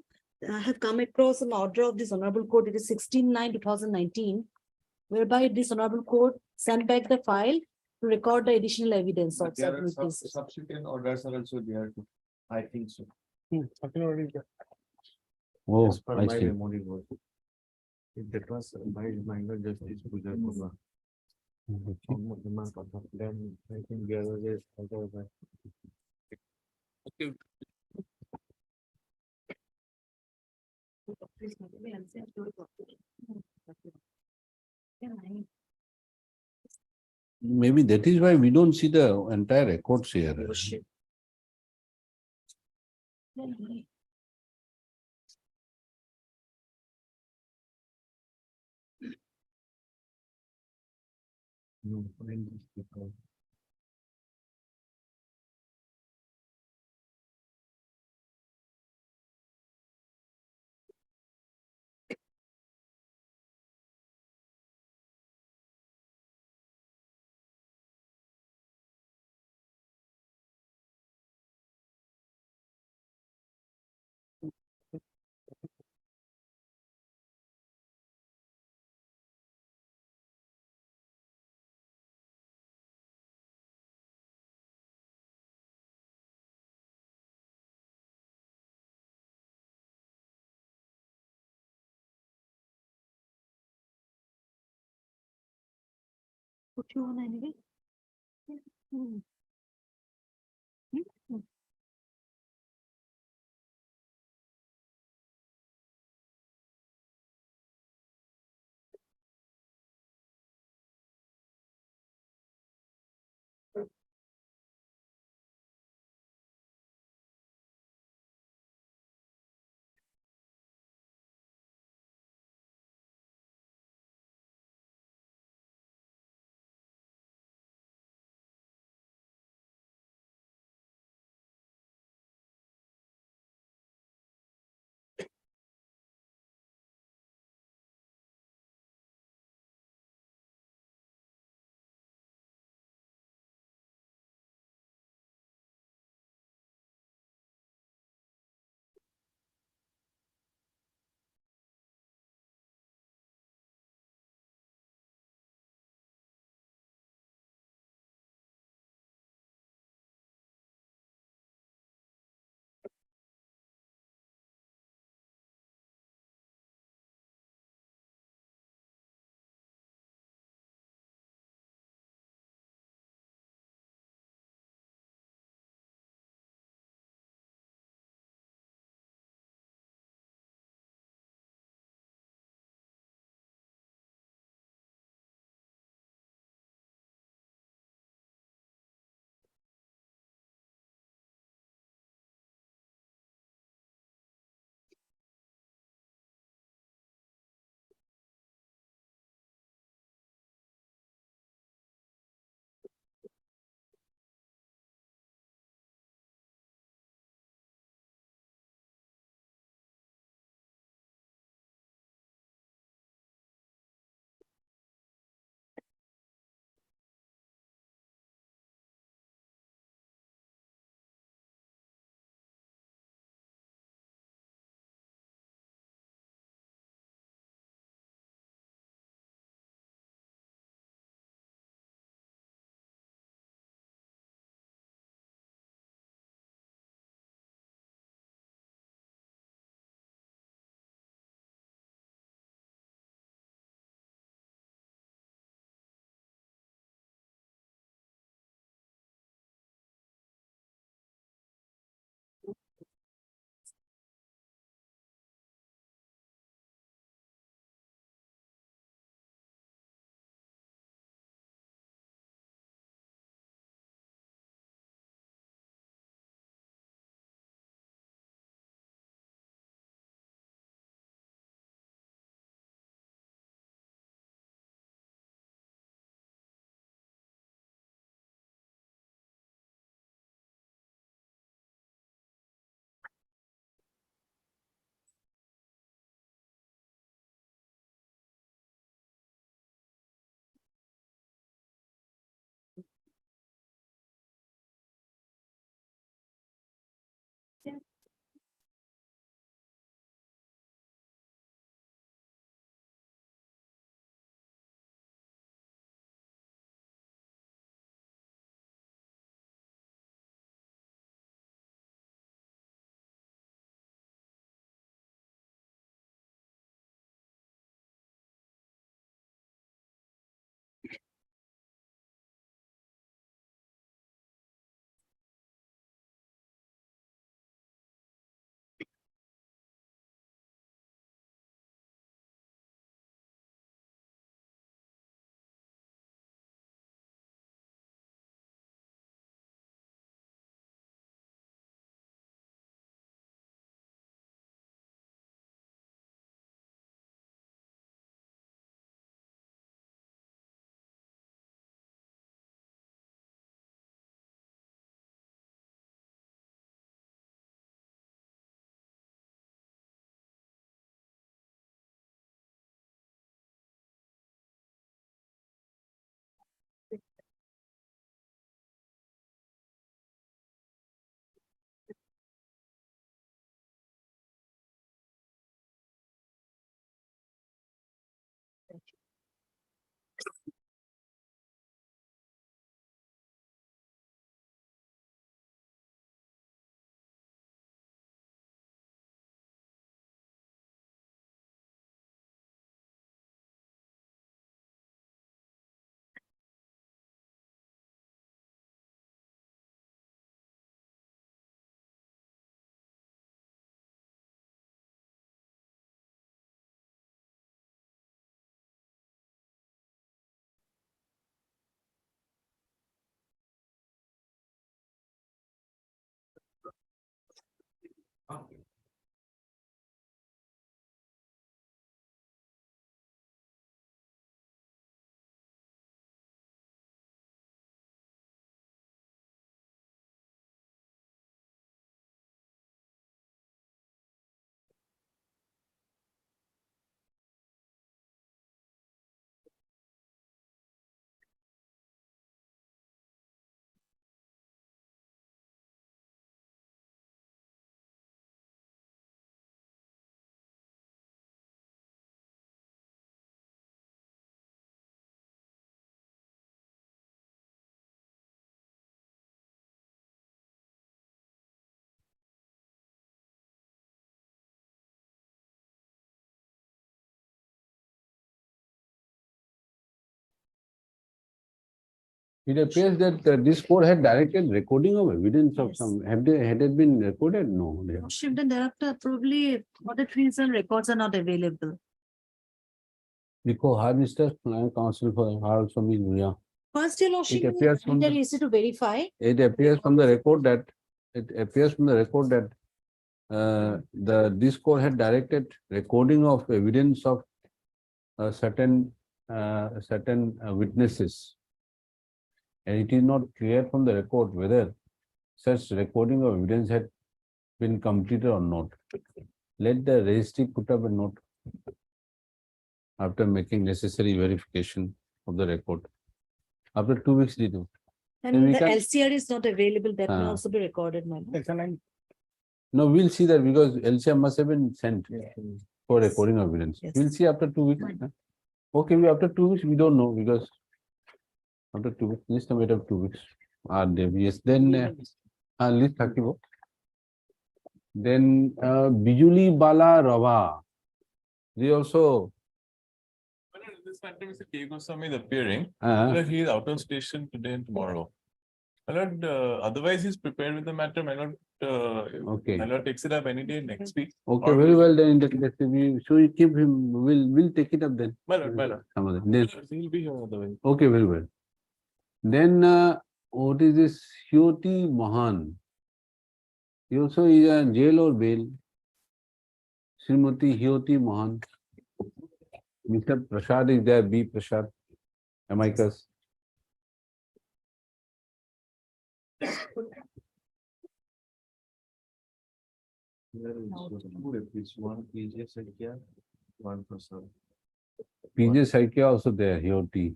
I have come across an order of this honorable court. It is 16/9/2019, whereby this honorable court sent back the file to record the additional evidence of certain witnesses. Subsequent orders are also there too. I think so. Oh, As per I my see. memory was. If that was by reminder justice Puja Kurwa. Then I think there was a order by. Maybe that is why we don't see the entire records here. Lordship. No, when this because Put you on anyway. It appears that this court had directed recording of evidence of Yes. some, had it been recorded? No. they have. Lordship, then thereafter probably audit fees and records are not available. Because hard Mr. Counsel for hard from India. First, your lordship, appears from the- easy to verify. It appears from the record that, this court had directed recording of evidence of certain witnesses. And it is not clear from the record whether such recording of evidence had been completed or not. Let the registry put up a note after making necessary verification of the record. After 2 weeks, they do. Then And we the can- LCR is not available, that may Ah. also be recorded, my lord. No, we'll see that because LCR must have been sent for recording of evidence. Yes. We'll see after 2 weeks. huh? Okay, after 2 weeks, we don't know because after 2 weeks, just a matter of 2 weeks. Yes, then list থাকিব. Then Bijuli Bala Rava. They also This matter, Mr. K. Goswami is appearing. uh, But he is out of station today and tomorrow. My lord, otherwise he's prepared with the matter. My lord, Okay. my lord takes it up any day next week. okay, Or very will- well then. So you keep him. We'll take it up then. My lord, my lord. Some other- My then- lord, he'll be here otherwise. Okay, very well. Then what is this? Hyoti Mahan. He also is a jail or bail. Srimati Hyoti Mahan. Mr. Prasad is there. B. Prasad. Amicus. PJ Saikia also there. Hyoti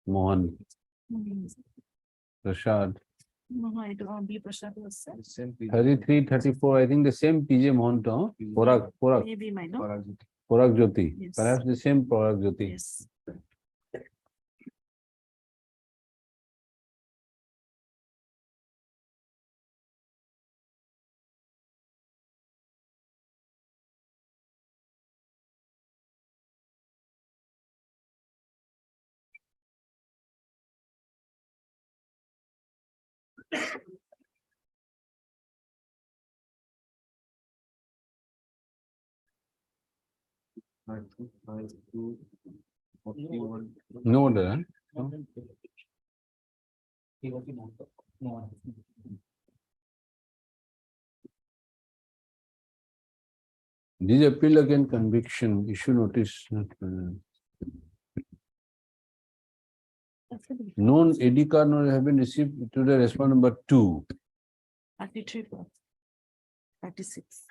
Mohan. Prasad. No, I don't believe Prashant was said. 33, 34, I think the same PJ Mohanta, Porag Maybe my lord. Jyoti, Yes. perhaps the same Porag Jyoti. Yes. No order, huh? This appeal against conviction, issue notice. Known AD card not have been received to the response number 2. 33, 36.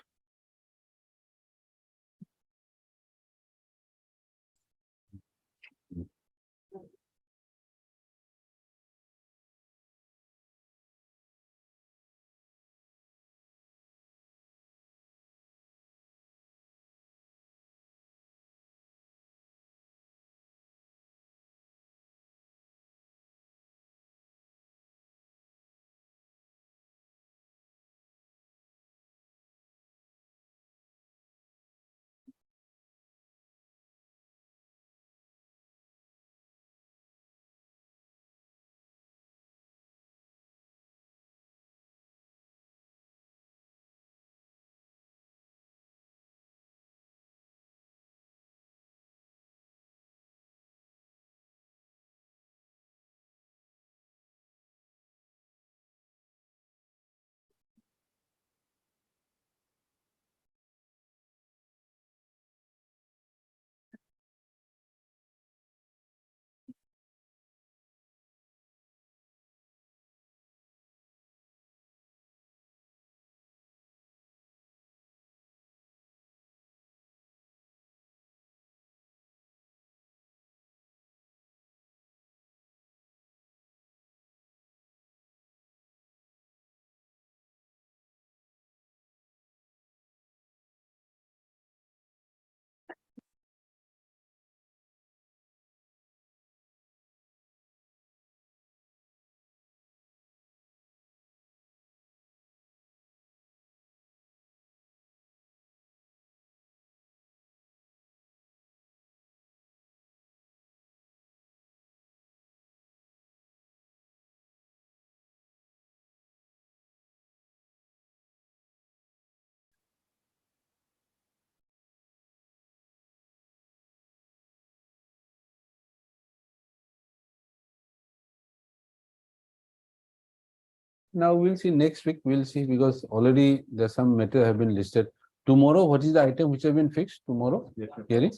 Now we'll see next week, we'll see, because already there's some matter have been listed. Tomorrow, what is the item which have been fixed tomorrow? Hearing?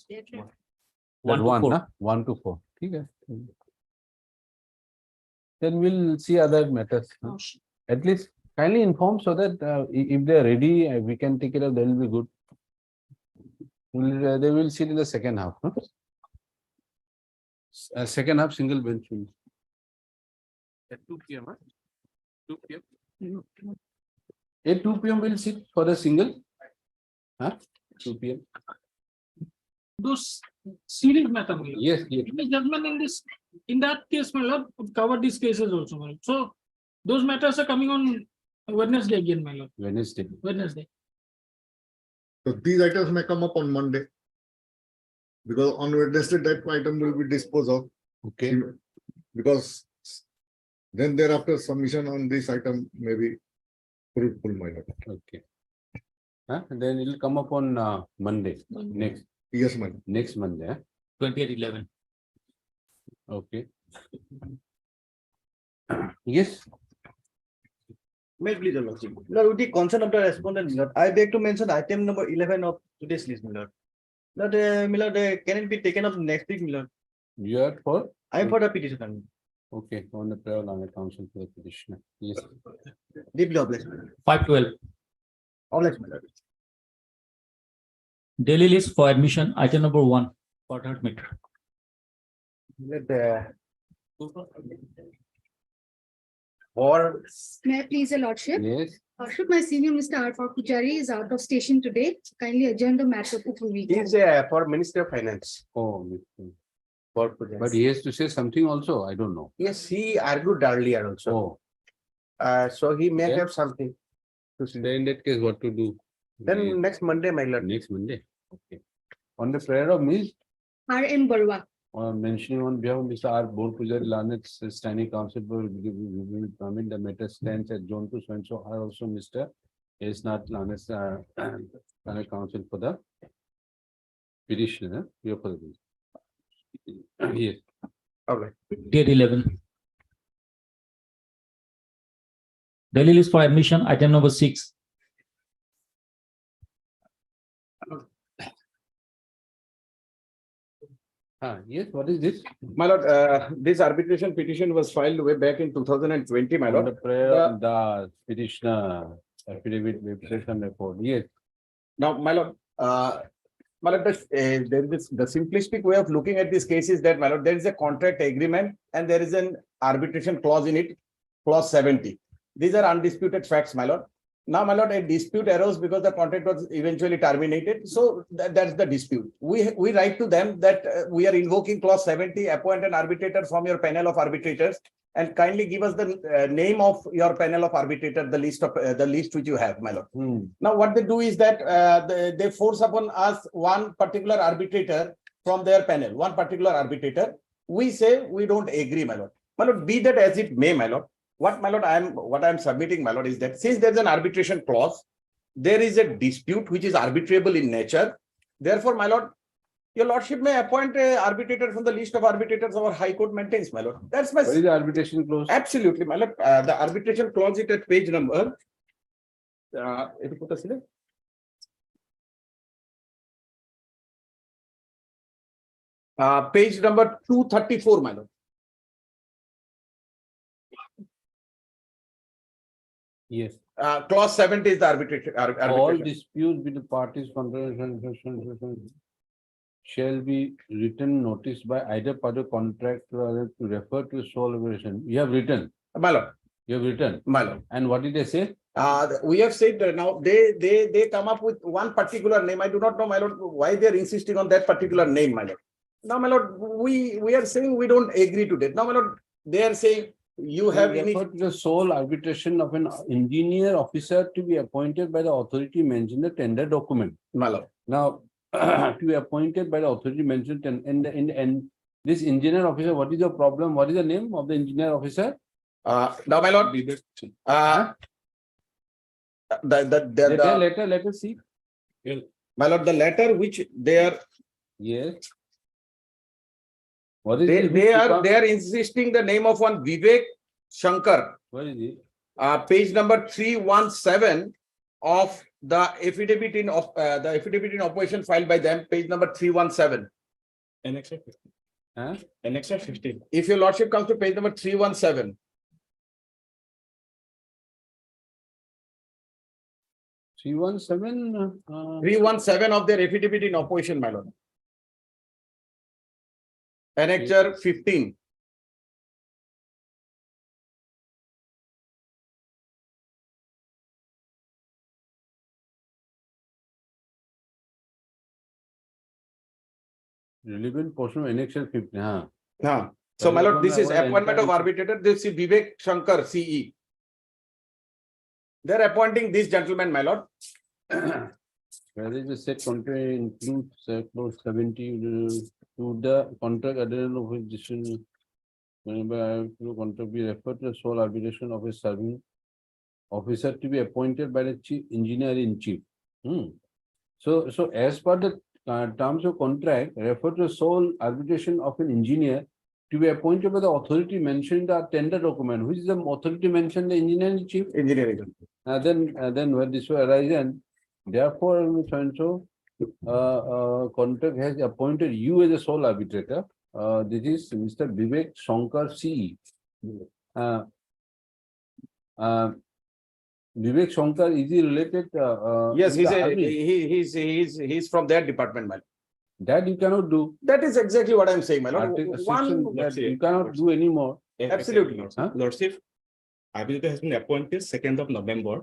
That 1, huh? 1 to 4. Okay. Then we'll see other matters. Huh? At least kindly inform so that if they are ready, we can take it up, that will be good. They will sit in the second half. Huh? Second half single bench. At 2 p.m. Huh? 2 p.m. At 2 p.m. we'll sit for the single. Huh? 2 p.m. Those series matter. Yes, yes. The judgment in that case, my lord, would cover these cases also, my lord. So those matters are coming on Wednesday again, my lord. Wednesday. So these items may come up on Monday. Because on Wednesday, that item will be disposed of. Okay. Because then thereafter submission on this item may be fruitful, my lord. Okay. Huh? And then it will come up on Monday. Next. Yes, ma'am. Next Monday. Huh? 28/11. Okay. Yes. May I please, Your Lordship. Lord, with the consent of the respondent, Lord, I beg to mention item number 11 of today's list, my Lord. Lord, my Lord, can it be taken up next week, my Lord? You are for? I am for the petition. Okay. On the prayer on the council for the petitioner. Yes. Deeply obliged, my Lord. 5/12. Obliged, my Lord. Daily list for admission, item number 1, for third meter. Let or May I please your lordship? Yes. Lordship, my senior Mr. R. Pujari is out of station today. Kindly adjourn the matter for a week. is for Minister of Finance. Oh, But but he has to say something also. I don't know. yes, he argued earlier also. Oh, So he may Yeah. have something to say. then in that case, what to do? Then next Monday, my lord. Next Monday. Okay. On the prayer of Miss, R. M. Barwa. mentioning on behalf of Mr. R. Board Pujari Lanet, standing counsel for permit the matter stands at zone 2, so and so are also Mr. Is not Lanet, standing counsel for the petitioner. Here for the. Yes. Okay. Date 11. Daily list for admission, item number 6. Yes, what is this? My lord, this arbitration petition was filed way back in 2020, my On the lord. prayer of the petitioner, affidavit, representation report. Yes. Now, my lord, there is the simplistic way of looking at this case is that, my lord, there is a contract agreement and there is an arbitration clause in it, clause 70. These are undisputed facts, my lord. Now, my lord, a dispute arose because the contract was eventually terminated. So that's the dispute. We write to them that we are invoking clause 70, appoint an arbitrator from your panel of arbitrators and kindly give us the name of your panel of arbitrators, the list which you have, my lord. Now, what they do is that they force upon us one particular arbitrator from their panel, one particular arbitrator. We say we don't agree, my lord. My lord, be that as it may, my lord. What, my lord, what I'm submitting, my lord, is that since there's an arbitration clause, there is a dispute which is arbitrable in nature. Therefore, my lord, your lordship may appoint an arbitrator from the list of arbitrators our High Court maintains, my lord. That's my. What is the arbitration clause? Absolutely, my lord. The arbitration clause is at page number. Page number 234, my lord. Yes. Clause 70 is the arbitration. All disputes between the parties shall be written notice by either party contract to refer to sole arbitration. You have written. My lord. You have written. My lord. And what did they say? We have said that now they come up with one particular name. I do not know, my lord, why they are insisting on that particular name, my lord. Now, my lord, we are saying we don't agree to that. Now, my lord, they are saying you have referred to the sole arbitration of an engineer officer to be appointed by the authority mentioned in the tender document. My lord. Now, to be appointed by the authority mentioned and this engineer officer, what is the problem? What is the name of the engineer officer? Now, my lord, let us see. My lord, the letter which they are. Yes. What is they are insisting the name of one Vivek Shankar. What is it? Page number 317 of the affidavit in opposition filed by them. Page number 317. Annexure 15. Huh? Annexure 15. If your lordship comes to page number 317. 317. 317 of their affidavit in opposition, my lord. Annexure 15. Relevant portion of annexure 15. So, my lord, this is appointment of arbitrator. This is Vivek Shankar, CE. They're appointing this gentleman, my lord. Where is the set contract includes clause 70 to the contract adherence of his decision. Whenever I have to contract be referred to the sole arbitration of a serving officer to be appointed by the chief engineer in chief. So as per the terms of contract, refer to the sole arbitration of an engineer to be appointed by the authority mentioned in the tender document. Which is the authority mentioned, the engineer in chief? Engineering. Then when this will arise, and therefore, so contract has appointed you as a sole arbitrator. This is Mr. Vivek Shankar, CE. Vivek Shankar, is he related? Yes, he's from their department, my lord. That you cannot do. That is exactly what I'm saying, my lord. You cannot do anymore. Absolutely. Lordship, arbitrator has been appointed 2nd of November.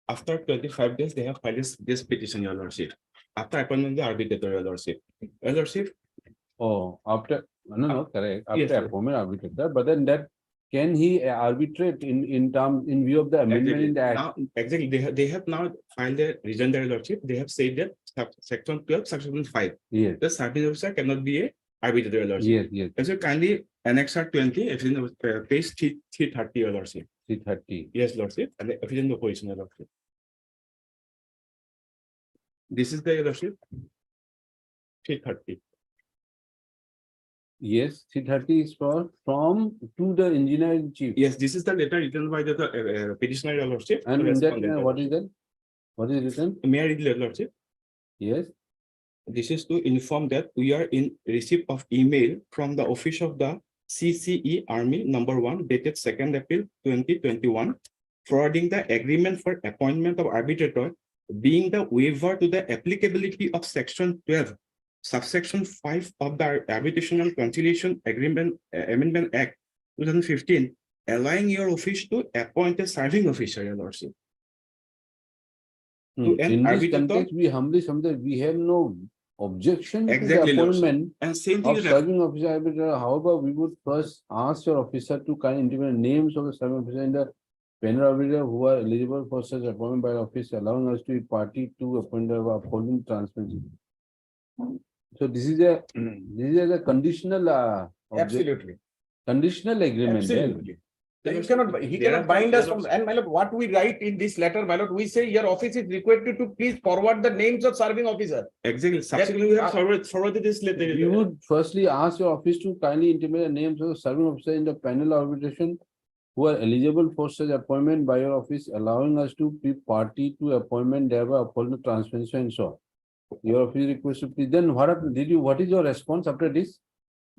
After 25 days, they have filed this petition, Your Lordship. After appointment of the arbitrator, Your Lordship. Your Lordship, Oh, after, no, correct, Yes, after sir. appointment arbitrator, but then that, can he arbitrate in term, in view of the amendment in the act? Now, exactly, they have now filed a reason, Your Lordship. They have said that section 12, section 5. Yes, The certain officer cannot be a arbitrator, Your Lordship. yes, yes, And so kindly annex 20, if in the page 330, Your Lordship. 330. Yes, Lordship, and if in the opposition, Your Lordship. This is the Your Lordship. 330. Yes, 330 is from to the engineer in chief. Yes, this is the letter written by the petitioner, Your Lordship. And to in that, respondent. what is that? What is written? May I read, Your Lordship? Yes, This is to inform that we are in receipt of email from the office of the CCE Army #1 dated 2nd April 2021, forwarding the agreement for appointment of arbitrator being the waiver to the applicability of section 12, subsection 5 of the Arbitration and Conciliation Agreement Amendment Act 2015, allowing your office to appoint a serving officer, Your Lordship. To an in this arbitrator- context, we humbly submit, we have no objection to the Exactly, Lordship. appointment And same thing of is serving officer arbitrator. However, we would first ask your officer to kindly intimate names of the serving officer in the panel arbiter who are eligible for such appointment by the office, allowing us to be party to appointment of upholding transparency. So this is a conditional Absolutely. conditional agreement. yeah. Absolutely. He cannot bind us from, and my lord, what we write in this letter, my lord, we say your office is requested to please forward the names of serving officer. Exactly. Subsequently, we have forwarded this letter. We would firstly ask your office to kindly intimate the names of the serving officer in the panel arbitration who are eligible for such appointment by your office, allowing us to be party to appointment, thereby upholding the transparency and so on. Your office request to please, then what happened? What is your response after this?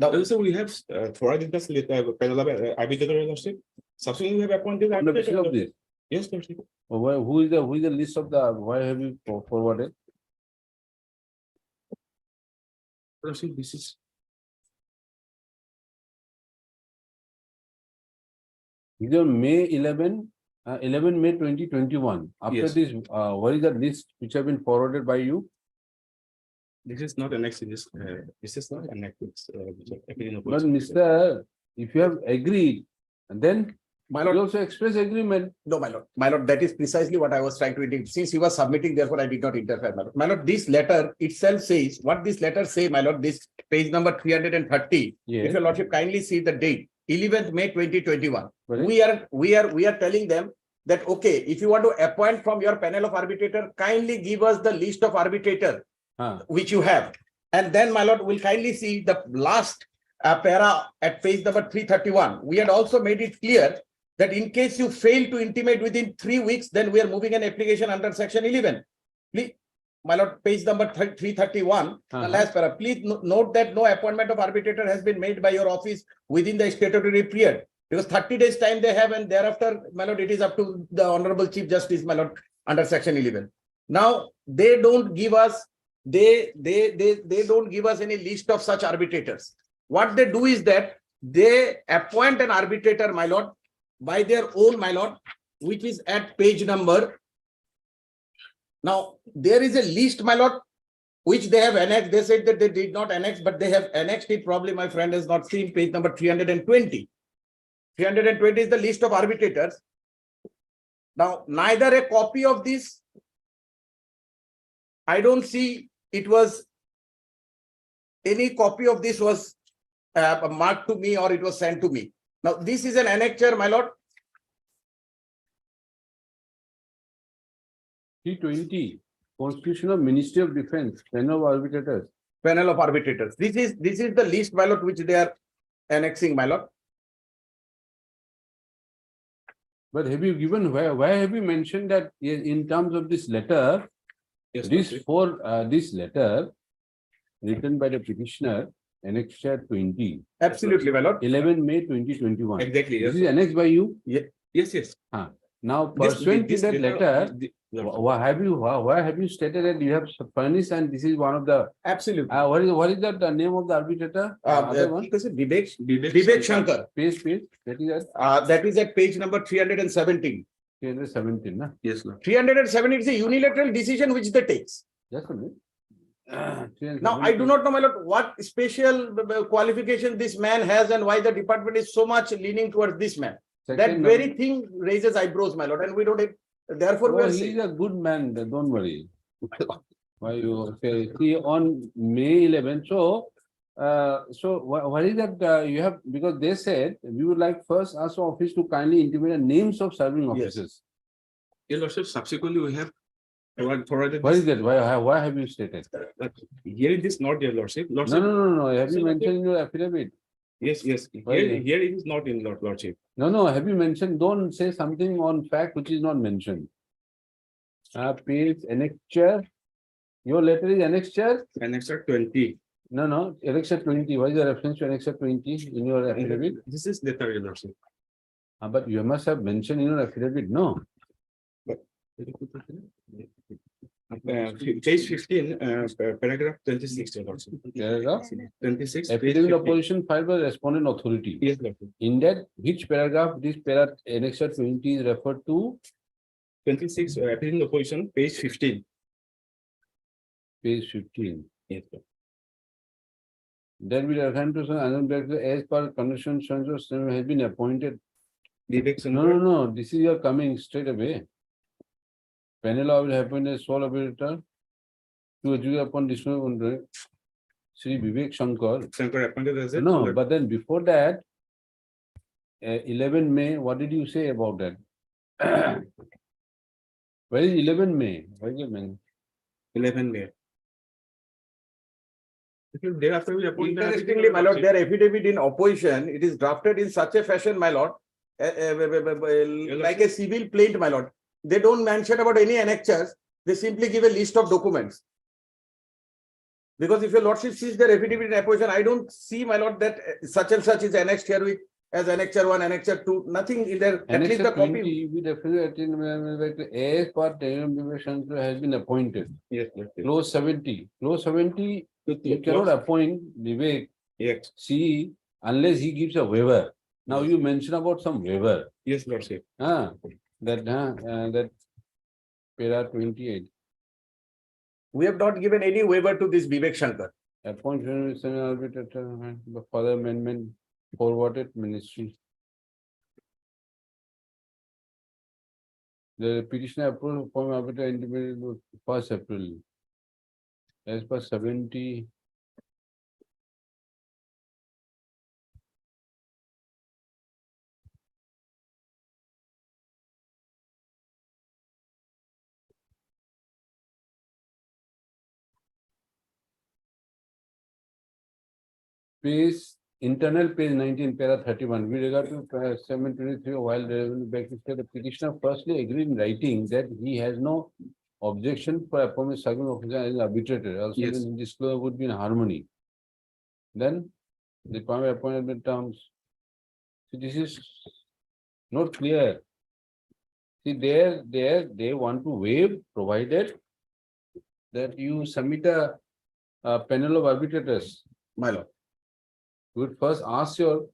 Also, we have forwarded this letter, panel arbitrator, Your Lordship. Subsequently, we have appointed On the basis arbitrator. of this? Yes, Lordship. Who is the list of the, why have you forwarded? Lordship, this is. These are May 11 May 2021. After Yes. this, what is the list which have been forwarded by you? This is not annexed in this, this is not annexed. But Mr. If you have agreed, and then My you lord, also express agreement. no, my lord, that is precisely what I was trying to indicate. Since he was submitting, therefore I did not interfere, my lord. My lord, this letter itself says, what this letter say, my lord, this page number 330. Yes. If your lordship kindly see the date, 11th May 2021. Correct. We are telling them that, okay, if you want to appoint from your panel of arbitrator, kindly give us the list of arbitrator which you have. And then, my lord, will kindly see the last para at page number 331. We had also made it clear that in case you fail to intimate within 3 weeks, then we are moving an application under section 11. Please, my lord, page number 331, the last para. Please note that no appointment of arbitrator has been made by your office within the statutory period, because 30 days time they have, and thereafter, my lord, it is up to the Honorable Chief Justice, my lord, under section 11. Now, they don't give us, they don't give us any list of such arbitrators. What they do is that they appoint an arbitrator, my lord, by their own, my lord, which is at page number. Now, there is a list, my lord, which they have annexed. They said that they did not annex, but they have annexed it. Probably my friend has not seen page number 320. 320 is the list of arbitrators. Now, neither a copy of this, I don't see it was, any copy of this was marked to me or it was sent to me. Now, this is an annexure, my lord. 320, Constitution of Ministry of Defense, panel of arbitrators. Panel of arbitrators. This is the list, my lord, which they are annexing, my lord. But have you given, why have you mentioned that in terms of this letter, Yes, this letter written by the petitioner, annexure 20. Absolutely, my lord. 11 May 2021. Exactly. This Yes. is annexed by you? Yes, yes. Now, pursuant to that letter, Why have you stated that you have furnished and this is one of the, Absolutely. what is that the name of the arbitrator? Other one? Vivek Shankar. Page, that is at That is at page number 317. 317, na? Yes, Lord. 317 is a unilateral decision which they takes. Just a minute. Now, I do not know, my lord, what special qualification this man has and why the department is so much leaning towards this man. That Second very number- thing raises eyebrows, my lord, and we don't have, therefore we Oh, are he's saying. a good man, don't worry. Why you say, see, on May 11, so what is that you have, because they said, we would like first ask our office to kindly intimate the names of serving officers. Your Lordship, subsequently, we have forwarded. What is that? Why have you stated? Here it is not, your Lordship. No, have you mentioned in your affidavit? Yes. Why? Here it is not in Lordship. No, have you mentioned, don't say something on fact which is not mentioned. Page, annexure, your letter is annexure? Annexure 20. No, annexure 20, what is the reference to annexure 20 in your affidavit? This is letter, your Lordship. But you must have mentioned in your affidavit, no? Page 15, paragraph 26, your Lordship. Paragraph? 26. page Affidavit of 15. opposition filed by respondent authority. Yes, Lordship. In that, which paragraph this annexure 20 is referred to? 26, affidavit of opposition, page 15. Page 15. Yes, Lord. Then we are to some another director as per condition has been appointed. Vivek No, Shankar. no, this is your coming straight away. Panel will happen as sole operator to execute upon dismissal Sri Vivek Shankar. Shankar appointed as a. No, but then before that, 11 May, what did you say about that? Where is 11 May? Where is it, man? 11 May. Thereafter, we appoint. Interestingly, my lord, their affidavit in opposition, it is drafted in such a fashion, my lord, like a civil plaint, my lord. They don't mention about any annexures. They simply give a list of documents. Because if your lordship sees their affidavit in opposition, I don't see, my lord, that such and such is annexed here with as annexure 1, annexure 2, nothing in there. At least the Annexure copy. 20, we definitely as per Vivek Shankar has been appointed. Yes, Clause 70. Clause 70, you cannot appoint Vivek. Yes. See, unless he gives a waiver. Now you mention about some waiver. Yes, Lordship. That para 28. We have not given any waiver to this Vivek Shankar. Appointment of arbitrator, the further amendment forwarded ministry. The petitioner approved form arbiter intimated 1st April. As per 70. Page, internal page 19, para 31. With regard to 723, while the petitioner firstly agreed in writing that he has no objection for appointment serving officer as an arbitrator. Also, Yes. disclosure would be in harmony. Then the primary appointment terms. See, this is not clear. See, they want to waive provided that you submit a panel of arbitrators. My lord. We would first ask your,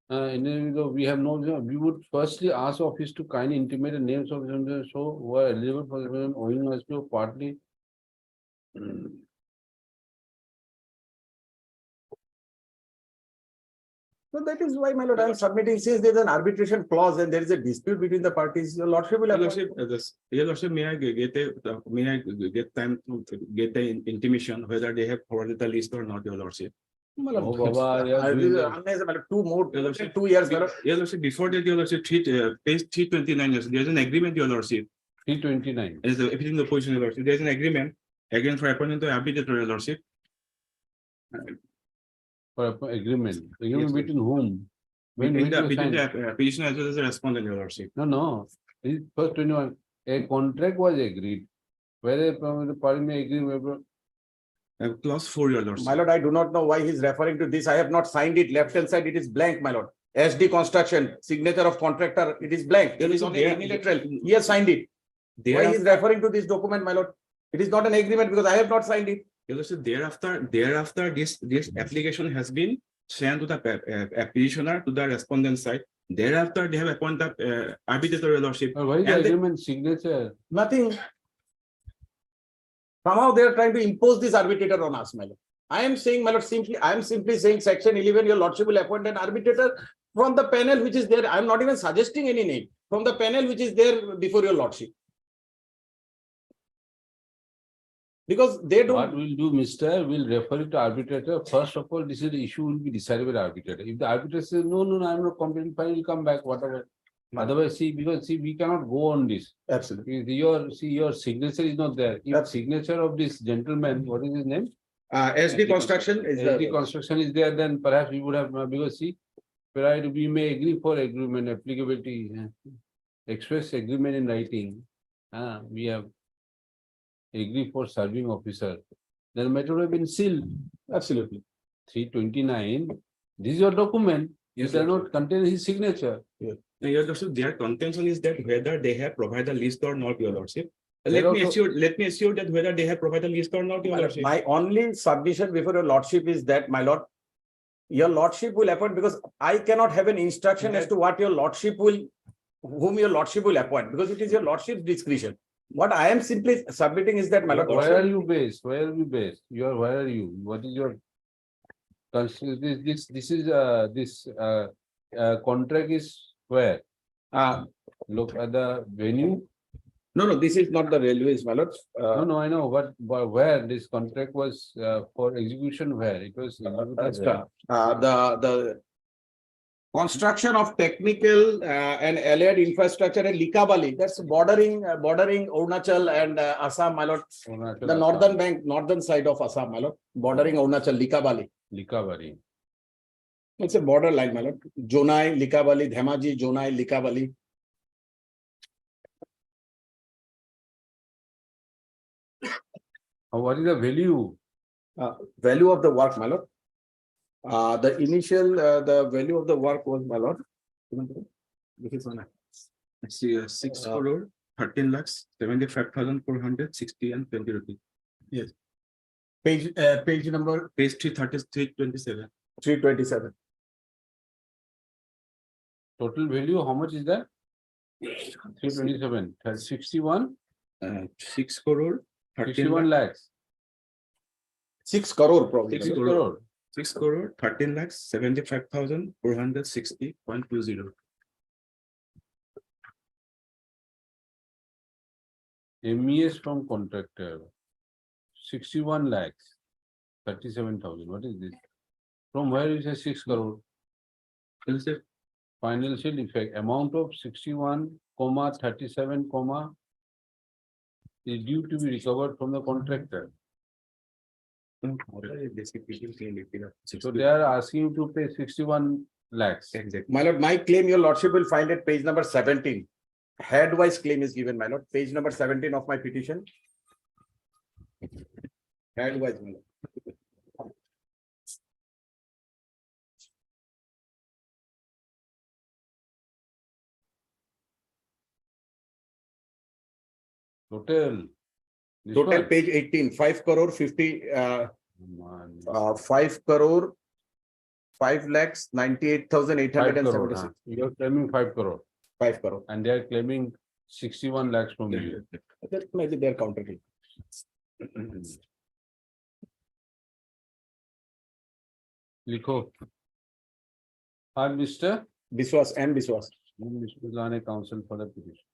we have no, we would firstly ask office to kindly intimate the names of them so who are eligible for the owing us to partly. So that is why, my lord, I am submitting, since there is an arbitration clause and there is a dispute between the parties, your lordship will Your appoint. Lordship, Your Lordship, may I get time to get the intimation whether they have forwarded the list or not, Your Lordship? My lord, Oh, Baba, yeah, doing that. unless, my lord, 2 more, 2 years, my lord. Your Lordship, before that, Your Lordship, page 329, there's an agreement, Your Lordship. 329. Is everything the position, Your Lordship. There's an agreement for appointment to arbitrator, Your Lordship. For agreement. Agreement Yes, between whom? Between you the sign? petitioner as well as the respondent, Your Lordship. No. This first 21. A contract was agreed. Whether the party may agree, whether Clause 4, Your Lordship. My lord, I do not know why he is referring to this. I have not signed it. Left hand side, it is blank, my lord. SD construction, signature of contractor, it is blank. It is only unilateral. He has signed it. Why he is referring to this document, my lord? It is not an agreement because I have not signed it. Your lordship, thereafter, this application has been sent to the petitioner to the respondent side. Thereafter, they have appointed arbitrator, your lordship. Why is the And they- agreement signature? Nothing. Somehow they are trying to impose this arbitrator on us, my lord. I am saying, my lord, I am simply saying section 11, your lordship will appoint an arbitrator from the panel which is there. I am not even suggesting any name. From the panel which is there before your lordship. Because they What don't, we'll do, mister, we'll refer it to arbitrator. First of all, this is the issue will be decided by the arbitrator. If the arbitrator says, no, I'm not complaining, fine, you'll come back, whatever. Otherwise, because we cannot go on this. absolutely. Your signature is not there. If signature of this gentleman, what is his name? SD construction is SD the, construction is there, then perhaps we would have, because see, we may agree for agreement, applicability, express agreement in writing. We have agree for serving officer, then the matter would have been sealed. absolutely. 329, this is your document. Yes, It does sir. not contain his signature. Your lordship, their contention is that whether they have provided the list or not, your lordship. There Let me also- assure that whether they have provided the list or not, your lordship. My only submission before your lordship is that, my lord, your lordship will appoint because I cannot have an instruction as to what your lordship will, whom your lordship will appoint, because it is your lordship's discretion. What I am simply submitting is that, my lord. Where are you based? Where are you based? Where are you? What is your? This contract is where? Look at the venue. No, this is not the railways, my lord. No, I know, but where this contract was for execution, where it was. The construction of technical and allied infrastructure in Likabali, that's bordering Arunachal and Assam, my lord. The northern bank, northern side of Assam, my lord, bordering Arunachal, Likabali. Likabali. It's a border line, my lord. Jonai, Likabali, Dhemaji, Jonai, Likabali. What is the value? Value of the work, my lord. The initial, the value of the work was, my lord. This is one. See, 6 crore, 13 lakhs, 75,460 and 20 rupees. Yes. Page number Page 333, 27. 327. Total value, how much is that? 327, 61, 6 crore, 13 61 lakhs. 6 crore probably. 6 crore. 6 crore, 13 lakhs, 75,460.20. MES from contractor, 61 lakhs, 37,000. What is this? From where is a 6 crore? Financial effect, amount of 61, 37, is due to be recovered from the contractor. So they are asking you to pay 61 lakhs. Exactly. My lord, my claim, your lordship will find at page number 17. Head-wise claim is given, my lord. Page number 17 of my petition. Head-wise, my lord. Total. This Total one? page 18, 5 crore 50, Man. 5 crore, 5 lakhs, 5 crore, 98,876. You are claiming 5 crore 5 crore. and they are claiming 61 lakhs from you. That might be their counter claim. Likho. Hi, Mr. Biswas and Biswas. Mr. Lane, counsel for the petition.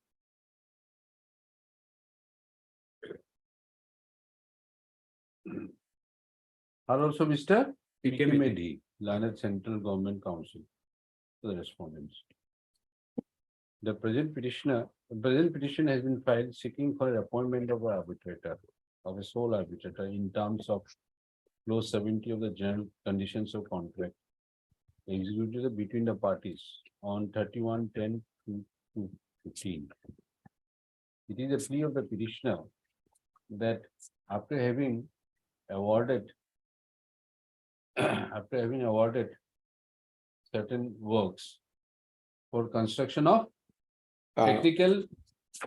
Are also Mr. Impugned, Lane Central Government Council, to the respondents. The present petition has been filed seeking for appointment of an arbitrator, of a sole arbitrator in terms of clause 70 of the general conditions of contract executed between the parties on 31/10/2015. It is a plea of the petitioner that after having awarded certain works for construction of technical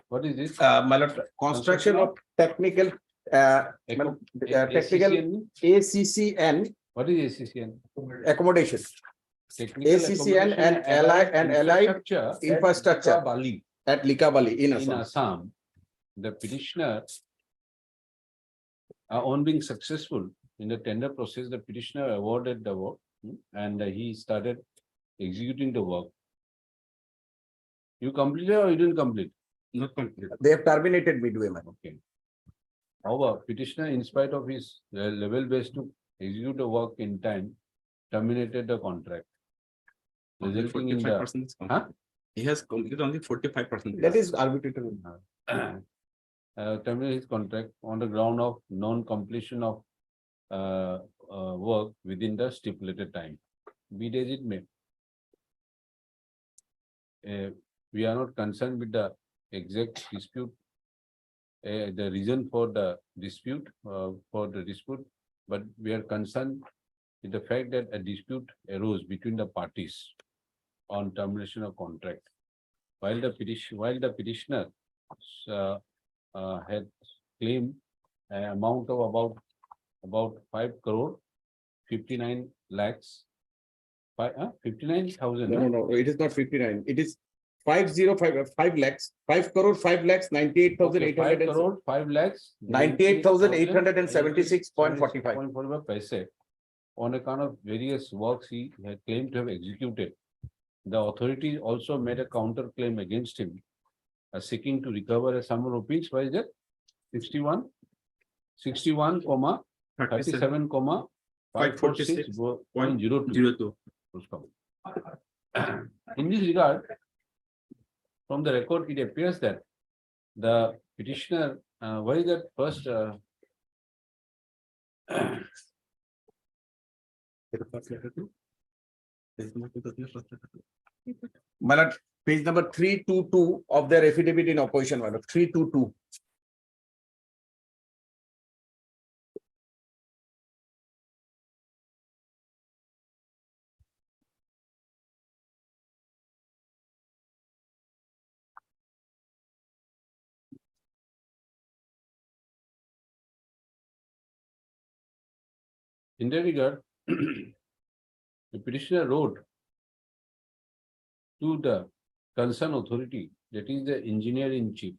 What is this? My lord, construction of technical, Acco- technical ACCN? ACCN What is ACCN? accommodation. Technical ACCN and accommodation allied at infrastructure Bali. at Likabali in In Assam. Assam, the petitioner on being successful in the tender process, the petitioner awarded the work and he started executing the work. You completed or you didn't complete? Not completed. They have terminated midway, my lord. Okay. However, petitioner, in spite of his level best to execute the work in time, terminated the contract. Resulting in the, huh? He has completed only 45%. That is arbitrator. Terminate his contract on the ground of non-completion of work within the stipulated time. Be it as it may. We are not concerned with the exact dispute, the reason for the dispute, but we are concerned with the fact that a dispute arose between the parties on termination of contract. While the petitioner had claimed an amount of about 5 crore 59 lakhs 59,000. No, it is not 59. It is 5 lakhs, 5 crore 5 lakhs 98,800. 5 crore 5 lakhs 98,876.45 paise on account of various works he had claimed to have executed. The authority also made a counter claim against him, seeking to recover a sum of rupees. What is that? 61, 37, 546.02. In this regard, from the record, it appears that the petitioner, why is that first? My lord, page number 322 of their affidavit in opposition, my lord, 322. In that regard, the petitioner wrote to the concerned authority, that is the engineer in chief,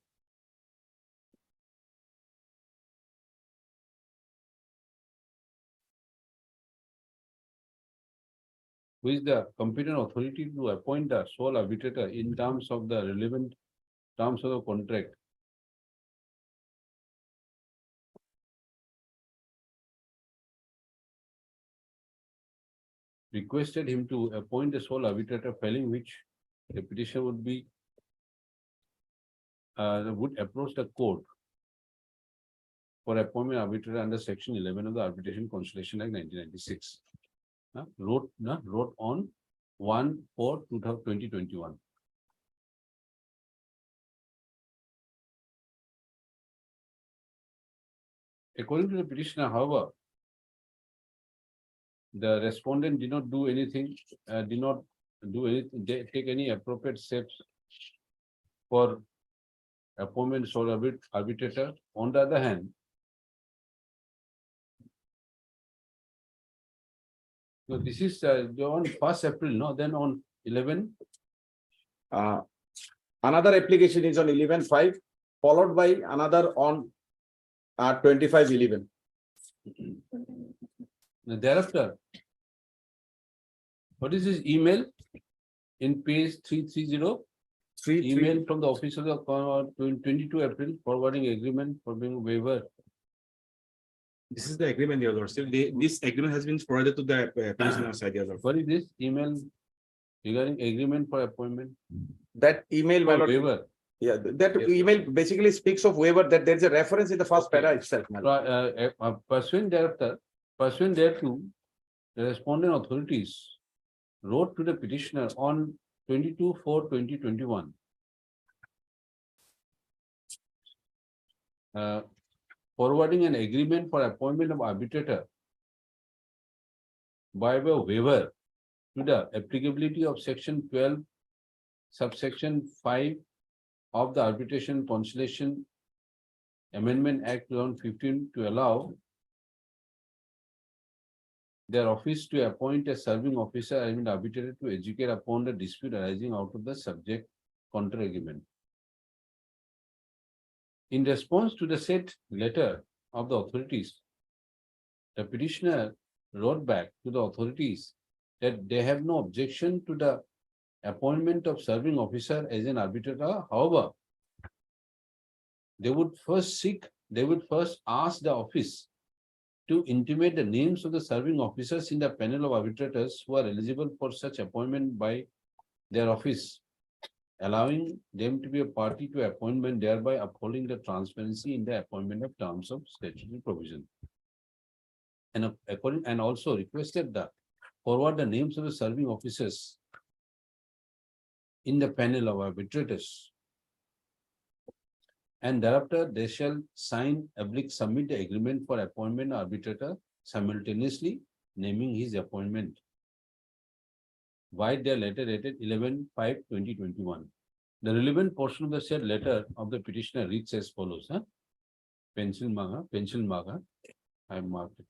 who is the competent authority to appoint the sole arbitrator in terms of the relevant terms of the contract. Requested him to appoint the sole arbitrator, failing which the petitioner would be would approach the court for appointment arbitrator under section 11 of the Arbitration Constitution Act 1996. Wrote on 1/4/2021. According to the petitioner, however, the respondent did not do anything, take any appropriate steps for appointment sole arbitrator. On the other hand, no, this is on 1st April, no, then on 11. Another application is on 11/5, followed by another on 25/11. Thereafter, what is this email in page 330? Email from the office of the 22 April forwarding agreement for being waiver. This is the agreement, Your Lordship. This agreement has been forwarded to the petitioner side, Your Lordship. What is this email regarding agreement for appointment? That email, my lord, Waiver. yeah, that email basically speaks of waiver, that there is a reference in the first para itself, my lord. Pursuant thereto, the respondent authorities wrote to the petitioner on 22/4/2021. Forwarding an agreement for appointment of arbitrator by way of waiver to the applicability of section 12, subsection 5 of the Arbitration Conciliation Amendment Act 2015 to allow their office to appoint a serving officer and arbitrator to educate upon the dispute arising out of the subject counter agreement. In response to the said letter of the authorities, the petitioner wrote back to the authorities that they have no objection to the appointment of serving officer as an arbitrator. However, they would first ask the office to intimate the names of the serving officers in the panel of arbitrators who are eligible for such appointment by their office, allowing them to be a party to appointment, thereby upholding the transparency in the appointment of terms of statutory provision. And also requested the forward the names of the serving officers in the panel of arbitrators. And thereafter they shall sign submit the agreement for appointment arbitrator, simultaneously naming his appointment by their letter dated 11/5/2021. The relevant portion of the said letter of the petitioner reads as follows. Pencil maga, I have marked it.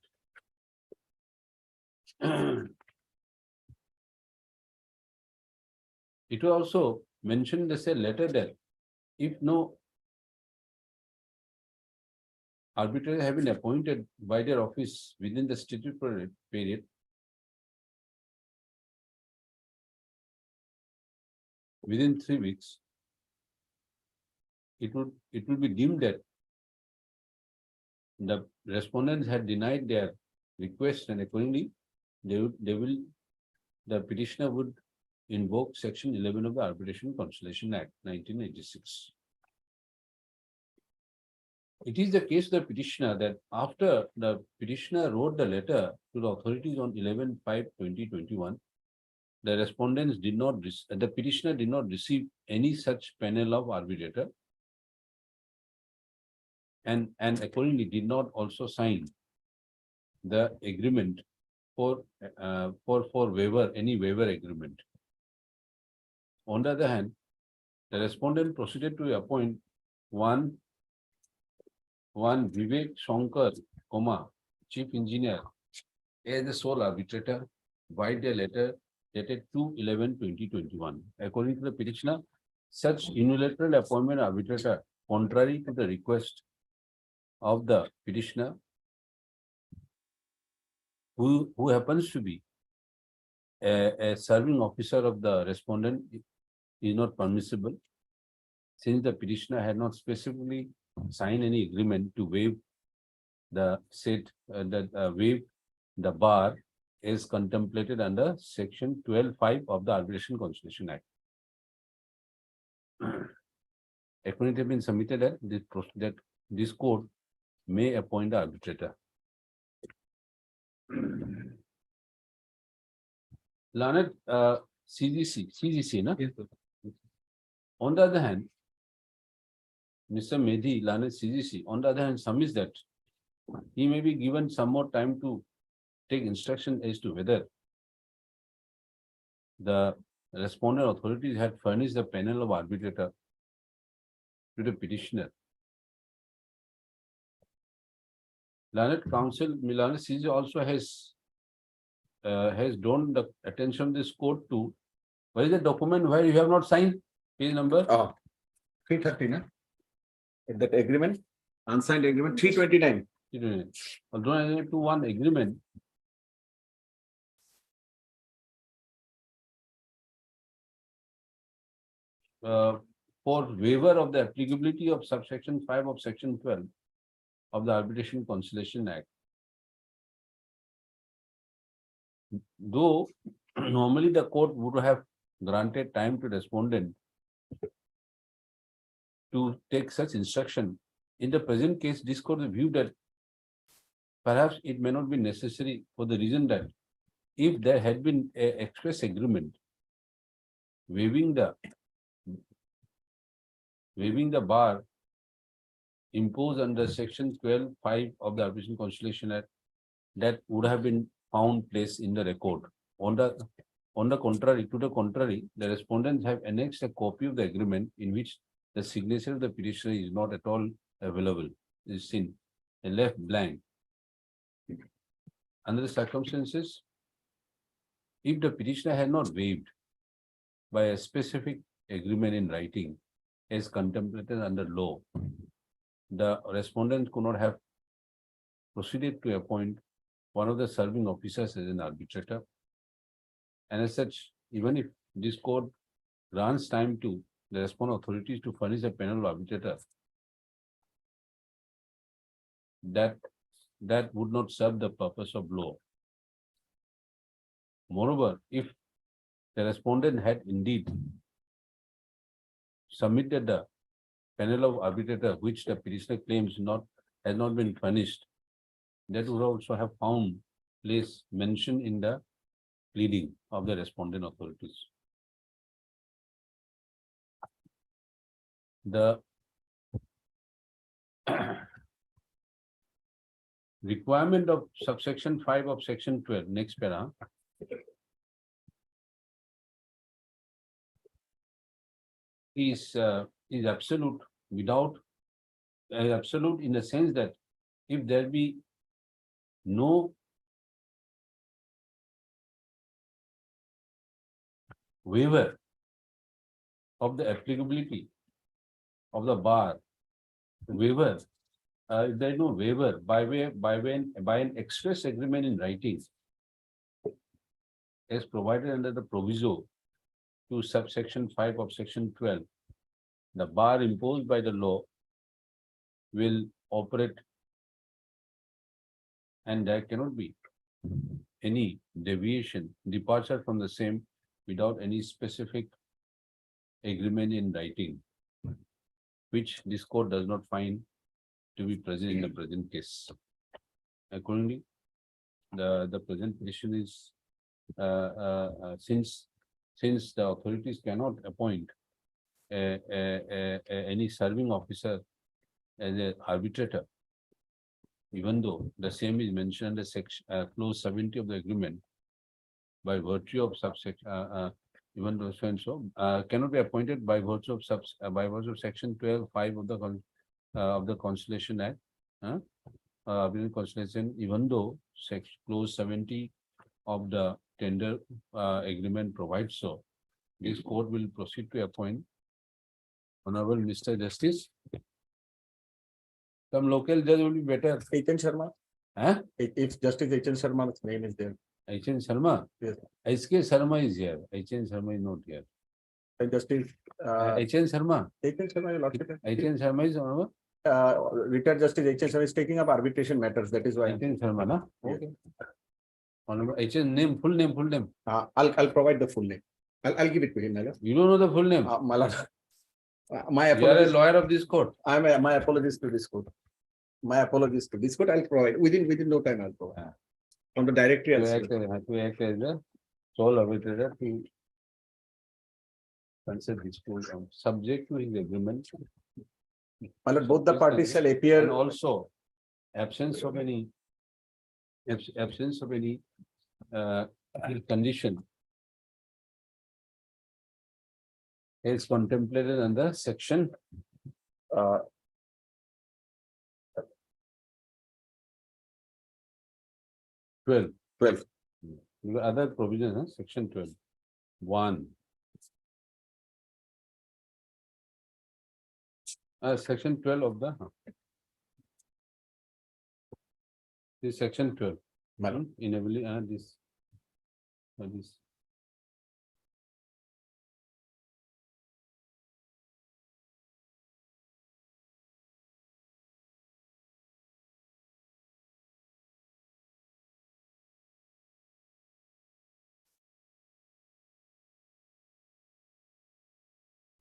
It was also mentioned in the said letter that if no arbitrator have been appointed by their office within the statutory period, within 3 weeks, it will be deemed that the respondents had denied their request, and accordingly the petitioner would invoke section 11 of the Arbitration Conciliation Act 1986. It is the case of the petitioner that after the petitioner wrote the letter to the authorities on 11/5/2021, the respondents did not, the petitioner did not receive any such panel of arbitrator, and accordingly did not also sign the agreement for waiver, any waiver agreement. On the other hand, the respondent proceeded to appoint one Vivek Shankar, Chief Engineer, as the sole arbitrator by the letter dated 2/11/2021. According to the petitioner, such unilateral appointment arbitrator, contrary to the request of the petitioner, who happens to be a serving officer of the respondent, is not permissible, since the petitioner had not specifically signed any agreement to waive the waive the bar as contemplated under section 12(5) of the Arbitration Conciliation Act. According to have been submitted that this court may appoint the arbitrator. Learned CGC, na? Yes, sir. On the other hand, Mr. Medhi, Learned CGC, on the other hand, submits that he may be given some more time to take instruction as to whether the respondent authorities had furnished the panel of arbitrator to the petitioner. Learned Counsel, Learned CGC also has drawn the attention of this court to, what is the document where you have not signed? Page number? 330, na? That agreement, unsigned agreement, 329. Although I have to one agreement. For waiver of the applicability of subsection 5 of section 12 of the Arbitration Conciliation Act. Though normally the court would have granted time to respondent to take such instruction, in the present case, this court viewed that perhaps it may not be necessary, for the reason that if there had been an express agreement waiving the bar imposed under section 12(5) of the Arbitration Conciliation Act, that would have been found place in the record. On the contrary, the respondents have annexed a copy of the agreement in which the signature of the petitioner is not at all available, is seen, and left blank. Under the circumstances, if the petitioner had not waived by a specific agreement in writing as contemplated under law, the respondent could not have proceeded to appoint one of the serving officers as an arbitrator. And as such, even if this court grants time to the respondent authorities to furnish a panel arbitrator, that would not serve the purpose of law. Moreover, if the respondent had indeed submitted the panel of arbitrator which the petitioner claims has not been furnished, that would also have found place mentioned in the pleading of the respondent authorities. The requirement of subsection 5 of section 12, next para, is absolute absolute in the sense that if there be no waiver of the applicability of the bar, waiver, if there is no waiver by an express agreement in writing, as provided under the proviso to subsection 5 of section 12, the bar imposed by the law will operate, and there cannot be any departure from the same without any specific agreement in writing, which this court does not find to be present in the present case. Accordingly, the present petition is since the authorities cannot appoint any serving officer as an arbitrator, even though the same is mentioned under section clause 70 of the agreement, by virtue of subsection, even though so cannot be appointed by virtue of section 12(5) of the Constitution Act, Constitution, even though clause 70 of the tender agreement provides so. This court will proceed to appoint Honorable Mr. Justice. Some local judge will be better. H.N. Sharma. Huh? If Justice H.N. Sharma's name is there. H.N. Sharma? Yes. S.K. Sharma is here. H.N. Sharma is not here. Justice. H.N. Sharma. H.N. Sharma, your lordship. H.N. Sharma is honorable. Retired Justice H.N. Sharma is taking up arbitration matters. That is why. H.N. Sharma, na? Yes. Okay. Honorable H.N. name, full name. I'll provide the full name. I'll give it to him, my lord. You don't know the full name? My lord. My You are a apologies. lawyer of this court. My apologies to this court. My apologies to this court. I'll provide within no time. I'll provide from the directory. To act as the sole arbitrator to consent this court subject to his agreement. My lord, both the parties shall appear. And also absence of any condition is contemplated under section 12. The other provisions, section 12. 1. Section 12 of the this section 12. Madam, enabling this.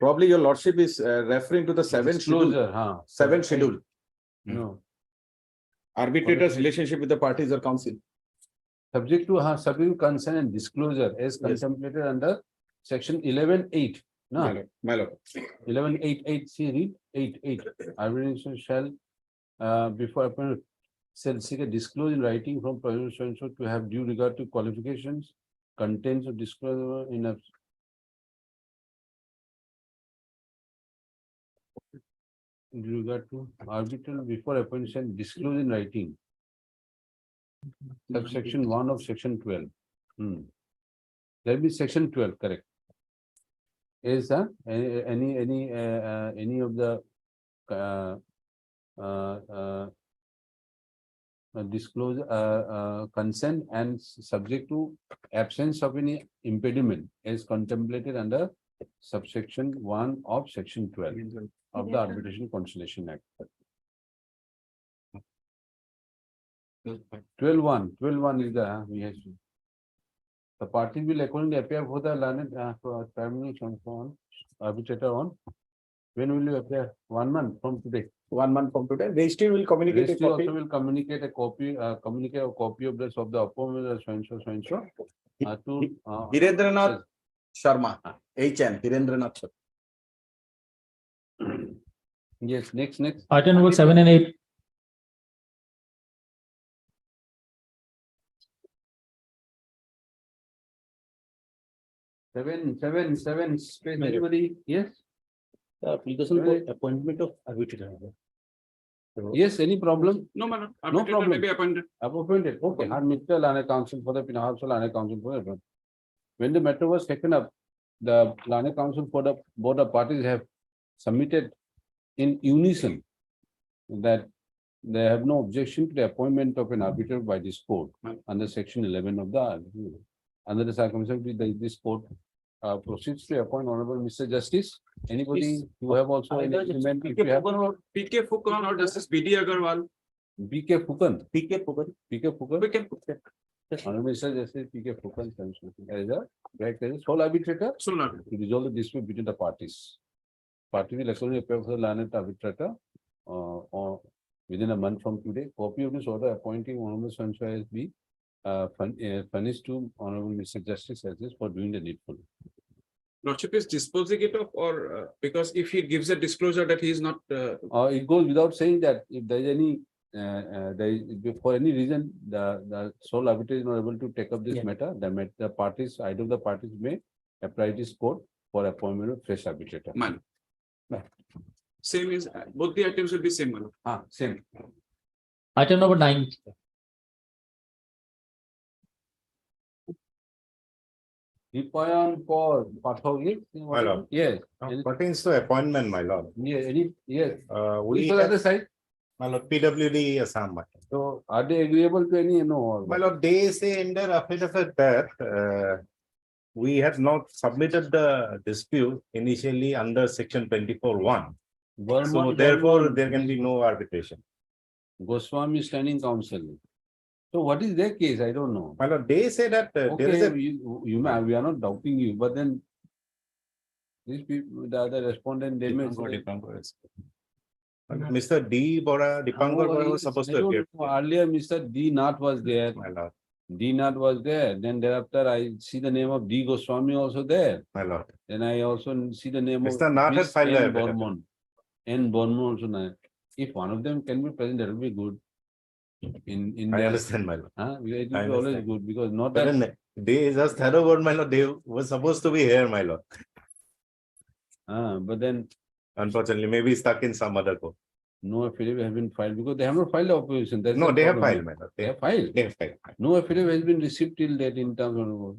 probably your lordship is referring to the seventh schedule. Disclosure, Seventh schedule. No. Arbitrator's relationship with the parties or counsel. Subject to consent and disclosure as contemplated under section 11(8). No, My lord. 11(8)(8). See, read 8(8). Arbitration shall before appointment shall seek a disclosure in writing from provision to have due regard to qualifications, contents of disclosure in a with regard to arbitral before appointment disclose in writing. Subsection 1 of section 12. There be section 12, correct? Is any of the disclose consent and subject to absence of any impediment is contemplated under subsection 1 of section 12 of the Arbitration Conciliation Act. 12.1 is the we have to. The party will accordingly appear for the learned termination on arbitrator on. When will you appear? 1 month from today. 1 month from today. Registry will communicate a Registry copy. also will communicate a copy of this of the appointment so and so. To Hirendranath Sharma, HN, Hirendranath Sharma. yes, next. Item number 7 and 8. Seven. Space anybody? Yes. Application for appointment of arbitrator. Yes. Any problem? No, madam. No problem. May be appointed. Appointed. Okay. And Mr. Lane Council for the Council Lane Council for the. When the matter was taken up, the Lane Council for the both the parties have submitted in unison that they have no objection to the appointment of an arbitrator by this court under section 11 of the under the circumstances this court proceeds to appoint Honorable Mr. Justice. Anybody who have also any amendment? PK Fukan or Justice BD Agarwal. BK Fukan. PK Fukan. Honorable Mr. Justice PK Fukan as a sole arbitrator to resolve the dispute between the parties. Party will accordingly appear for the learned arbitrator or within a month from today. Copy of this order appointing Honorable Sanchai as be furnished to Honorable Mr. Justice as this for doing the needful. Lordship is disposing it of or because if he gives a disclosure that he is not. It goes without saying that if there is any for any reason the sole arbitrator is not able to take up this matter, the parties, either of the parties may apply this court for appointment of fresh arbitrator. Man. Same is both the items will be same. Man. Same. Item number 9. For yes. Pertains to appointment, my lord. Yes. We on the other side. My lord, PWD Assam. So are they agreeable to any? No. My lord, they say in their affidavit that we have not submitted the dispute initially under section 24(1). So therefore, there can be no arbitration. Goswami Standing Counsel. So what is their case? I don't know. My lord, they say that there is a. We are not doubting you, but then these people, the other respondent, they may. Mr. D. Bora, Dipankar Bora was supposed to appear. Earlier, Mr. D. Nath was there. My lord. D. Nath was there. Then thereafter, I see the name of D. Goswami also there. My lord. Then I also see the name Mr. of Nath has filed N. a Bormon. N. Bormon also now. If one of them can be present, that will be good. In I understand, my lord. It will be always good because not but that. They just thorough word, my lord. They were supposed to be here, my lord. But then unfortunately, maybe stuck in some other court. No affidavit has been filed because they have not filed the opposition. That's No, the they have problem. filed, my lord. They have filed. They have filed. No affidavit has been received till date in terms of.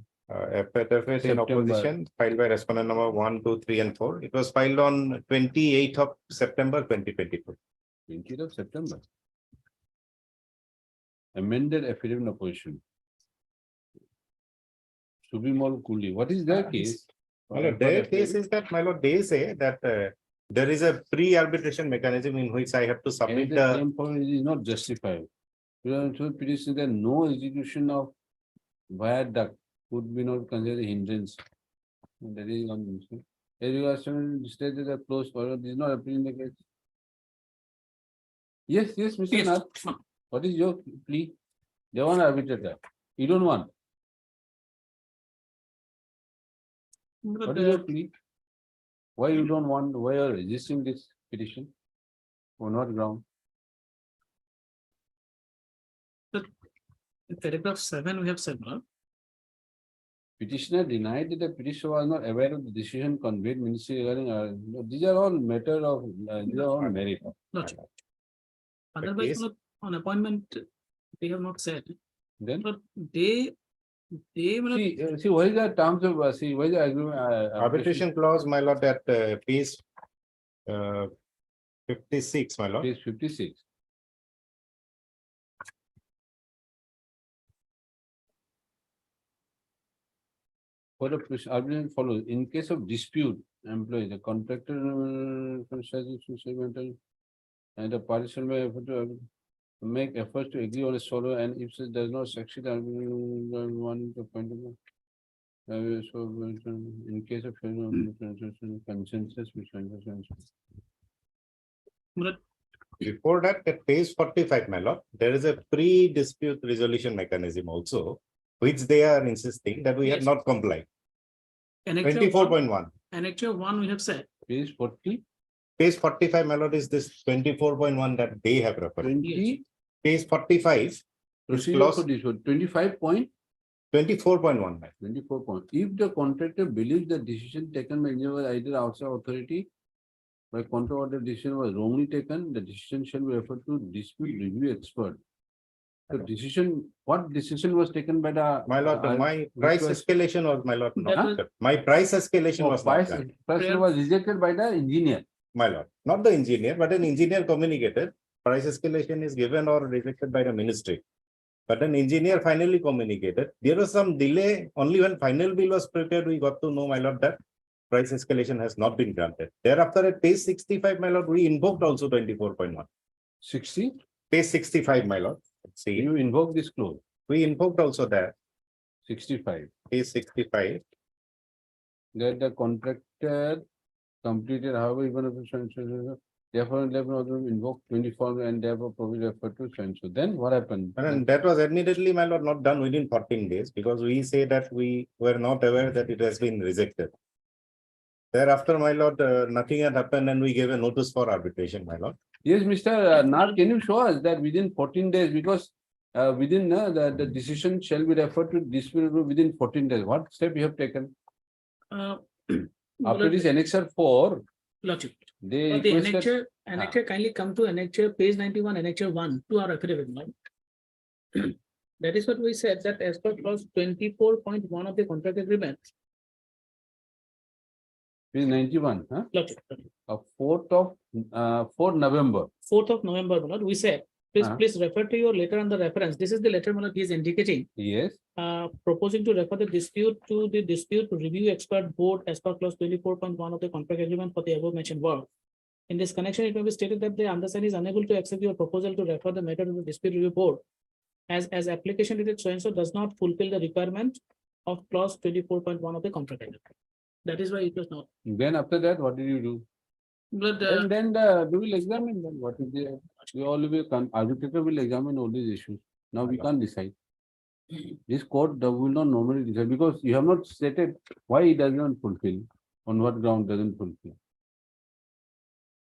Affidavit in opposition filed by respondent number 1, 2, 3, and 4. It was filed on 28th of September 2022. 20th of September. Amended affidavit in opposition. Subimol Kuli. What is their case? My lord, their case is that, my lord, they say that there is a pre-arbitration mechanism in which I have to submit the. Claim for it is not justified. Petition that no execution of viaduct would be not considered a hindrance. That is one issue. Irrigation stated that closed for this is not appealing the case. Yes, Mr. Nath. What is your plea? They want arbitrator. You don't want. What is your plea? Why you don't want? Why you are resisting this petition? On what ground? In paragraph 7, we have said, Petitioner denied that the petitioner was not aware of the decision conveyed ministry regarding, these are all matter of, these are all merit. Lordship. Otherwise, case- on appointment, they have not said, Then, but they see, what is the terms of, see, what is the agreement? Arbitration clause, my lord, at page 56, my lord. Page 56. For the arbitration follows, in case of dispute, employee, the contractor and the party shall make efforts to agree on a solo, and if it does not succeed, one the point of so in case of consensus, which Before that, at page 45, my lord, there is a pre-dispute resolution mechanism also, which they are insisting that we have Yes. not complied. Annexure 24.1. Annexure 1, we have said. Page 40. Page 45, my lord, is this 24.1 that they have referred. 20. Page 45. is Procedure clause for this one, 25.24 24.1. point. If the contractor believes the decision taken by either outside authority by contra order decision was wrongly taken, the decision shall be referred to dispute review expert. The decision, what decision was taken by the? My lord, my price escalation was, my lord, That was- not, my price escalation was not Price done. was rejected by the engineer. My lord, not the engineer, but an engineer communicated, price escalation is given or rejected by the ministry. But an engineer finally communicated, there was some delay, only when final bill was prepared, we got to know, my lord, that price escalation has not been granted. Thereafter, at page 65, my lord, we invoked also 24.1. 60, Page 65, my lord. See, you invoke this clause, we invoked also that, 65, page 65. that the contractor completed however even if therefore invoke 24 and therefore probably refer to so. Then what happened? And that was admittedly, my lord, not done within 14 days because we say that we were not aware that it has been rejected. Thereafter, my lord, nothing had happened and we gave a notice for arbitration, my lord. Yes, Mr. Nath, can you show us that within 14 days, because within the decision shall be referred to dispute within 14 days. What step you have taken? After this annexure 4, Lordship. they The requested. annexure kindly come to annexure page 91, annexure 1 to our affidavit. No? That is what we said, that as per clause 24.1 of the contract agreement. Page 91, huh? Lordship. 4th November. 4th of November, my lord, we said, please refer to your letter on the reference. This is the letter, my lord, he is indicating. Yes. Proposing to refer the dispute to the dispute review expert board as per clause 24.1 of the contract agreement for the above mentioned work. In this connection, it may be stated that the undersigned is unable to accept your proposal to refer the matter to the dispute review board, as application dated so and so does not fulfill the requirement of clause 24.1 of the contract agreement. That is why it was not. Then after that, what did you do? But Then we will examine then what is the, we all will, arbitrator will examine all these issues. Now we can't decide. This court will not normally decide because you have not stated why it does not fulfill, on what ground doesn't fulfill.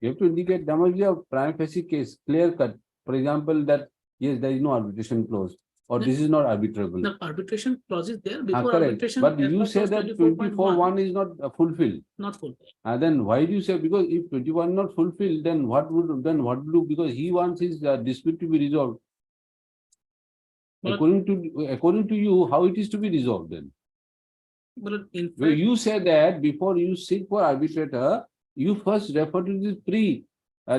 You have to indicate there must be a prima facie case, clear cut. For example, that yes, there is no arbitration clause or this is not arbitrable. the arbitration clause is there before Correct. arbitration. But as you per say clause that 24.1, 24.1 is not fulfilled. not fulfilled. And then why do you say, because if 21 not fulfilled, then what would do? Because he wants his dispute to be resolved. But- According to you, how it is to be resolved then? But in Well, fact, you say that before you seek for arbitrator, you first refer to this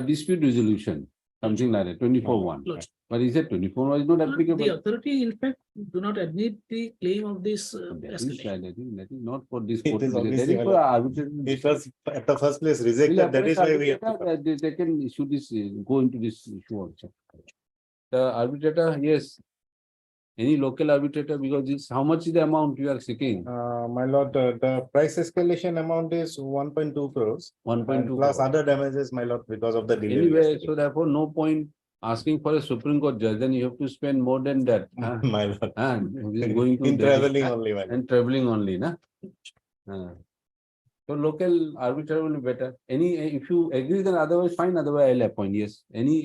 dispute resolution, something like that, 24.1. Lordship. But he said 24 is not the applicable. authority in fact do not admit the claim of this That escalation. is not for this It court. is to decide. obviously, That is for arbitration. It was at the first place We'll rejected, that is why we have arbitrator, to. they can issue this, go into this issue also. The arbitrator, yes. Any local arbitrator, because this, how much is the amount you are seeking? My lord, the price escalation amount is 1.2 crores. 1.2 Plus crore. other damages, my lord, because of the delay. Anyway, so therefore no point asking for a Supreme Court judge, then you have to spend more than that. My lord. Going to In Delhi, traveling only, my lord. and traveling only, na? So local arbitrator will be better. If you agree, then otherwise fine, otherwise I'll appoint, yes. Any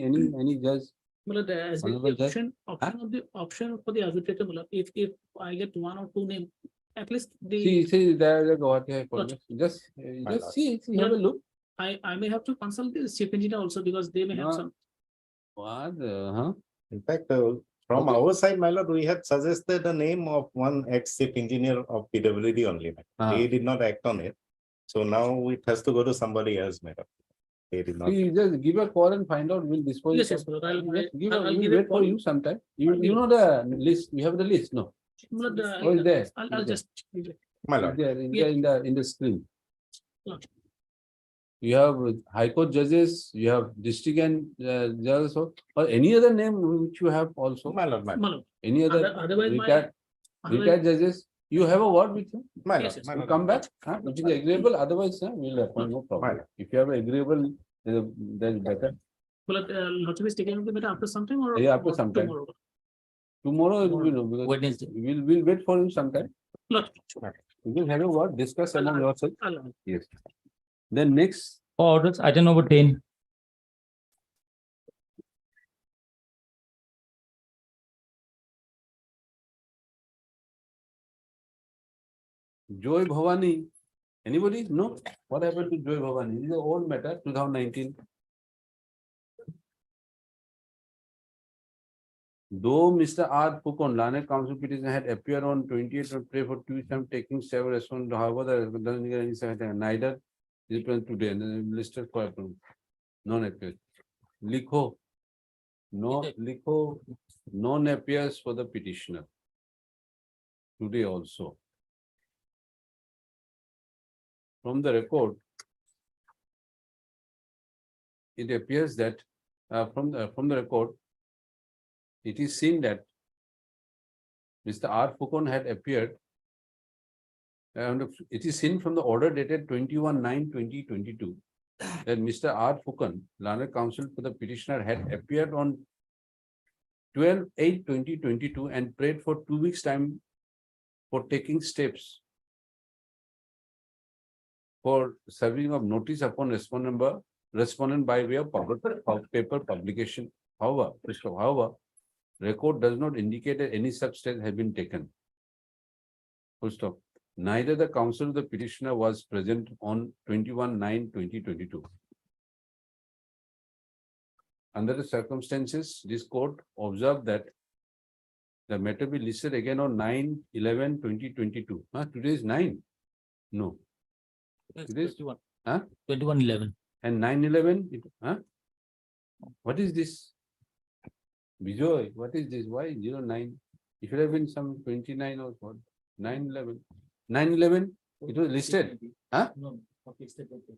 judge. But as Honorable the Judge. option for the arbitrator, if I get one or two names, at least the. See, there, what I have Gotcha. just see, have a look. I may have to consult the chief engineer also because they may have No. some. What, In fact, from our side, my lord, we had suggested the name of one ex-chief engineer of PWD only. He did not act on it. So now it has to go to somebody else, madam. They did not. See, just give a call and find out, we'll dispose. Yes, it yes, of- brother, I'll we'll give a wait for call. you sometime. You know the list, you have the list, no? Oh, it's there. I'll It's just. My It's lord, there in the screen. Lord. You have High Court judges, you have district and judges, or any other name which you have also. my lord, my lord. Malo. Any other Otherwise, retired judges, you have a word with him. My Yes, lord, yes. my You lord. come back, which is agreeable, otherwise, we'll appoint, no problem. Right. If you have agreeable, then better. Well, Lordship is taking up the matter after some time or? Yeah, after some time. tomorrow? Tomorrow, it will be, no, because Wednesday. we'll wait for you sometime. Lord. You will have a word, discuss among yourself. I'll- Yes. Then next, Orders, item number 10. Joy Bhavani. Anybody? No? What happened to Joy Bhavani? This is an old matter, 2019. Though Mr. R. Pukon, Lane Council petition had appeared on 28th of April for 2 weeks, I'm taking several response. However, neither is present today and then listed for approval. Non-appears. Likho. No, Likho. Non appears for the petitioner. Today also. From the record, it appears that from the record, it is seen that Mr. R. Pukon had appeared. And it is seen from the order dated 21/9/2022 that Mr. R. Pukon, Learned Counsel for the petitioner, had appeared on 12/8/2022 and prayed for 2 weeks' time for taking steps for serving of notice upon respondent by way of paper publication. However, record does not indicate that any such steps have been taken. Full stop. Neither the counsel of the petitioner was present on 21/9/2022. Under the circumstances, this court observed that the matter be listed again on 9/11/2022. Today is 9. No. Today is 21. 21/11. And 9/11. What is this? Bijoy, what is this? Why 09? It should have been some 29 or what? 9/11. 9/11, it was listed. No, okay, step by step.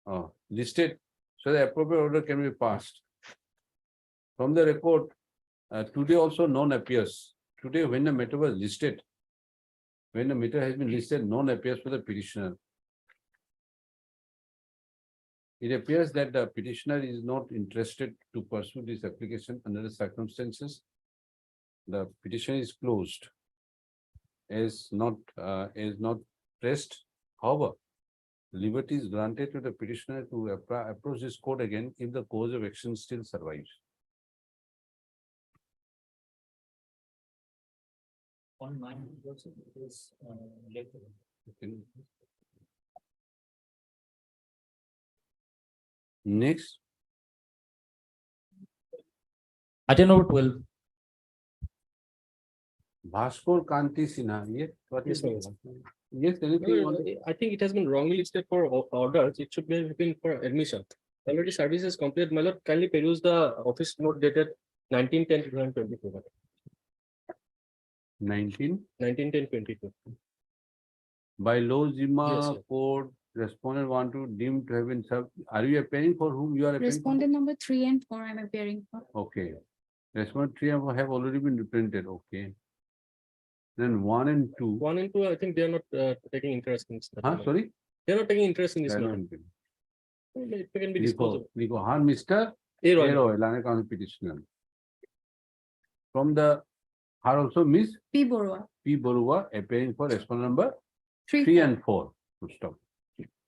Oh, listed. So the appropriate order can be passed. From the record, today also none appears. Today, when the matter was listed, when the matter has been listed, none appears for the petitioner. It appears that the petitioner is not interested to pursue this application under the circumstances. The petition is closed. Is not pressed. However, liberty is granted to the petitioner to approach this court again if the cause of action still survives. On 9 also it was later. Next, Item number 12. Bhaskar Kanti Sinha. Yes, what is Yes, it? Yes, anything you want to- I think it has been wrongly listed for orders. It should be written for admission. Already service is complete. My lord, kindly peruse the office note dated 19/10/2024. 19 19/10/22. by law Zimma Yes, sir. court, respondent want to deem to have been served. Are you appearing for whom you are appearing? for? Respondent number 3 and 4, I'm appearing for. Okay. Respondent 3 have already been reprinted. Okay. Then 1 and 2. 1 and 2, I think they are not taking interest in this. matter. Sorry? They are not taking interest in this They are matter. not. It can be disposed of. Nico, Mr. A. Roy. Aero, Lane County petitioner. From the, are also Miss P. Borua. P. Borua appearing for respondent number 3, 3 and 4. Full stop.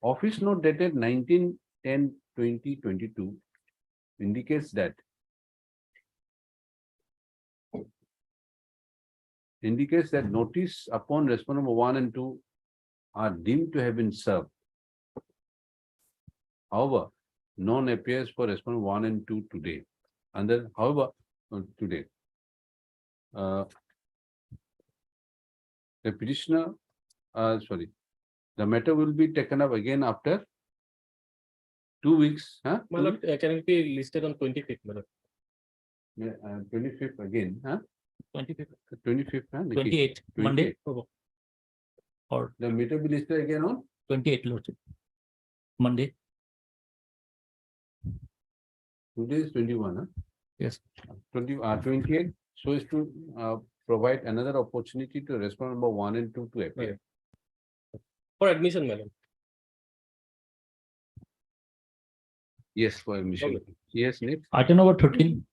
Office note dated 19/10/2022 indicates that indicates that notice upon respondent number 1 and 2 are deemed to have been served. However, none appears for respondent 1 and 2 today. And then, however, today. The petitioner, the matter will be taken up again after 2 weeks, huh? My lord, can it be listed on 25th, my lord? Yeah, 25th again, huh? 25th, 25th, huh? 28th, Monday. 28th. Or The matter will be listed again on 28th, lordship. Monday. today is 21, huh? Yes. 28, so as to provide another opportunity to respond number 1 and 2 to appear. For admission, madam. Yes, for admission. Yes, next. Item number 13.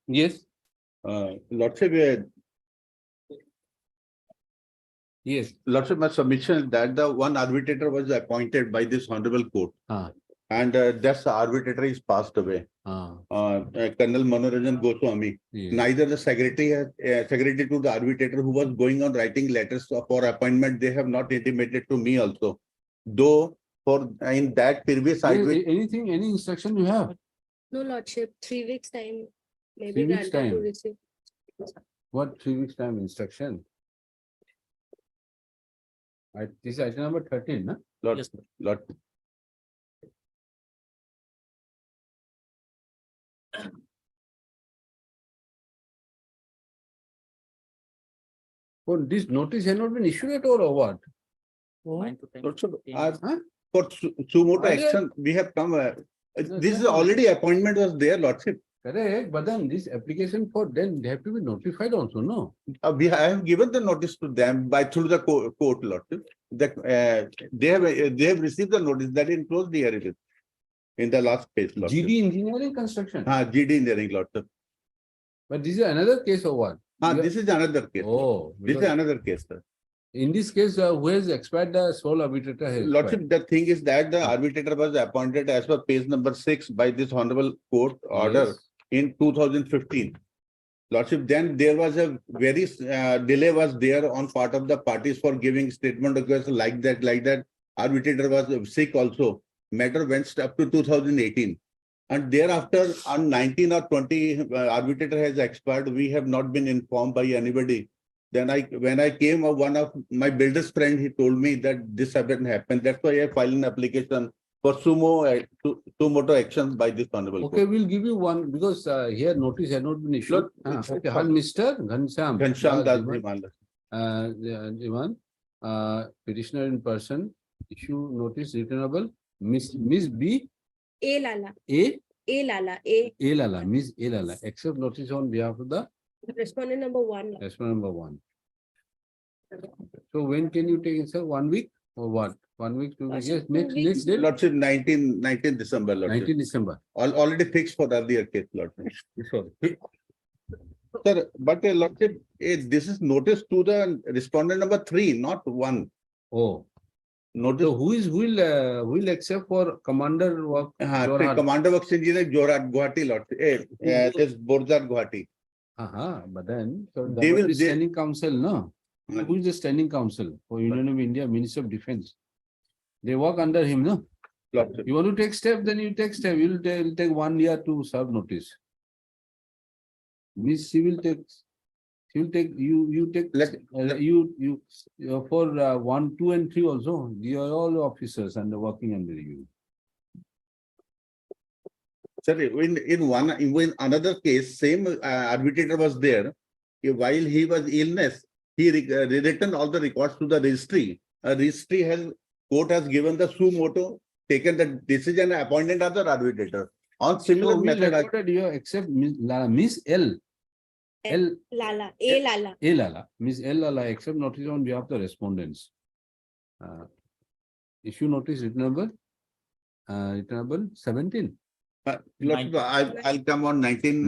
Yes, Lordship, yes. Lordship, my submission is that the one arbitrator was appointed by this honorable court. Ah. And that's arbitrator is passed away. Colonel Manoranjan Goswami. Yes. Neither the secretary to the arbitrator who was going on writing letters for appointment, they have not intimated to me also. Though for in that previous Anything, any instruction you have? No, lordship, 3 weeks time. 3 weeks granted to time. receive. What 3 weeks time instruction? This is item number 13, huh? Lord, Yes, Lord. Well, this notice has not been issued at all, or what? Lordship, for sumoto Earlier- action, we have come. No, This is no. already appointment was there, Lordship. Correct, but then this application for then they have to be notified also, no? I have given the notice to them by through the court, Lordship. That they have received the notice that enclosed here it is in the last page, Lordship. GD engineering construction. GD engineering, Lordship. But this is another case or what? This is another case. Oh, This is because another case, sir. in this case, who has expired, the sole arbitrator has expired. Lordship, the thing is that the arbitrator was appointed as per page number 6 by this honorable court order Yes. in 2015. Lordship, then there was a very delay was there on part of the parties for giving statement requests like that. Arbitrator was sick also. Matter went up to 2018. And thereafter on 19 or 20, arbitrator has expired. We have not been informed by anybody. Then when I came, one of my builder's friend, he told me that this hadn't happened. That's why I filed an application for sumoto action by this honorable Okay, court. we'll give you one because here notice had not been issued. Lord, Okay, Mr. Ghanshyam. Ghanshyam Das Diwan, Diwan. Diwan, petitioner in person, issue notice returnable, Miss B. A Lala. A. A Lala. A. Lala, Miss A Lala, accept notice on behalf of the Respondent number 1. respondent number 1. So when can you take it, sir? 1 week or what? 1 week, 2 weeks? Yes, next date? Lordship, 19 December, Lordship. 19 December. Already fixed for the earlier case, Lordship. Sorry. Sir, but Lordship, this is notice to the respondent number 3, not 1. Oh. Notice. So who will accept for commander work? Jorhat? Commander works engineer Jorhat, Guwahati, Lordship. This Borzat, Guwahati. But then so They will- standing council, no? Who is the standing council for Union of India, Minister of Defense? They work under him, no? Lordship. You want to take step, then you take step. You'll take 1 year to serve notice. Miss, she will take, you take, for 1, 2 and 3 also. You are all officers and working under you. Sir, in another case, same arbitrator was there. While he was illness, he returned all the records to the registry. Registry court has given the sumoto, taken the decision, appointed other arbitrator. On similar So we method. recorded you accept Miss L. Lala. A Lala. A Lala. Miss L Lala accept notice on behalf of the respondents. Issue notice returnable 17. I'll come on 19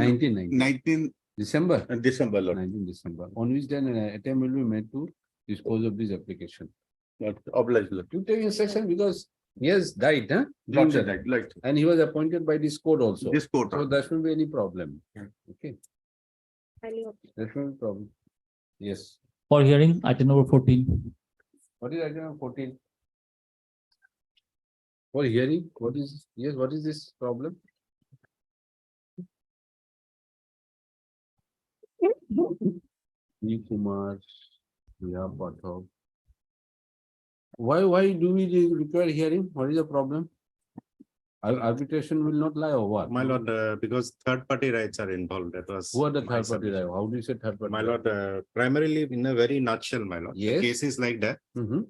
December. December, Lord. 19 December. On which then an attempt will be made to dispose of this application. Obliged, Lord. You take instruction because He has died, huh? During the time. Like And he was appointed by this court also. this court. So there shouldn't be any problem. Okay, there shouldn't be problem. Yes. For hearing, item number 14. What is item number 14? For hearing, what is, yes, what is this problem? Kumar, yeah, Pathak. Why do we require hearing? What is the problem? Arbitration will not lie or what? My lord, because third party rights are involved. That was. Who are the my third party submission. right? How do you say third party? My right? lord, primarily in a very nutshell, my lord. Yes. The case is like that. Mhm.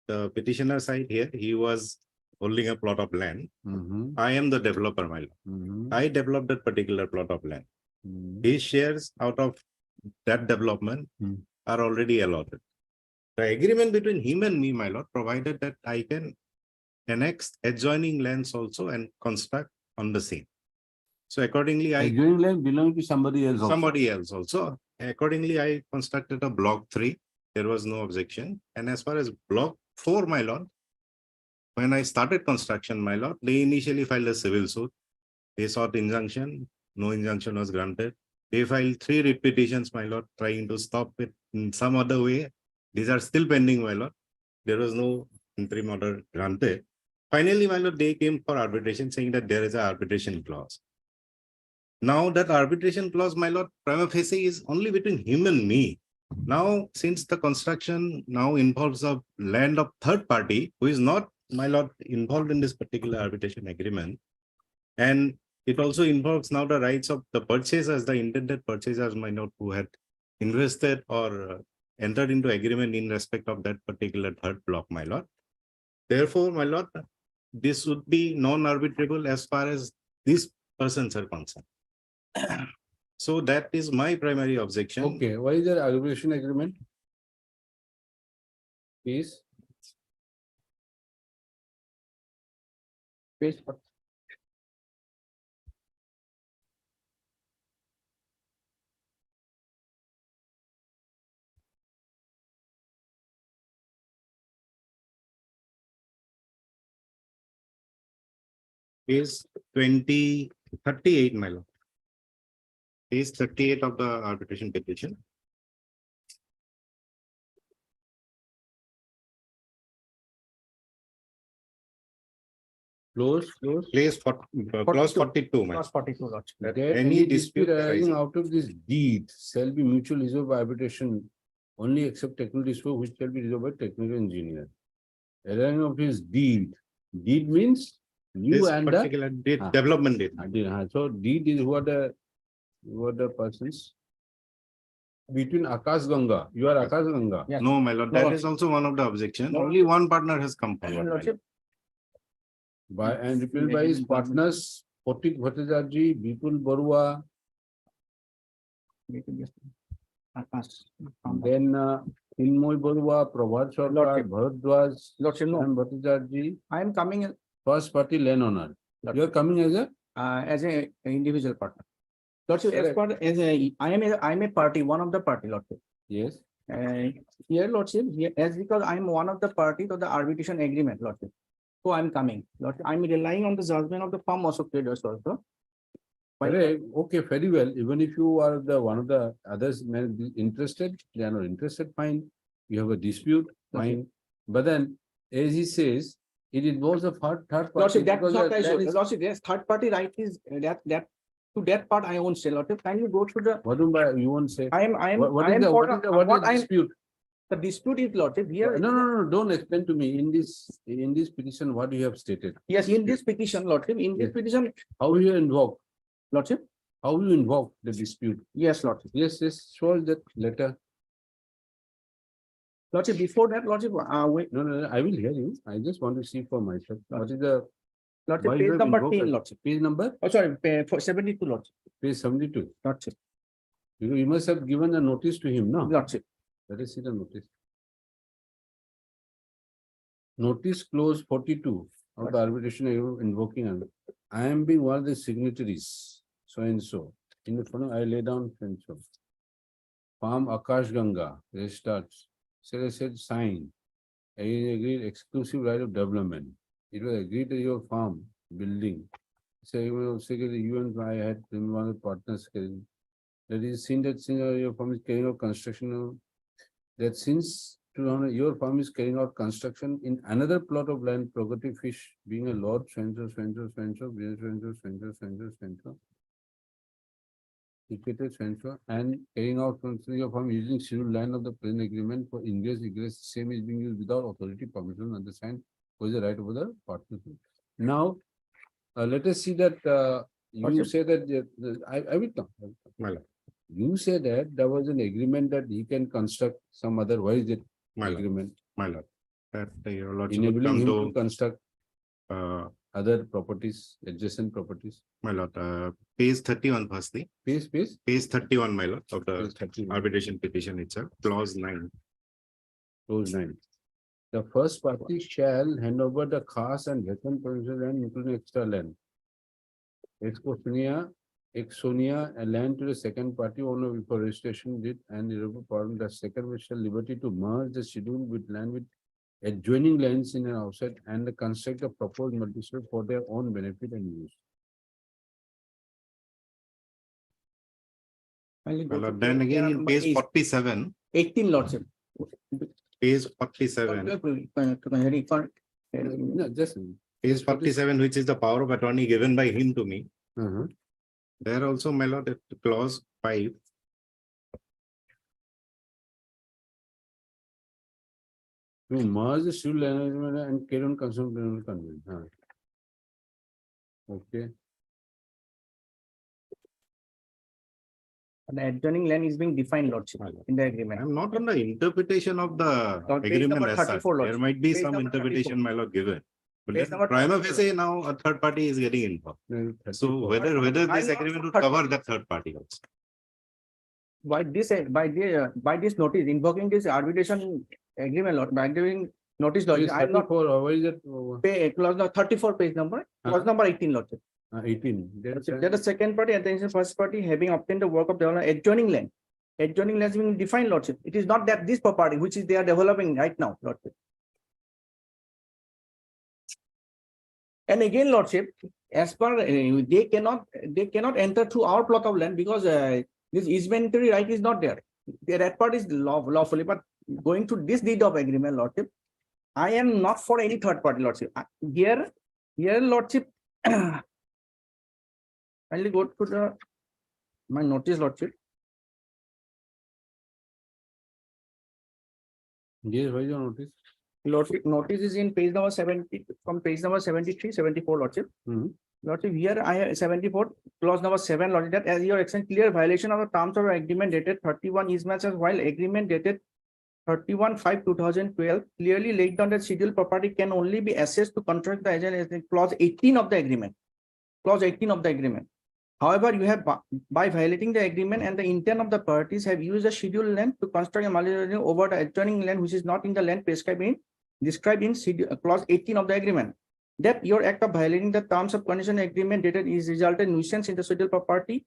The petitioner side here, he was holding a plot of land. Mhm. I am the developer, my lord. Mhm. I developed that particular plot of land. Mhm. His shares out of that development Hmm. are already allotted. The agreement between him and me, my lord, provided that I can annex adjoining lands also and construct on the same. So accordingly, Adjoining land belong to somebody else also. somebody else also. Accordingly, I constructed a block 3. There was no objection. And as far as block 4, my lord, when I started construction, my lord, they initially filed a civil suit. They sought injunction. No injunction was granted. They filed 3 writ petitions, my lord, trying to stop it in some other way. These are still pending, my lord. There was no interim order granted. Finally, my lord, they came for arbitration, saying that there is an arbitration clause. Now that arbitration clause, my lord, prima facie is only between him and me. Now, since the construction now involves a land of third party, who is not, my lord, involved in this particular arbitration agreement, and it also involves now the rights of the purchasers, the intended purchasers, my lord, who had invested or entered into agreement in respect of that particular third block, my lord. Therefore, my lord, this would be non-arbitrable as far as these persons are concerned. So that is my primary objection. Okay, why is there arbitration agreement? Please. Page what? Is 2038, my lord. Is 38 of the arbitration petition. Clause Clause 42, my lord. 42, Lord. That any dispute arising arising out of this deed shall be mutually resolved by arbitration only except technical dispute which shall be resolved by technical engineer. Arising of his deed. Deed means you this and particular development date. So deed is who are the persons? Between Akash Ganga. You are Akash Ganga. Yes. No, my lord, that is also one of the objections. Only one partner has come forward. my lord. By and repealed by his partners, Potik Bhattacharjee, Bipul Barua, then Inmoy Barua, Prabhat Sarkar, Bharadwaj, Lordship, no. and Bhattacharjee, I am coming first party land owner. You are coming as as a individual partner. Lordship, as Correct. part as a I am a party, one of the party, Lordship. yes. Here, Lordship, here, as because I am one of the party to the arbitration agreement, Lordship. So I am coming. Lordship, I am relying on the judgment of the firm also traders also. Correct. Okay, very well. Even if you are the one of the others may be interested, they are not interested, fine. You have a dispute, fine. But then, as he says, it involves a third party. Lordship, that's because not that issue. is- Lordship, yes, third party right is that to that part I won't say. Lordship, can you go to the? What do you won't say? I am What I is am the for what is the I am dispute? the dispute is, Lordship, here. No, don't explain to me in this petition what you have stated. Yes, in this petition, Lordship, in this Yes. petition, How you invoke? Lordship. How you invoke the dispute? Yes, Lordship. Yes, show that letter. Lordship, before that, Lordship, wait, No, I will hear you. I just want to see for myself. What is the Lordship, why you page have number invoked 10, it? Lordship. Page number? Oh, sorry, for 72, Lordship. Page 72. Lordship. You must have given a notice to him, no? Lordship. Let us see the notice. Notice clause 42 of the arbitration invoking and I am being one of the signatories, so and so. In the front, I lay down so and so. Farm Akash Ganga, registered, said sign. I agreed exclusive right of development. it was agreed that your farm building. So you and I had been one of the partners. That is seen that since your farm is carrying out construction, that since your farm is carrying out construction in another plot of land, Progressive Fish being a Lord Spencer, and carrying out your farm using scheduled land of the present agreement for ingress, egress, same is being used without authority permission, understand, was the right over the partnership. Now, let us see that you say that I will come. You say that there was an agreement that he can construct some other. Why is it agreement? My lord, that your lordship would Enabling come him to construct other properties, adjacent properties. my lord, page 31 firstly. Page. Page 31, my lord, of the Page 31. arbitration petition itself, clause 9. Clause 9. The first party shall hand over the khas and vacant provincial land, including extra land. Exonia a land to the second party owner before registration did and the second which shall liberty to merge the schedule with land with adjoining lands in and outside and the construct a proposed multi-story for their own benefit and use. My lord, Then again in page 47. 18 lordship. Page 47. No, just Page 47, which is the power of attorney given by him to me. There also, my lord, at clause 5. To merge the schedule land and carry on consumption conveyance. Okay. The adjoining land is being defined, lordship, in the agreement. I'm not on the interpretation of the Lord, page agreement number as such. 34, There lordship. might be Page some number interpretation, 34. my lord, given. But Page then number prima 34. facie now a third party is getting involved. So whether this agreement would cover that third party also. By this notice, invoking this arbitration agreement, lord, by giving notice, lordship, I'm not. What is it? Clause number 34, page number, clause number 18, lordship. 18. That the second party, attention first party having obtained the work of the adjoining land. Adjoining land is being defined, lordship. It is not that this property which is they are developing right now, lordship. And again, lordship, as per they cannot enter through our plot of land because this easementary right is not there. That part is lawfully, but going to this deed of agreement, lordship, I am not for any third party, lordship. Here, lordship, I'll go to my notice, lordship. Yes, why your notice? Lordship, notice is in page number 70, from page number 73, 74, lordship. Lordship, here I have 74, clause number 7, lordship, that as your action clear violation of the terms of agreement dated 31 is matches while agreement dated 31/5/2012 clearly laid down that scheduled property can only be assessed to contract the agent as in clause 18 of the agreement. Clause 18 of the agreement. However, you have by violating the agreement and the intent of the parties have used the scheduled land to construct a multi over the adjoining land which is not in the land described in clause 18 of the agreement. That your act of violating the terms of condition agreement dated is resulted nuisance in the scheduled property,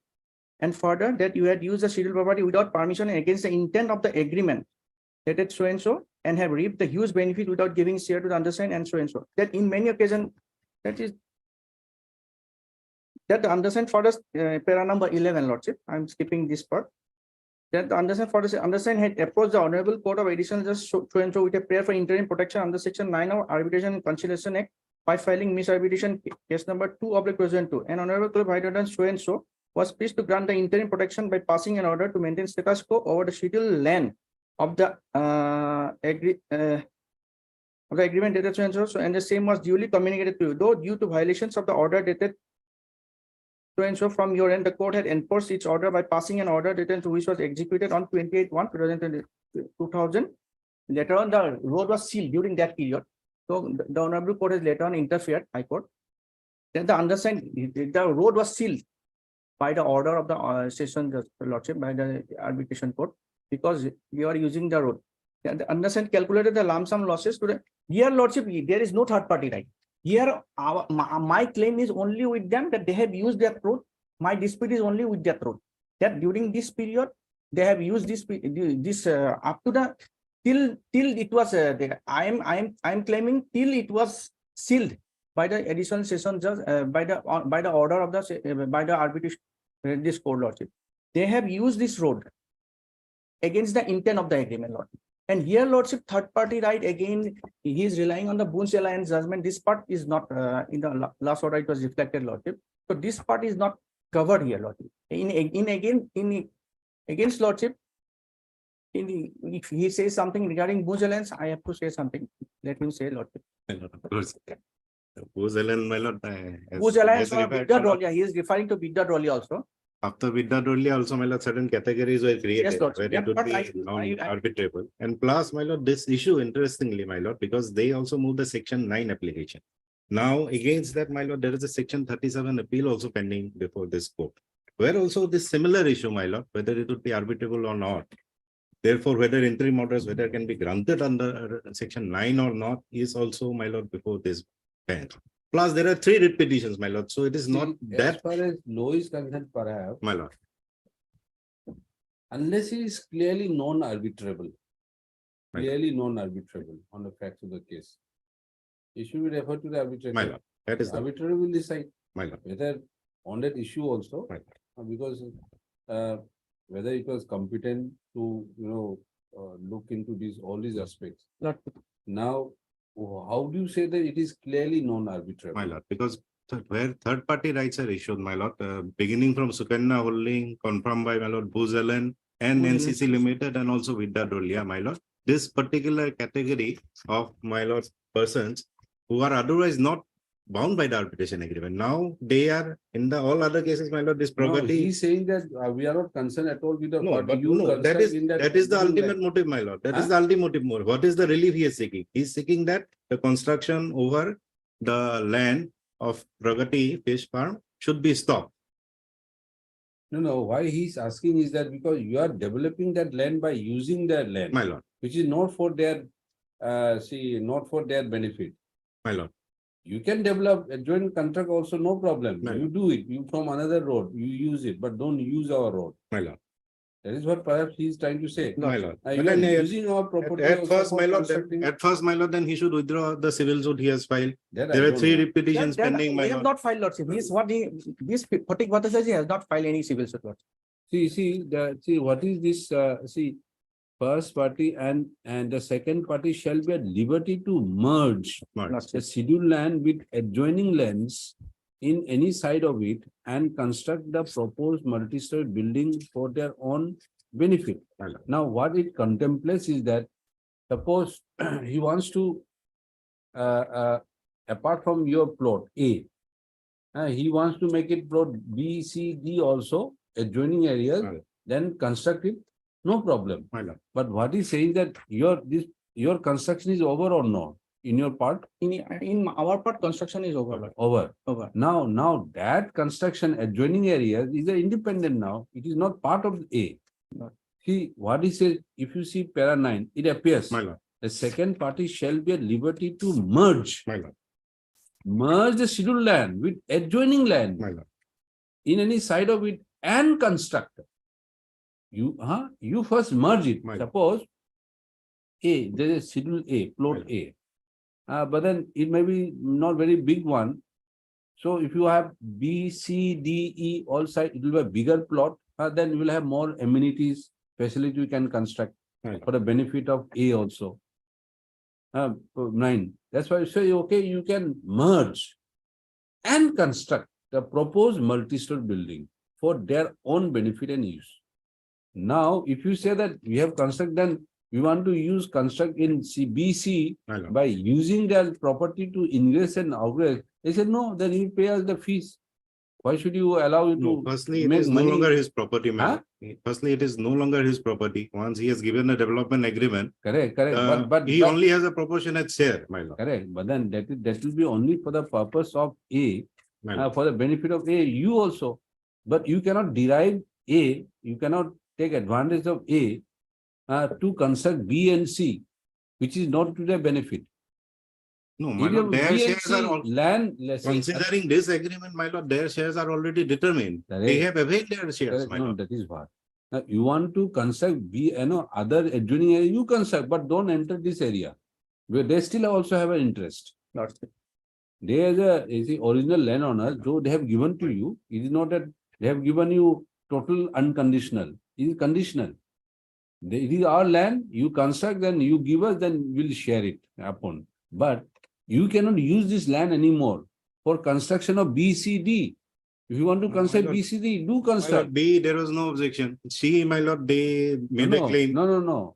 and further that you had used the scheduled property without permission against the intent of the agreement dated so and so and have reaped the huge benefit without giving share to the undersigned and so and so. That in many occasions that the undersigned for the para number 11, lordship, I'm skipping this part. That the undersigned for the undersigned had approached the Honorable Court of Additional Justice so and so with a prayer for interim protection under Section 9 of Arbitration and Conciliation Act by filing misarbitration case number 2/2002. And Honorable Court of High so and so was pleased to grant the interim protection by passing an order to maintain status quo over the scheduled land of the agreement dated so and so, and the same was duly communicated to you. Though due to violations of the order dated so and so from your end, the court had enforced its order by passing an order dated which was executed on 28/1/2000. Later on, the road was sealed during that period. So the Honorable Court has later on interfered, High Court. Then the undersigned, the road was sealed by the order of the session lordship by the arbitration court because we are using the road. The undersigned calculated the lump sum losses to the here lordship. There is no third party right. Here, my claim is only with them that they have used that road. My dispute is only with that road. That during this period, they have used this up to the till it was. I am claiming till it was sealed by the additional session judge, by the order of the, by the arbitration, this court lordship. They have used this road against the intent of the agreement, lordship. And here, lordship, third party right, again, he is relying on the Boons Alliance judgment. This part is not, in the last order, it was reflected, lordship. So this part is not covered here, lordship. Against lordship, if he says something regarding Boons Alliance, I have to say something. Let him say, lordship. Of course. Boons Alliance, my lord. Boons Alliance or Bidda Rollia, he is referring to Bidda Rollia also. After Bidda Rollia also, my lord, certain categories were created Lord. where Yeah, it would but be I- non-arbitrable. And plus, my lord, this issue, interestingly, my lord, because they also moved the section 9 application. Now, against that, my lord, there is a section 37 appeal also pending before this court, where also this similar issue, my lord, whether it would be arbitrable or not. Therefore, whether interim orders, whether can be granted under section 9 or not, is also, my lord, before this bench. Plus, there are 3 writ petitions, my lord. So it is not As that, far as law is concerned, perhaps, my lord. unless it is clearly non-arbitrable, Right. clearly non-arbitrable on the facts of the case, it should be referred to the arbitrator. My lord, that is the, Arbitrator will decide my lord. whether on that issue also, Right. because whether it was competent to, look into all these aspects. Now, how do you say that it is clearly non-arbitrable? My lord, because where third party rights are issued, my lord, beginning from Sukanya Holding, confirmed by my lord Buzalan and NCC Limited and also Vidya Dolia, my lord. This particular category of my lord persons who are otherwise not bound by the arbitration agreement. Now they are in the all other cases, my lord, this No, property. he's saying that we are not concerned at all with the. No, party. but You no, that concerned is in that is the doing ultimate that. motive, my lord. That is Huh? the ultimate motive. What is the relief he is seeking? He is seeking that the construction over the land of Pragati Fish Farm should be stopped. No, why he's asking is that because you are developing that land by using that land, My lord, which is not for their, not for their benefit. my lord. You can develop a joint contract also, no problem. My You lord. do it, you from another road, you use it, but don't use our road. My lord. That is what perhaps he is trying to say. My lord. You But are then, using our property. At also first, for my lord, constructing- at first, my lord, then he should withdraw the civil suit he has filed. That I There are don't 3 know. repetitions pending, my We have lord. not filed lordship. This what he, this particular he has not filed any civil suit. Lordship. See, what is this, first party and the second party shall be at liberty to merge the scheduled land with adjoining lands in any side of it and construct the proposed multi-story building for their own benefit. Now, what it contemplates is that suppose he wants to, apart from your plot A, he wants to make it plot B, C, D also, adjoining areas, then construct it, no problem. But what is saying that your construction is over or no? In your part? In our part, construction is over. Lord. Over. Over. Now that construction adjoining areas is independent now. It is not part of A. See, what he says, if you see para 9, it appears the second party shall be at liberty to merge. Merge the scheduled land with adjoining land in any side of it and construct. You first merge it. Suppose A, there is schedule A, plot A. But then it may be not very big one. So if you have B, C, D, E, all side, it will be a bigger plot. Then you will have more amenities, facility you can construct for the benefit of A also. 9. That's why I say, okay, you can merge and construct the proposed multi-story building for their own benefit and use. Now, if you say that we have construct, then we want to use construct in CBC by using their property to ingress and outgress. They said, no, then you pay us the fees. Why should you allow you to Firstly, it make is money? no longer his property, man. Firstly, it is no longer his property. Once he has given a development agreement, Correct. but he only has a proportionate share, my lord. Correct. But then that will be only for the purpose of A, My lord. for the benefit of A, you also. But you cannot derive A, you cannot take advantage of A to construct B and C, which is not to their benefit. No, my If lord, you their B and shares C are all, land, let's say, considering this agreement, my lord, their shares are already determined. They have availed their shares, my no, lord. that is what. Now you want to construct B, other adjoining area, you construct, but don't enter this area. Where they still also have an interest. They as a original landowner, though they have given to you, it is not that they have given you total unconditional. It is conditional. It is our land, you construct, then you give us, then we'll share it upon. But you cannot use this land anymore for construction of B, C, D. If you want to construct lord. B, C, D, do My construct. lord, B, there was no objection. C, my lord, they made a claim. No.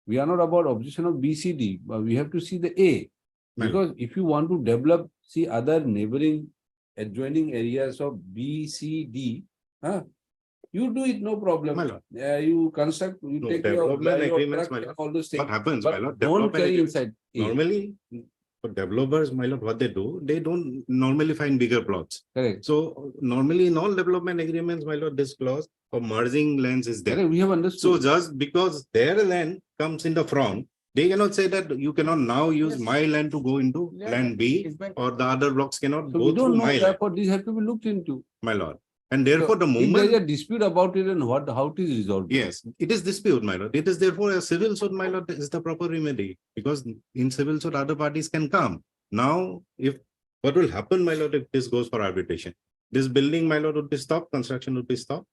We are not about objection of B, C, D, but we have to see the A. My Because if you want to develop, see other neighboring adjoining areas of B, C, D, you do it, no problem. My lord. You construct, you No, take development your agreements, truck, my lord. all those things. What happens, my But lord? don't Development carry agreements- inside A. Normally, for developers, my lord, what they don't normally find bigger plots. Correct. So normally in all development agreements, my lord, this clause of merging lands is there. Correct, we have So understood. just because their land comes in the front, they cannot say that you cannot now use Yes. my land to go into Yeah, land B, it's been- or the other blocks cannot So go we don't through know, my land, therefore this have to be looked into. my lord. And therefore, the If there is moment, a dispute about it and how it is resolved. yes, it is dispute, my lord. It is therefore a civil suit, my lord, is the proper remedy, because in civil suit, other parties can come. Now, if what will happen, my lord, if this goes for arbitration? This building, my lord, would be stopped, construction would be stopped.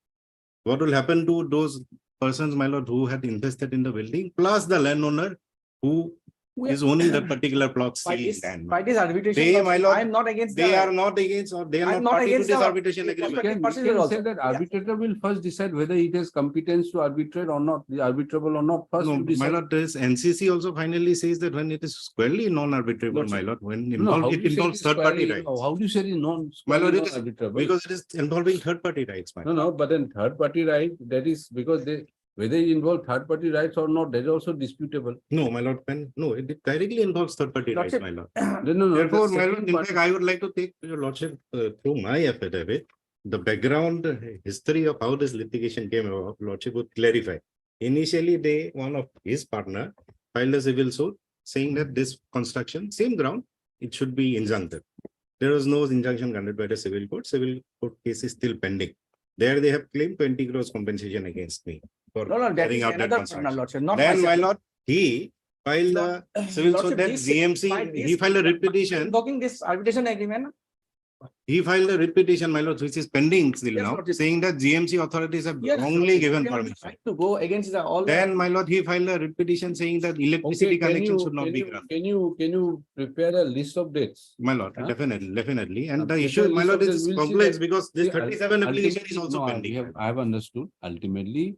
What will happen to those persons, my lord, who had invested in the building, plus the landowner who We- is owning that particular plot By C this, land? by this arbitration, They, my lord, I am not against. They the- are not against, or they are I'm not not party to against this the- arbitration the agreement. We can Procedural say also. that Yeah. arbitrator will first decide whether it has competence to arbitrate or not, the arbitrable or not. First No, to my decide. lord, this NCC also finally says that when it is squarely non-arbitrable, my lord, when No, involved, how it do you say involves is third party squarely- rights. How do you say it is non? My lord, it is non-arbitrable? because it is involving third party rights, my lord. No, but then third party right, that is because they, whether it involve third party rights or not, that is also disputable. No, my lord, no, it directly involves third party rights, Lordship, my lord. No, Therefore, the my lord, second in part- fact, I would like to take your lordship through my affidavit, the background history of how this litigation came about, lordship would clarify. Initially, one of his partner filed a civil suit saying that this construction, same ground, it should be injuncted. There was no injunction granted by the civil court. Civil court case is still pending. There they have claimed 20 crores compensation against me for No, that carrying is out that another, no, construction. lordship, not Then, my myself. lord, he filed a civil suit Lordship, that this- GMC, by he this- filed a writ by petition. Invoking this arbitration agreement. He filed a writ petition, my lord, which is pending still Yes, now, lordship. saying that GMC authorities have Yes, wrongly lordship, given we have permission. right to go against all. the- Then, my lord, he filed a writ petition saying that electricity Okay, connection should not be granted. Can you prepare a list of dates? My lord, Huh? definitely. And the Prepare issue, my list lord, of is dates. We'll see complex that- because this See, 37 application is ultimately- also no, pending. I have understood. Ultimately,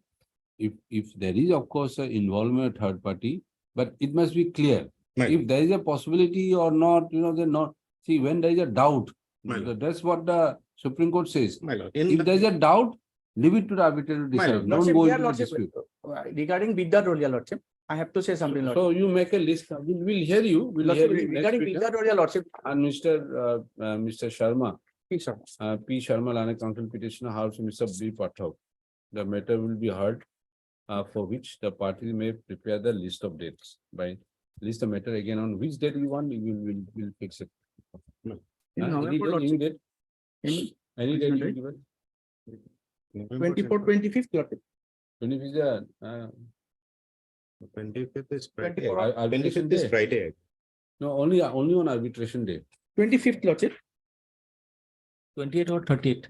if there is, of course, an involvement of third party, but it must be clear. My If there is a possibility or not, then not. See, when there is a doubt, My lord. that's what the Supreme Court says. My lord, If there is a doubt, leave it to the arbitrator to My decide. lord. Don't Lordship, go dear into the lordship, dispute. regarding Bidda Rolia, lordship, I have to say something, lordship. So you make a list. We'll hear you. We'll Lordship, hear you next regarding week, Bidda Rolia, lordship, and Mr. Sharma, please, sir. P. Sharma, Land Council petitioner, House Mr. B. Pathak. The matter will be heard, for which the parties may prepare the list of dates. By list the matter again on which date you want, we'll fix it. No. In November, Any lordship. date? Any- Any date you date? give it? 24, 25th, lordship. 25th, 25th is Friday. 24 arbitration 25th is day. Friday. No, only on arbitration day. 25th, lordship. 28 or 38?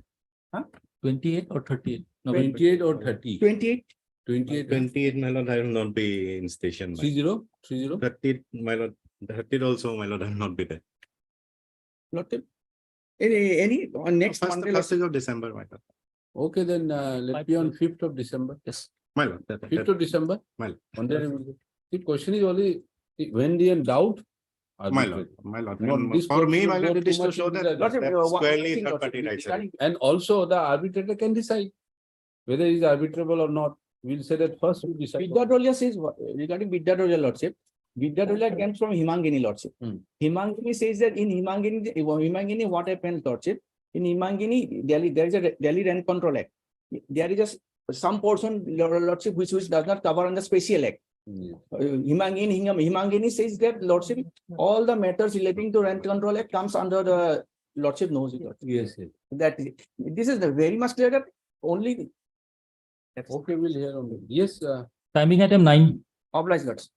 Huh? 28 or 38? 28 or 30? 28. 28. 28, my lord, I will not be in station. my 30? 30, my lord, 30 also, my lord, I will not be there. Lordship. Any, on next First Monday, week lordship. of December, my lord. Okay, then let be on 5th of December. Yes. My lord. 5th of December. My lord. One day we will- The question is only when they in doubt. My arbitrate. lord, my lord. Not And this for court me, should my go lord, it too is to much show into that that. that's squarely thing, third lordship, party rights. regarding- And also the arbitrator can decide whether it is arbitrable or not. We'll say that first we decide. Bidda Rolia says, regarding Bidda Rolia, lordship, Bidda Rolia comes from Himangini, lordship. Himangini says that in Himangini, what happened, lordship? In Himangini, Delhi, there is a Delhi Rent Control Act. There is just some portion, lordship, which does not cover under Special Act. Himangini says that, lordship, all the matters relating to Rent Control Act comes under the lordship knows it. Lordship. Yes, yes. That this is the very much clear that only. Okay, we'll hear on it. Yes, Timing item 9. Obliged, lordship.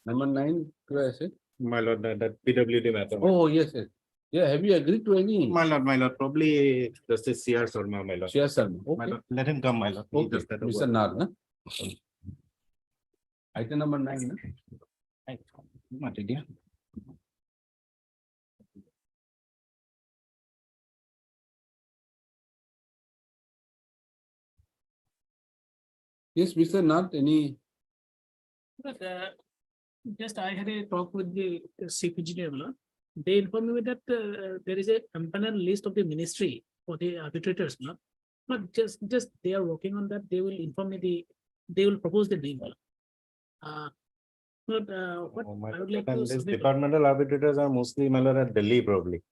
number 9, where is it? My lord, that PWD matter. Oh, yes, yes. Yeah, have you agreed to any? My lord, probably Justice C.R. Sharma, my lord. Share some. My Okay. lord, let him come, my lord. He Okay, just had a Mr. word. Nar, na? Item number 9, na? Right. Not it, yeah. Yes, Mr. Nar, any? But just I had a talk with the chief engineer. No? They informed me that there is a empanel list of the ministry for the arbitrators. No? But just they are working on that. They will inform me they will propose the name. But what Oh, my I would lord, like to and these submit. departmental arbitrators are mostly, my lord, at Delhi, probably.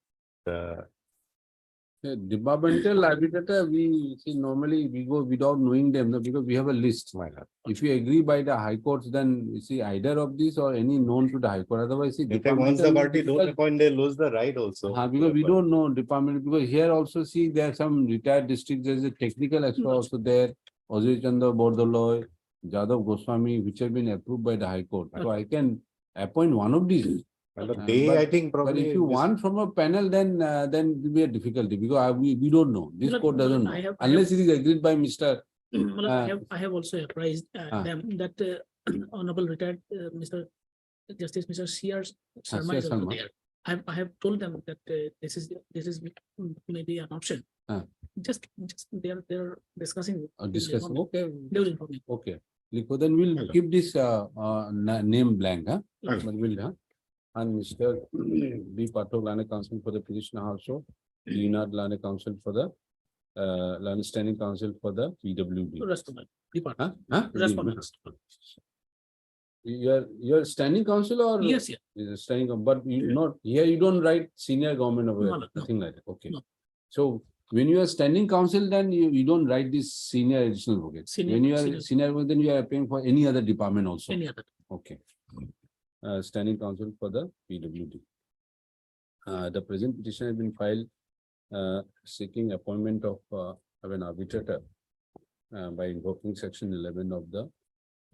Departmental arbitrator, we see normally we go without knowing them, no, because we have a list. My lord. If you agree by the high courts, then you see either of these or any known to the high court. Otherwise, see In fact, once the party don't appoint, they lose the right also. because we don't know department, because here also see there are some retired districts, there is a technical expert also there, Ajay Chandra Bordoloy, Jadav Goswami, which have been approved by the high court. So I can appoint one of these. They, I think, But probably. if you want from a panel, then it will be a difficulty because we don't know. This But- court doesn't but know. I have- Unless it is agreed by Mr. I have also apprised them that Honorable retired Mr. Justice Mr. C.R. Sharma is also Sharma. there. I have told them that this is maybe an option. Just they're discussing. Discussing. Okay. They will inform me. Okay. Then we'll keep this name blank, huh? Yes. But we'll, huh? And Mr. B. Pato, Land Counsel for the petitioner also, Leonard Land Counsel for the Land Standing Counsel for the PWD. Rest of my department. Huh? Rest of my You're standing counsel or? Yes, yeah. Is a standing, but you not here you don't write senior government of No, no, nothing like that. Okay. No. So when you are standing counsel, then you don't write this senior additional advocate. When you are senior advocate, then you are paying for any other department also. Any other. Okay. Standing counsel for the PWD. The present petition has been filed seeking appointment of an arbitrator by invoking section 11 of the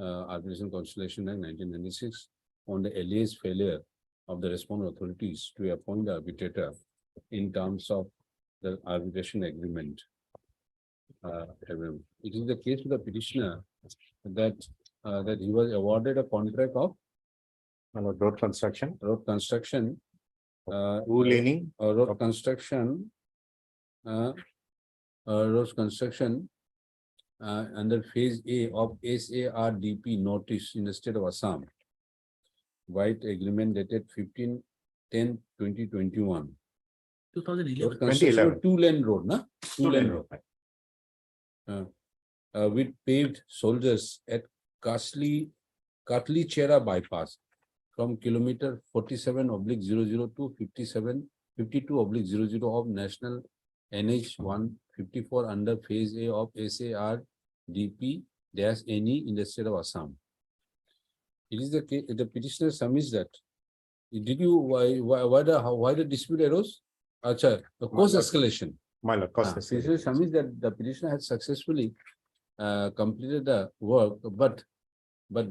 Arbitration Constellation Act 1996 on the alleged failure of the respondent authorities to appoint the arbitrator in terms of the arbitration agreement. It is the case with the petitioner that he was awarded a contract of Road construction. Road construction. Road construction. Road construction under phase A of SARDP notice in the state of Assam. White agreement dated 15/10/2021. 2011. 2011. Two-lane road, na? Two-lane road. With paved shoulders at Katli-Chera bypass from kilometer 47/00 to 52/00 of National NH 154 under phase A of SARDP-NE in the state of Assam. It is the case, the petitioner submits that. Did you why the dispute arose? Acha, the cost escalation. My lord, cost Petitioner submits that the petitioner had successfully completed the work, but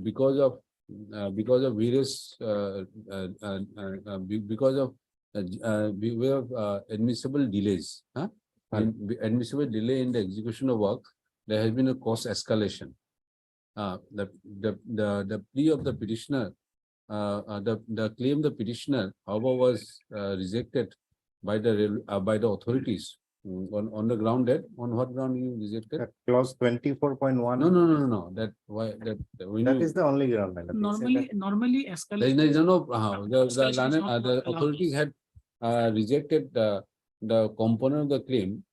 because of various admissible delays, admissible delay in the execution of work, there has been a cost escalation. The plea of the petitioner, the claim of the petitioner, however, was rejected by the authorities on the ground that on what ground you rejected? Clause 24.1. No. That is the only ground. my lord. Normally there escalation. is no Escalation is not the allowed. authorities had rejected the component of the claim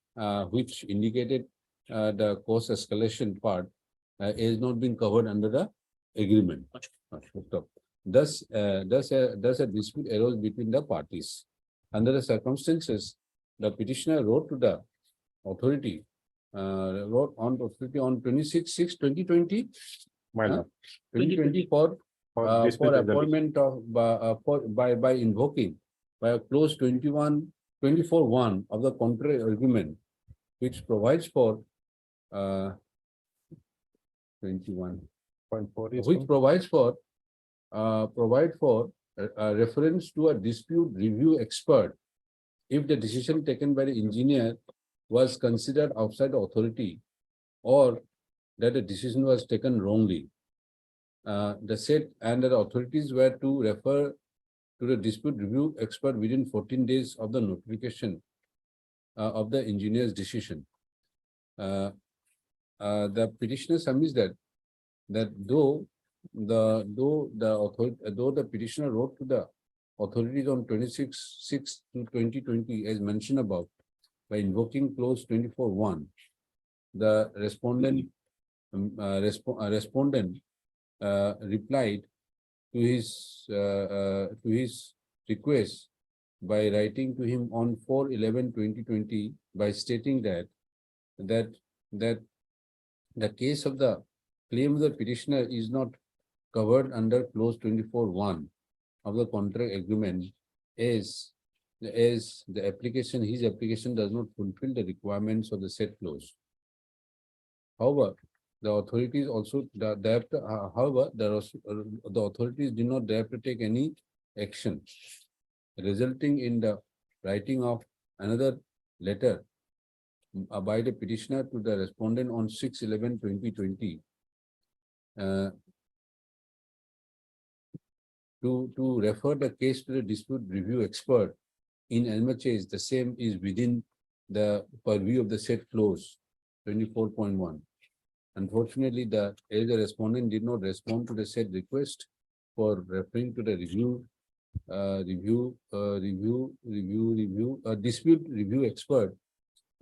which indicated the cost escalation part is not being covered under the agreement. Thus a dispute arose between the parties. Under the circumstances, the petitioner wrote to the authority, on 26/6/2020. My lord. 2020 for appointment of by invoking by a clause 24(1) of the contract agreement, which provides for 21.4, which provides for reference to a dispute review expert if the decision taken by the engineer was considered outside the authority or that the decision was taken wrongly. The said and the authorities were to refer to the dispute review expert within 14 days of the notification of the engineer's decision. The petitioner submits that though the petitioner wrote to the authorities on 26/6/2020 as mentioned above by invoking clause 24(1), the respondent replied to his request by writing to him on 4/11/2020 by stating that the case of the claim of the petitioner is not covered under clause 24(1) of the contract agreement as his application does not fulfill the requirements of the said clause. However, the authorities did not dare to take any action, resulting in the writing of another letter by the petitioner to the respondent on 6/11/2020 to refer the case to the dispute review expert in as much as the same is within the purview of the said clause 24.1. Unfortunately, the respondent did not respond to the said request for referring to the dispute review expert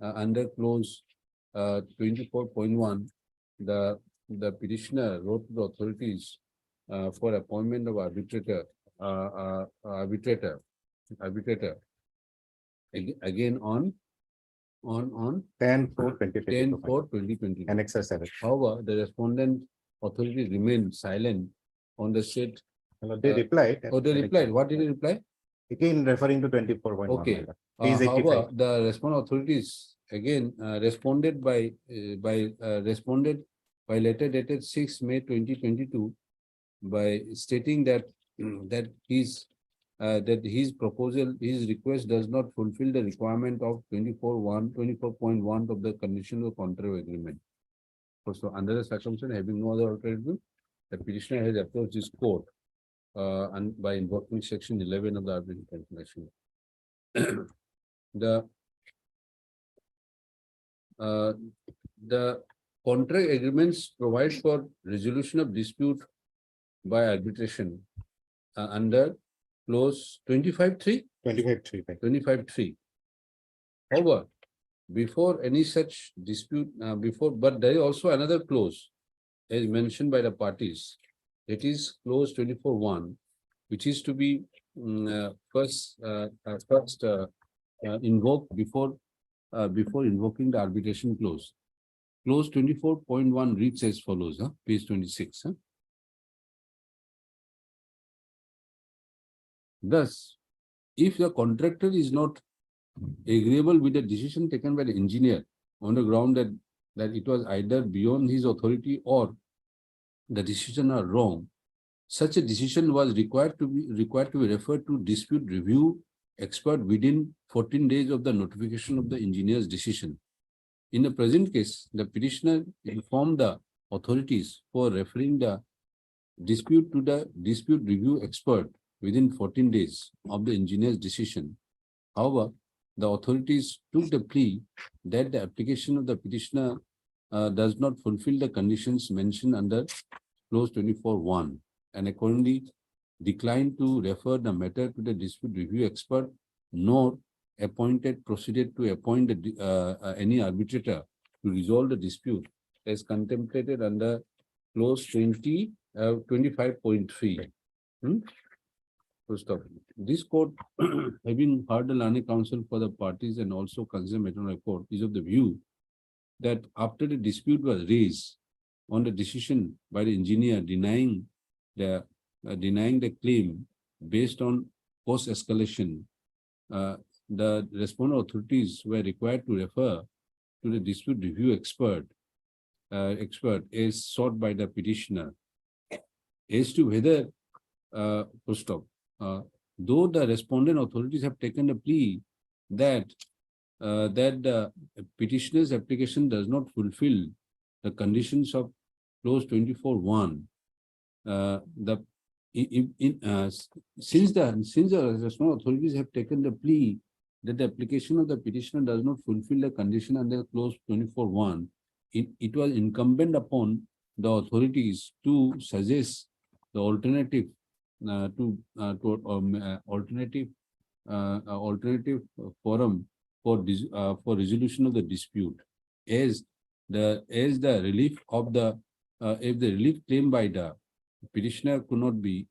under clause 24.1. The petitioner wrote to the authorities for appointment of arbitrator again on 10/4/2020. Annexure 7. However, the respondent authorities remained silent on the said. They replied. They replied. What did they reply? Again, referring to 24.1. Okay. Page 85. However, the respondent authorities again responded by letter dated 6 May 2022 by stating that his request does not fulfill the requirement of 24.1 of the condition of contract agreement. So under the circumstance, having no other alternative, the petitioner has approached this court and by invoking section 11 of the Arbitration Convention. The contract agreements provide for resolution of dispute by arbitration under clause 25(3). 25(3). However, before any such dispute, but there is also another clause as mentioned by the parties. It is clause 24(1), which is to be first invoked before invoking the arbitration clause. Clause 24.1 reads as follows, page 26. Thus, if the contractor is not agreeable with the decision taken by the engineer on the ground that it was either beyond his authority or the decision are wrong, such a decision was required to be referred to dispute review expert within 14 days of the notification of the engineer's decision. In the present case, the petitioner informed the authorities for referring the dispute to the dispute review expert within 14 days of the engineer's decision. However, the authorities took the plea that the application of the petitioner does not fulfill the conditions mentioned under clause 24(1) and accordingly declined to refer the matter to the dispute review expert, nor proceeded to appoint any arbitrator to resolve the dispute as contemplated under clause 25.3. This court, having heard the learned counsel for the parties and also considered matter of court, is of the view that after the dispute was raised on the decision by the engineer denying the claim based on post escalation, the respondent authorities were required to refer to the dispute review expert as sought by the petitioner as to whether though the respondent authorities have taken a plea that the petitioner's application does not fulfill the conditions of clause 24(1). Since the national authorities have taken the plea that the application of the petitioner does not fulfill the condition under clause 24(1), it was incumbent upon the authorities to suggest the alternative alternative forum for resolution of the dispute, as the relief of the if the relief claimed by the petitioner could not be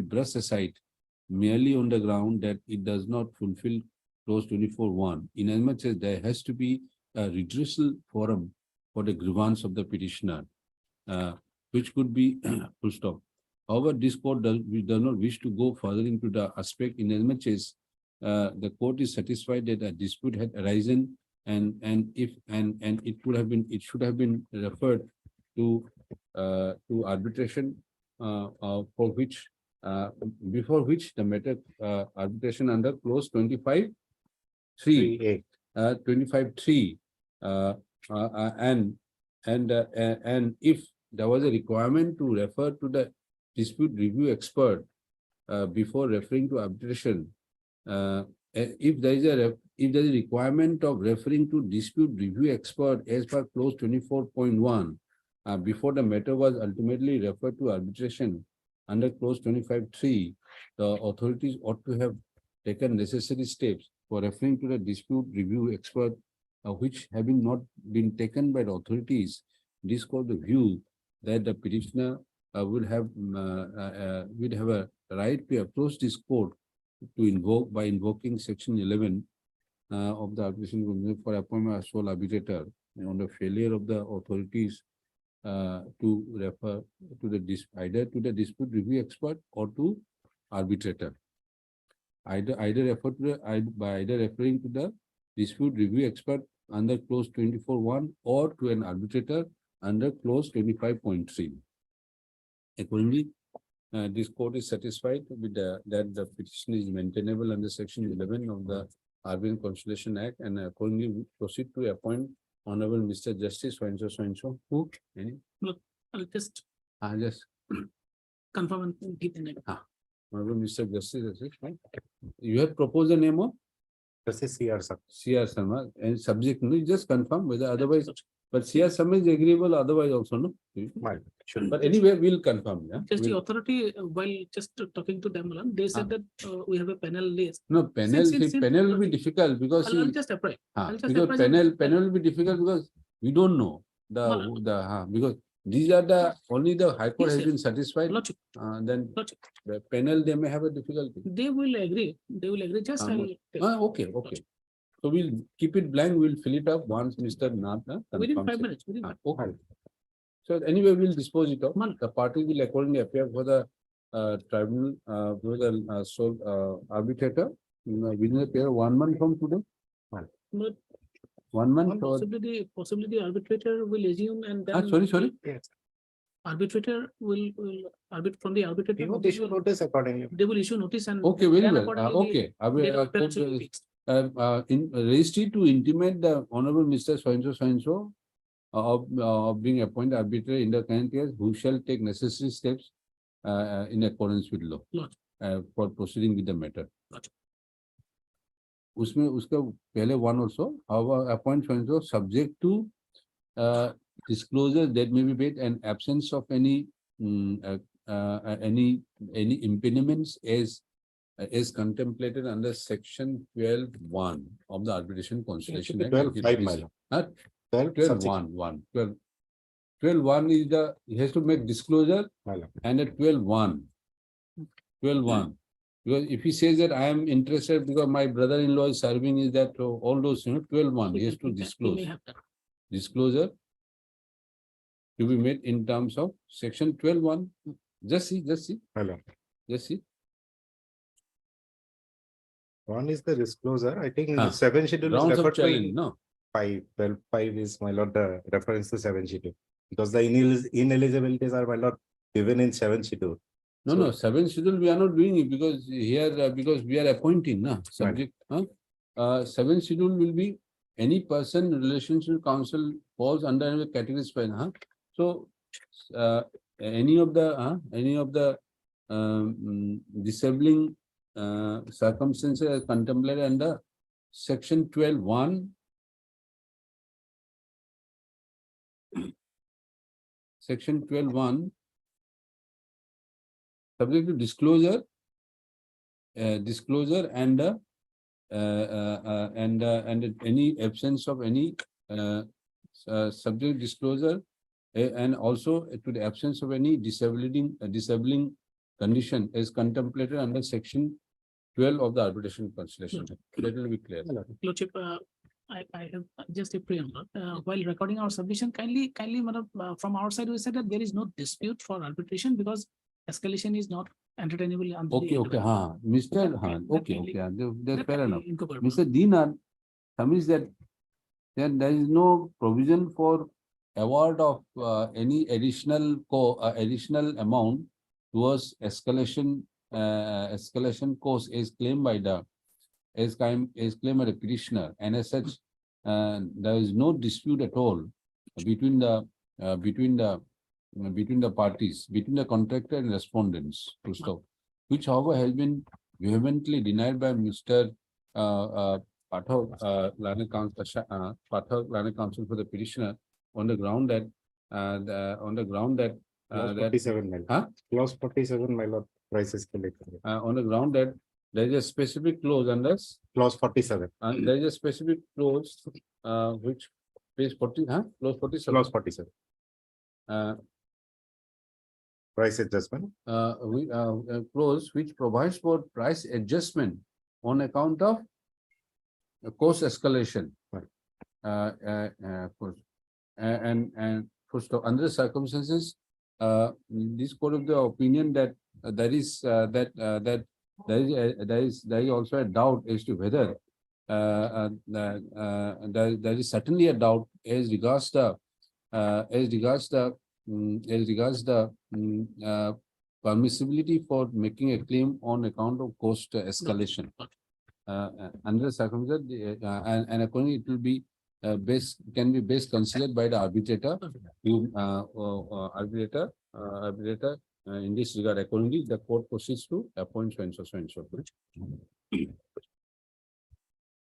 brushed aside merely on the ground that it does not fulfill clause 24(1), inasmuch as there has to be a redressal forum for the grievance of the petitioner, which could be full stop. However, this court does not wish to go further into the aspect, inasmuch as the court is satisfied that a dispute had arisen, and it should have been referred to arbitration, for which before which the matter arbitration under clause 25(3), 25(3), and if there was a requirement to refer to the dispute review expert before referring to arbitration, if there is a requirement of referring to dispute review expert as per clause 24.1 before the matter was ultimately referred to arbitration under clause 25(3), the authorities ought to have taken necessary steps for referring to the dispute review expert, which having not been taken by the authorities, this court the view that the petitioner would have a right to approach this court to invoking section 11 of the arbitration convention for appointment as sole arbitrator on the failure of the authorities to refer to either to the dispute review expert or to arbitrator. Either referring to the dispute review expert under clause 24(1) or to an arbitrator under clause 25.3. Accordingly, this court is satisfied with that the petition is maintainable under section 11 of the Arbitration Conciliation Act, and accordingly we proceed to appoint Honorable Mr. Justice so who Look, I'll just just confirm and give the name. Honorable Mr. Justice, right? You have proposed the name of Justice C.R. Sharma and subject, no, you just confirm whether otherwise, but C.R. Sharma is agreeable, otherwise also, no? But anyway, we'll confirm. Yeah? Just the authority, while just talking to them, they said that we have a panel list. No, panel will be difficult because I'll just apply. because panel will be difficult because we don't know because these are the only the High Court has been satisfied. Then the panel they may have a difficulty. They will agree. They will agree. Just okay. So we'll keep it blank. We'll fill it up once Mr. Nath within 5 minutes. Okay. So anyway, we'll dispose it of. The party will accordingly appear for the tribunal for the sole arbitrator within a period of 1 month from today. 1 month. Possibly the arbitrator will assume and then. Sorry. Yes. Arbitrator will arbit from the arbitrator. They will issue notice accordingly. They will issue notice and. Okay, very well. Okay. In registry to intimate the Honorable Mr. So of being appointed arbitrator in the current case, who shall take necessary steps in accordance with law for proceeding with the matter. उसका पहले one also, our appoint so subject to disclosure that may be made and absence of any impediments as contemplated under section 12(1) of the Arbitration Conciliation Act. 12(5). 12(1). 12(1) is he has to make disclosure and at 12(1). 12(1). Because if he says that I am interested because my brother-in-law is serving, is that all those 12(1) he has to disclose. Disclosure to be made in terms of section 12(1). Just see. Just see. One is the disclosure. I think the 7 schedule is referred to 5. 12(5) is, my lord, the reference to 7 schedule. Because the ineligibilities are, my lord, given in 7 schedule. No, no, 7th schedule, we are not doing it because here, because we are appointing, na, subject, 7th schedule will be any person in relationship with counsel falls under any category specified, So, any of the disabling circumstances are contemplated under section 12(1). Section 12(1), subject to disclosure, and any absence of any subject disclosure, and also to the absence of any disabling condition is contemplated under section 12 of the Arbitration Constitution. That will be clear. Lordship, I have just a preamble. While recording our submission, kindly, madam, from our side, we said that there is no dispute for arbitration because escalation is not entertainable. Okay, Mr. Okay, that's fair enough. Incorporeable. Mr. Dinar submits that there is no provision for award of any additional amount towards escalation cost is claimed by the petitioner, and as such, there is no dispute at all between the parties, between the contractor and respondents, which however has been vehemently denied by Mr. Pathak, learned counsel for the petitioner, on the ground that Clause 47, my lord. Clause 47, my lord, price escalator. on the ground that there is a specific clause under Clause 47. there is a specific clause which page 40, clause 47. Clause 47. Price adjustment. Clause which provides for price adjustment on account of cost escalation. And first of under circumstances, this court of the opinion that there is also a doubt as to whether there is certainly a doubt as regards the permissibility for making a claim on account of cost escalation. Under circumstances, and accordingly it will be can be best considered by the arbitrator. Arbitrator in this regard, accordingly the court proceeds to appoint so and so.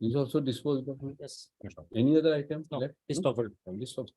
Is also disposed of. Yes. Any other item? No, left? list No? of it. List of